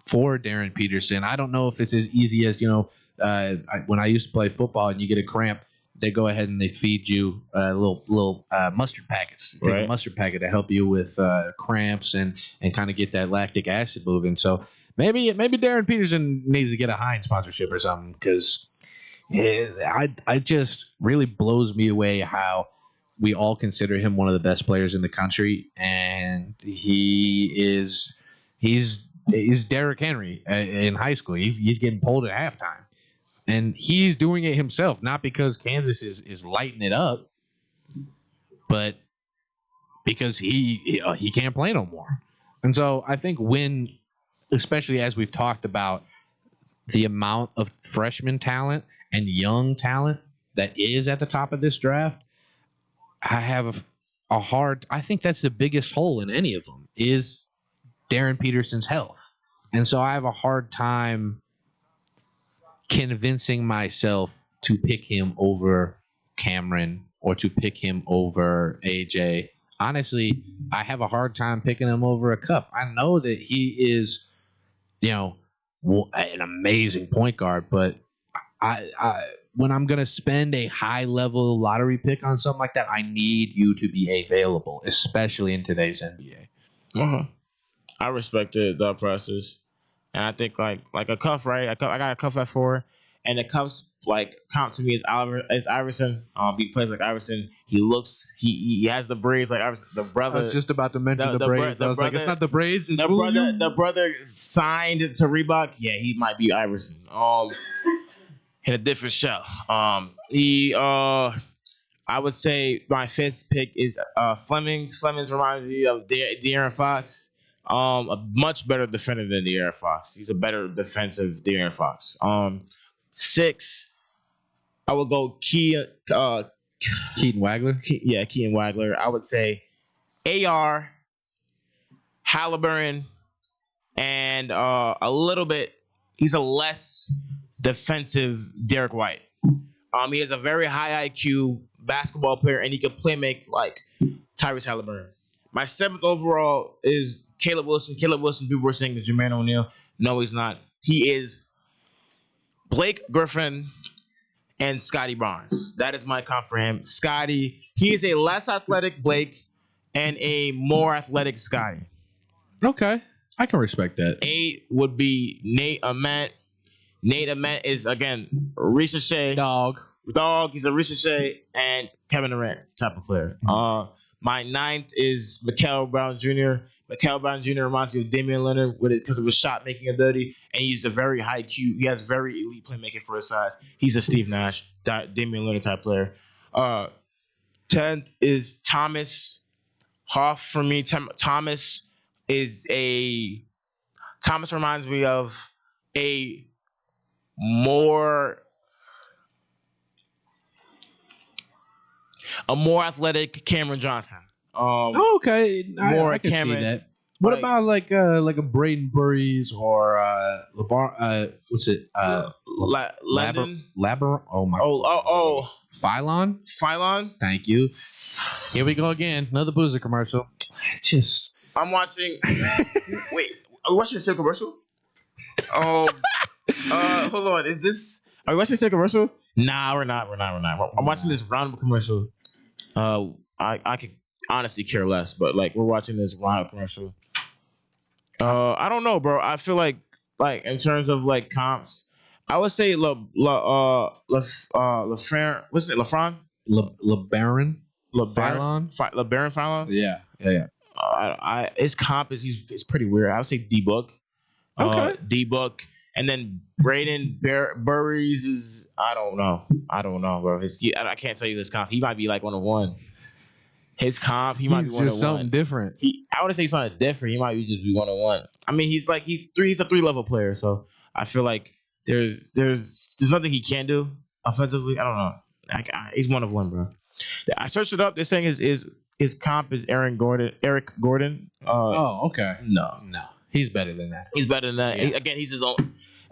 D: for Darren Peterson. I don't know if it's as easy as, when I used to play football and you get a cramp, they go ahead and they feed you little mustard packets. Take a mustard packet to help you with cramps and kind of get that lactic acid moving. So maybe Darren Peterson needs to get a Heinz sponsorship or something, because I just really blows me away how we all consider him one of the best players in the country, and he's Derrick Henry in high school. He's getting pulled at halftime, and he's doing it himself, not because Kansas is lighting it up, but because he can't play no more. And so I think especially as we've talked about the amount of freshman talent and young talent that is at the top of this draft, I have I think that's the biggest hole in any of them is Darren Peterson's health. And so I have a hard time convincing myself to pick him over Cameron or to pick him over AJ. Honestly, I have a hard time picking him over a Cuff. I know that he is, an amazing point guard, but I when I'm going to spend a high-level lottery pick on something like that, I need you to be available, especially in today's NBA.
F: I respect the process. And I think like a Cuff, right? I got a Cuff at 4, and the Cuff's comp to me is Iverson. He plays like Iverson. He has the braids like Iverson. The brother.
D: I was just about to mention the braids. I was like, it's not the braids. It's
F: the brother signed to Reebok. Yeah, he might be Iverson. In a different shell. I would say my 5th pick is Flemings. Flemings reminds me of De'Aaron Fox. A much better defender than De'Aaron Fox. He's a better defensive De'Aaron Fox. 6, I would go
D: Keaton Wagler.
F: Keaton Wagler. I would say AR, Halliburton, and a little bit. He's a less defensive Derek White. He has a very high IQ basketball player, and he can play make like Tyrese Halliburton. My 7th overall is Caleb Wilson. Caleb Wilson, people were saying is Jermaine O'Neal. No, he's not. He is Blake Griffin and Scotty Barnes. That is my comp for him. Scotty, he is a less athletic Blake and a more athletic Scotty.
D: Okay, I can respect that.
F: 8 would be Nate Ament. Nate Ament is, again, Ricochet.
D: Dog.
F: He's a Ricochet and Kevin Durant type of player. My 9th is Mikael Brown Jr. Mikael Brown Jr. reminds me of Damian Leonard because of his shot making ability, and he's a very high Q. He has very elite playmaking for his size. He's a Steve Nash, Damian Leonard type player. 10th is Thomas Hoff for me. Thomas reminds me of a more athletic Cameron Johnson.
D: Okay,
F: more
D: I can
F: Cameron.
D: see that. What about like a Braden Burries or LeBron? What's it?
F: Landon?
D: Oh my.
F: Oh.
D: Phylon. Thank you. Here we go again. Another boozer commercial.
F: I'm watching. Wait, are we watching the same commercial? Oh. Hold on. Are we watching the same commercial? Nah, we're not. I'm watching this Roundup commercial. I could honestly care less, but like we're watching this Roundup commercial. I don't know, bro. I feel like in terms of like comps, I would say LeBaron. What's it? LeBaron.
D: LeBaron.
F: LeBaron Fallon.
D: Yeah.
F: His comp is pretty weird. I would say D-Book.
D: Okay.
F: D-Book. And then Braden Burries is I don't know, bro. I can't tell you his comp. He might be like 101. His comp, he might be 101.
D: Just something different.
F: I wouldn't say something different. He might just be 101. I mean, he's a 3-level player. So I feel like there's nothing he can do offensively. I don't know. He's 1 of 1, bro. I searched it up. They're saying his comp is Eric Gordon.
D: Okay.
F: No.
D: He's better than that.
F: He's better than that.
D: Yeah.
F: He's his own.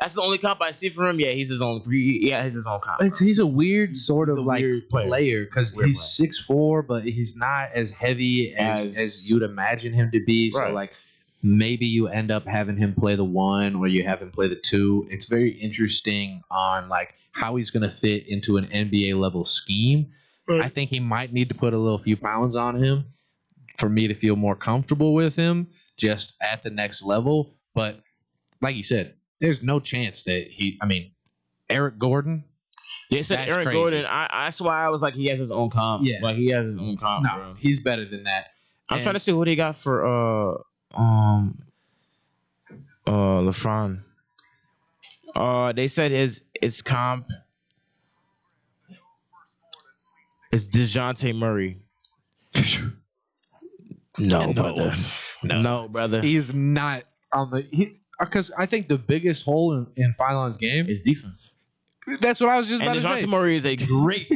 F: That's the only comp I see for him. Yeah, he's his own. Yeah, he's his own comp.
D: He's a weird sort of like player because he's
F: player.
D: 6'4", but he's not as heavy as you'd imagine him to be. So
F: Right.
D: like maybe you end up having him play the 1 or you have him play the 2. It's very interesting on like how he's going to fit into an NBA level scheme. I think he might need to put a few pounds on him for me to feel more comfortable with him just at the next level. But like you said, there's no chance that Eric Gordon.
F: They said
D: That's
F: Eric
D: crazy.
F: Gordon. That's why I was like, he has his own comp.
D: Yeah.
F: Like he has his own comp.
D: No,
F: bro.
D: he's better than that.
F: I'm trying to see what he got for LeBron. They said his comp is DeJounte Murray. No, brother. No, brother.
D: He's not on the because I think the biggest hole in Phylon's game
F: is defense.
D: That's what I was just about
F: And
D: to
F: DeJounte
D: say.
F: Murray is a great.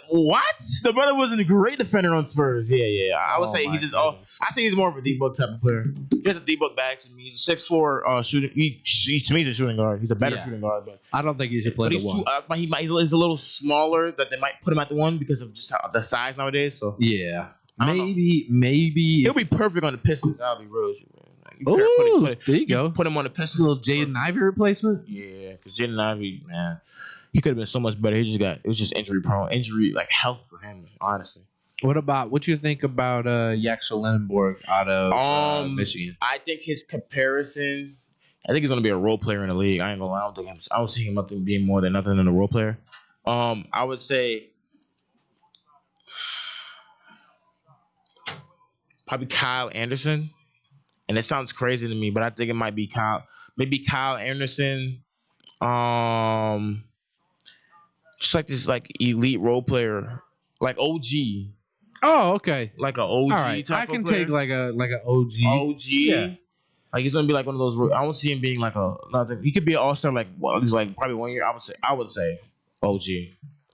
F: What? The brother was a great defender on Spurs. Yeah. I would say he's just. I say he's more of a D-Book type of player. He has a D-Book back to me. He's a 6'4" shooting. To me, he's a shooting guard. He's a better shooting guard, but
D: I don't think he should play
F: but
D: the
F: he's
D: 1.
F: He's a little smaller. That they might put him at the 1 because of just the size nowadays. So
D: Yeah, maybe
F: he'll be perfect on the Pistons. I'll be real with you, man.
D: Oh, there you go.
F: Put him on the Pistons.
D: A little Jaden Ivey replacement.
F: Yeah, because Jaden Ivey, man, he could have been so much better. It was just injury prone, like health for him, honestly.
D: What you think about Yaxel Lenenborg out of Michigan?
F: I think his comparison. I think he's gonna be a role player in the league. I ain't gonna lie. I don't see him nothing being more than nothing than a role player. I would say probably Kyle Anderson. And it sounds crazy to me, but I think it might be maybe Kyle Anderson. Just like this elite role player, like OG.
D: Oh, okay.
F: Like an OG
D: All right,
F: type
D: I can
F: of player.
D: take like a OG.
F: OG.
D: Yeah.
F: Like he's gonna be like one of those. I don't see him being like nothing. He could be an all-star he's like probably 1 year. I would say OG.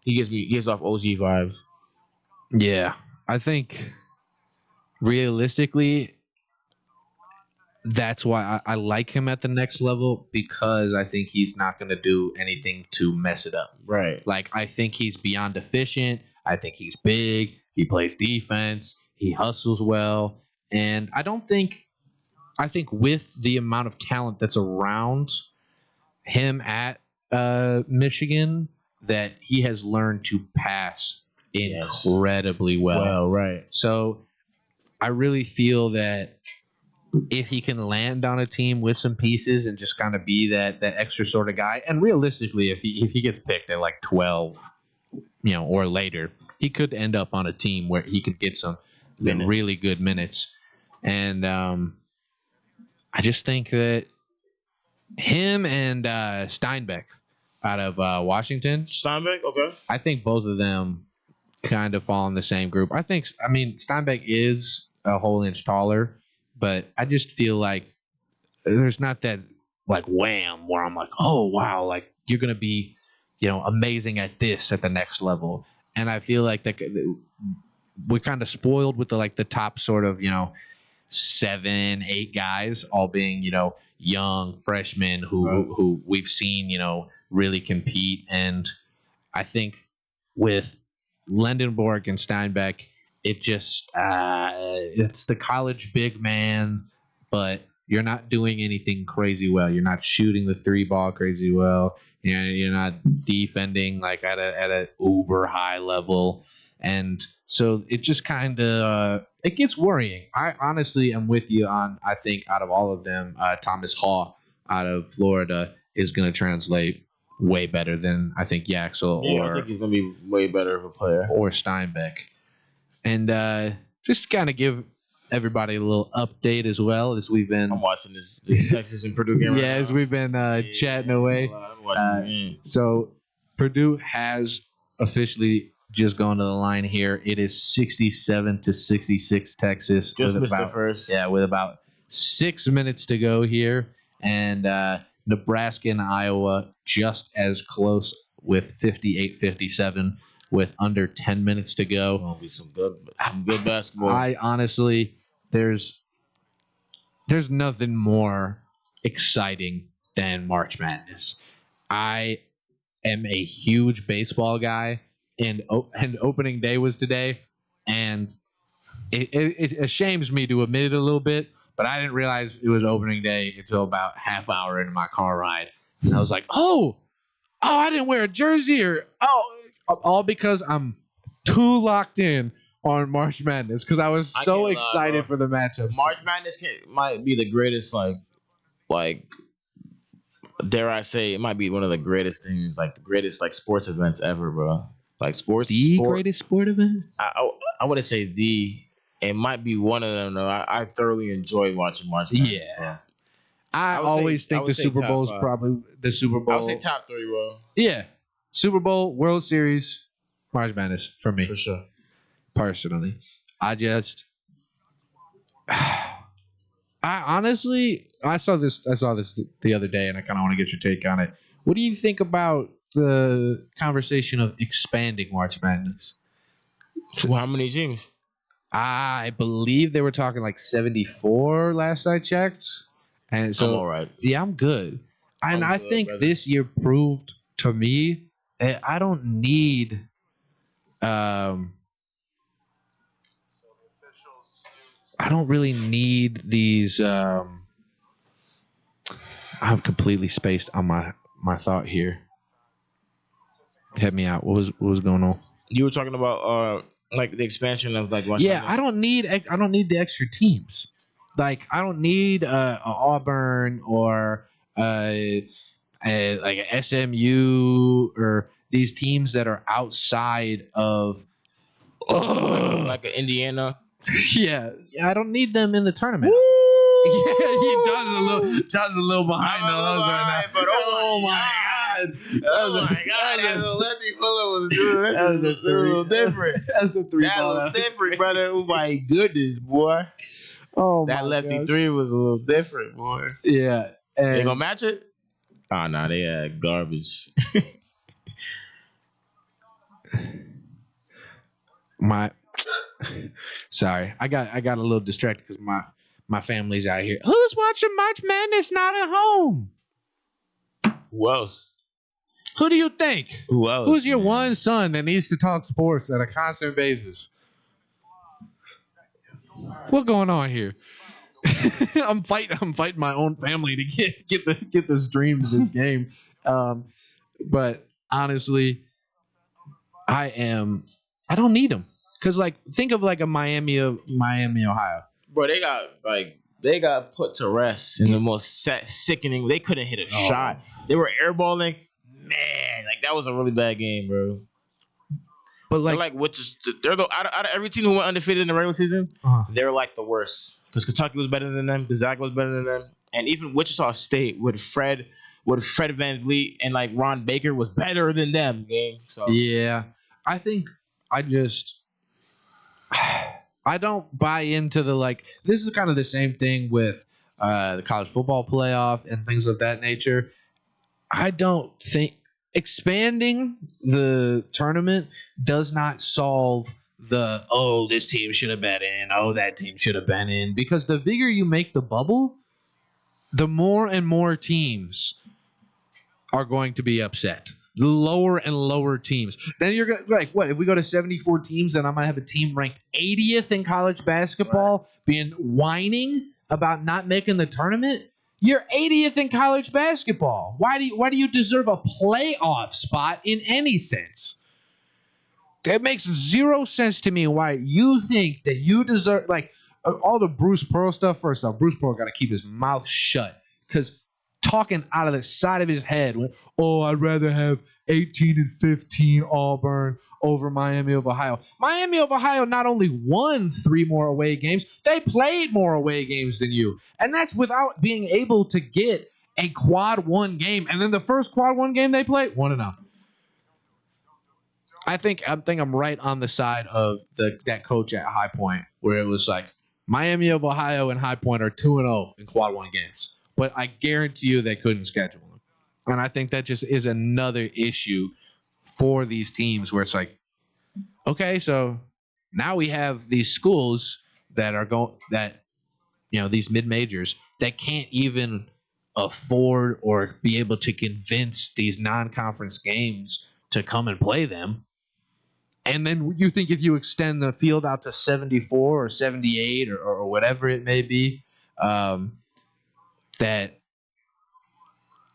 F: He gives off OG vibes.
D: Yeah, I think realistically, that's why I like him at the next level, because I think he's not going to do anything to mess it up.
F: Right.
D: Like, I think he's beyond efficient. I think he's big. He plays defense. He hustles well. And I think with the amount of talent that's around him at Michigan, that he has learned to pass incredibly well.
F: Right.
D: So I really feel that if he can land on a team with some pieces and just kind of be that extra sort of guy, and realistically, if he gets picked at like 12, or later, he could end up on a team where he could get some really good minutes. And I just think that him and Steinbeck out of Washington.
F: Steinbeck, okay.
D: I think both of them kind of fall in the same group. I mean, Steinbeck is a whole inch taller, but I just feel like there's not that like wham where I'm like, oh wow, like you're gonna be, amazing at this at the next level. And I feel like that we're kind of spoiled with the top sort of 7, 8 guys all being young freshmen who we've seen really compete. And I think with Lendenborg and Steinbeck, it just it's the college big man, but you're not doing anything crazy well. You're not shooting the 3-ball crazy well. You're not defending like at a uber high level. And so it just kind of it gets worrying. I honestly am with you on, I think out of all of them, Thomas Haw out of Florida is going to translate way better than I think Yaxel
F: I think he's going to be way better of a player.
D: Or Steinbeck. And just kind of give everybody a little update as well as we've been.
F: I'm watching this Texas and Purdue game.
D: Yeah, as we've been chatting away. So Purdue has officially just gone to the line here. It is 67-66 Texas.
F: Just missed the first.
D: Yeah, with about 6 minutes to go here. And Nebraska and Iowa just as close with 58-57 with under 10 minutes to go.
F: Gonna be some good basketball.
D: I honestly, there's nothing more exciting than March Madness. I am a huge baseball guy, and opening day was today, and it shames me to admit it a little bit, but I didn't realize it was opening day until about half hour into my car ride, and I was like, oh, I didn't wear a jersey, or all because I'm too locked in on March Madness because I was so excited for the matchups.
F: March Madness might be the greatest, like, dare I say, it might be one of the greatest things, like the greatest sports events ever, bro. Like
D: greatest sport event?
F: I wouldn't say it might be one of them though. I thoroughly enjoy watching March Madness.
D: Yeah. I always think the Super Bowl is probably the Super Bowl.
F: I would say top 3, bro.
D: Yeah. Super Bowl, World Series, March Madness for me.
F: For sure.
D: Personally. I honestly saw this the other day and I kind of want to get your take on it. What do you think about the conversation of expanding March Madness?
F: To how many teams?
D: I believe they were talking like 74 last I checked. And so
F: I'm all right.
D: Yeah, I'm good. And I think this year proved to me that I don't need I don't really need these I'm completely spaced on my thought here. Help me out. What was going on?
F: You were talking about like the expansion of like.
D: Yeah, I don't need the extra teams. Like I don't need Auburn or like a SMU or these teams that are outside of
F: like an Indiana.
D: Yeah, I don't need them in the tournament. Yeah, John's a little behind on us right now.
F: But oh my god! That's what Lefty Fuller was doing. That was a little different.
D: That's a 3 ball.
F: That was different, brother. Oh my goodness, boy!
D: Oh,
F: that Lefty 3 was a little different, boy.
D: Yeah,
F: they gonna match it? Oh no, they had garbage.
I: Sorry, I got a little distracted because my family's out here. Who's watching March Madness not at home?
F: Who else?
I: Who do you think?
F: Who else?
I: Who's your one son that needs to talk sports on a constant basis? What's going on here? I'm fighting my own family to get the stream to this game. But honestly, I don't need them because think of a Miami, Ohio.
F: Bro, they got put to rest in the most sickening. They couldn't hit a shot. They were airballing. Man, that was a really bad game, bro.
I: But
F: they're out of every team who went undefeated in the regular season, they're the worst. Because Kentucky was better than them, Gonzaga was better than them, and even Wichita State with Fred Van Vliet and Ron Baker was better than them. Game. So
I: yeah, I think I don't buy into the This is kind of the same thing with the college football playoff and things of that nature. I don't think expanding the tournament does not solve this team should have been in, that team should have been in, because the bigger you make the bubble, the more and more teams are going to be upset. The lower and lower teams. Then you're gonna what if we go to 74 teams and I'm gonna have a team ranked 80th in college basketball being whining about not making the tournament? You're 80th in college basketball. Why do you deserve a playoff spot in any sense? It makes zero sense to me why you think that you deserve all the Bruce Pearl stuff. First off, Bruce Pearl got to keep his mouth shut because talking out of the side of his head, I'd rather have 18 and 15 Auburn over Miami of Ohio. Miami of Ohio not only won 3 more away games, they played more away games than you. And that's without being able to get a quad 1 game. And then the first quad 1 game they played, 1-0. I think I'm right on the side of that coach at High Point where it was Miami of Ohio and High Point are 2-0 in quad 1 games. But I guarantee you they couldn't schedule them. And I think that just is another issue for these teams where it's okay, so now we have these schools that are these mid-majors that can't even afford or be able to convince these non-conference games to come and play them. And then you think if you extend the field out to 74 or 78 or whatever it may be,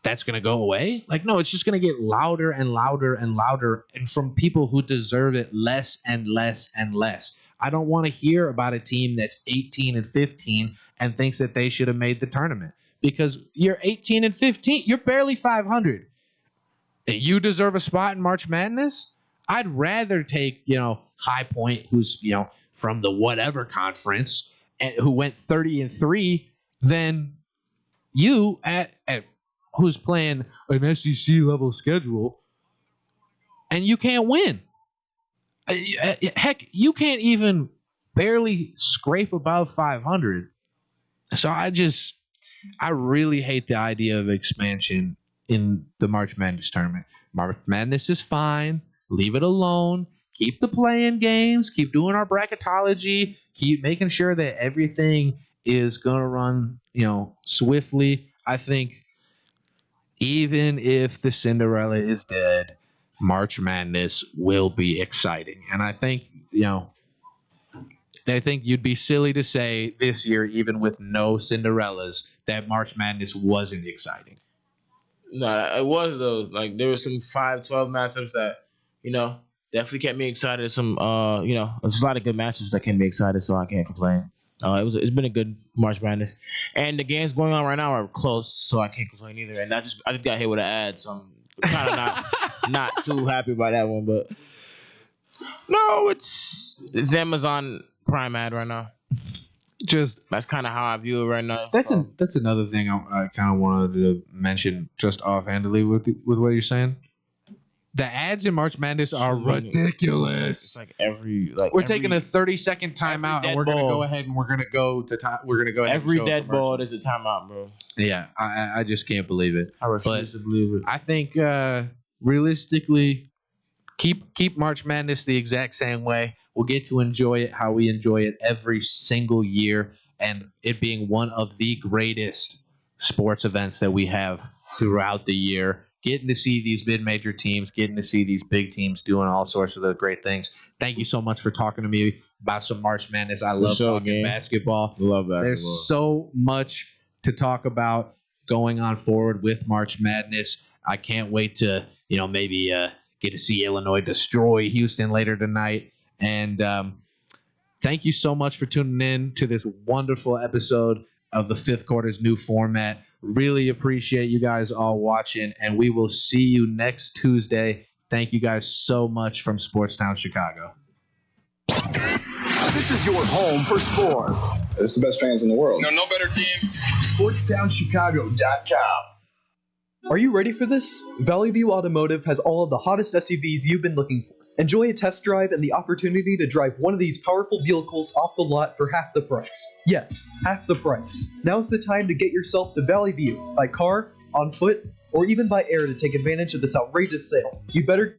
I: that's going to go away? No, it's just going to get louder and louder and louder, and from people who deserve it less and less and less. I don't want to hear about a team that's 18 and 15 and thinks that they should have made the tournament, because you're 18 and 15. You're barely 500. And you deserve a spot in March Madness? I'd rather take, High Point, who's, from the whatever conference and who went 30 and 3 than you at who's playing an SEC level schedule and you can't win. Heck, you can't even barely scrape above 500. So I really hate the idea of expansion in the March Madness tournament. March Madness is fine. Leave it alone. Keep the playing games. Keep doing our bracketology. Keep making sure that everything is going to run, swiftly. I think even if the Cinderella is dead, March Madness will be exciting. And I think, I think you'd be silly to say this year, even with no Cinderellas, that March Madness wasn't exciting.
F: No, it was though. There were some 5-12 matchups that, definitely kept me excited. Some, there's a lot of good matchups that kept me excited, so I can't complain. It's been a good March Madness, and the games going on right now are close, so I can't complain either. And I just got hit with an ad, so I'm kind of not too happy about that one. But no, it's Amazon Prime ad right now. That's kind of how I view it right now.
I: That's another thing I kind of wanted to mention just offhandedly with what you're saying. The ads in March Madness are ridiculous.
F: It's
I: we're taking a 30-second timeout, and we're gonna go ahead and we're gonna go ahead.
F: Every dead ball is a timeout, bro.
I: Yeah, I just can't believe it.
F: I refuse to believe it.
I: I think realistically, keep March Madness the exact same way. We'll get to enjoy it how we enjoy it every single year, and it being one of the greatest sports events that we have throughout the year. Getting to see these mid-major teams, getting to see these big teams doing all sorts of the great things. Thank you so much for talking to me about some March Madness. I love talking basketball.
F: Love basketball.
I: There's so much to talk about going on forward with March Madness. I can't wait to, maybe get to see Illinois destroy Houston later tonight. And thank you so much for tuning in to this wonderful episode of the Fifth Quarter's new format. Really appreciate you guys all watching, and we will see you next Tuesday. Thank you guys so much from Sportstown Chicago.
A: This is your home for sports.
J: This is the best fans in the world.
A: No better team. SportsTownChicago.com.
M: Are you ready for this? Valley View Automotive has all of the hottest SUVs you've been looking for. Enjoy a test drive and the opportunity to drive one of these powerful vehicles off the lot for half the price. Yes, half the price. Now's the time to get yourself to Valley View by car, on foot, or even by air to take advantage of this outrageous sale. You better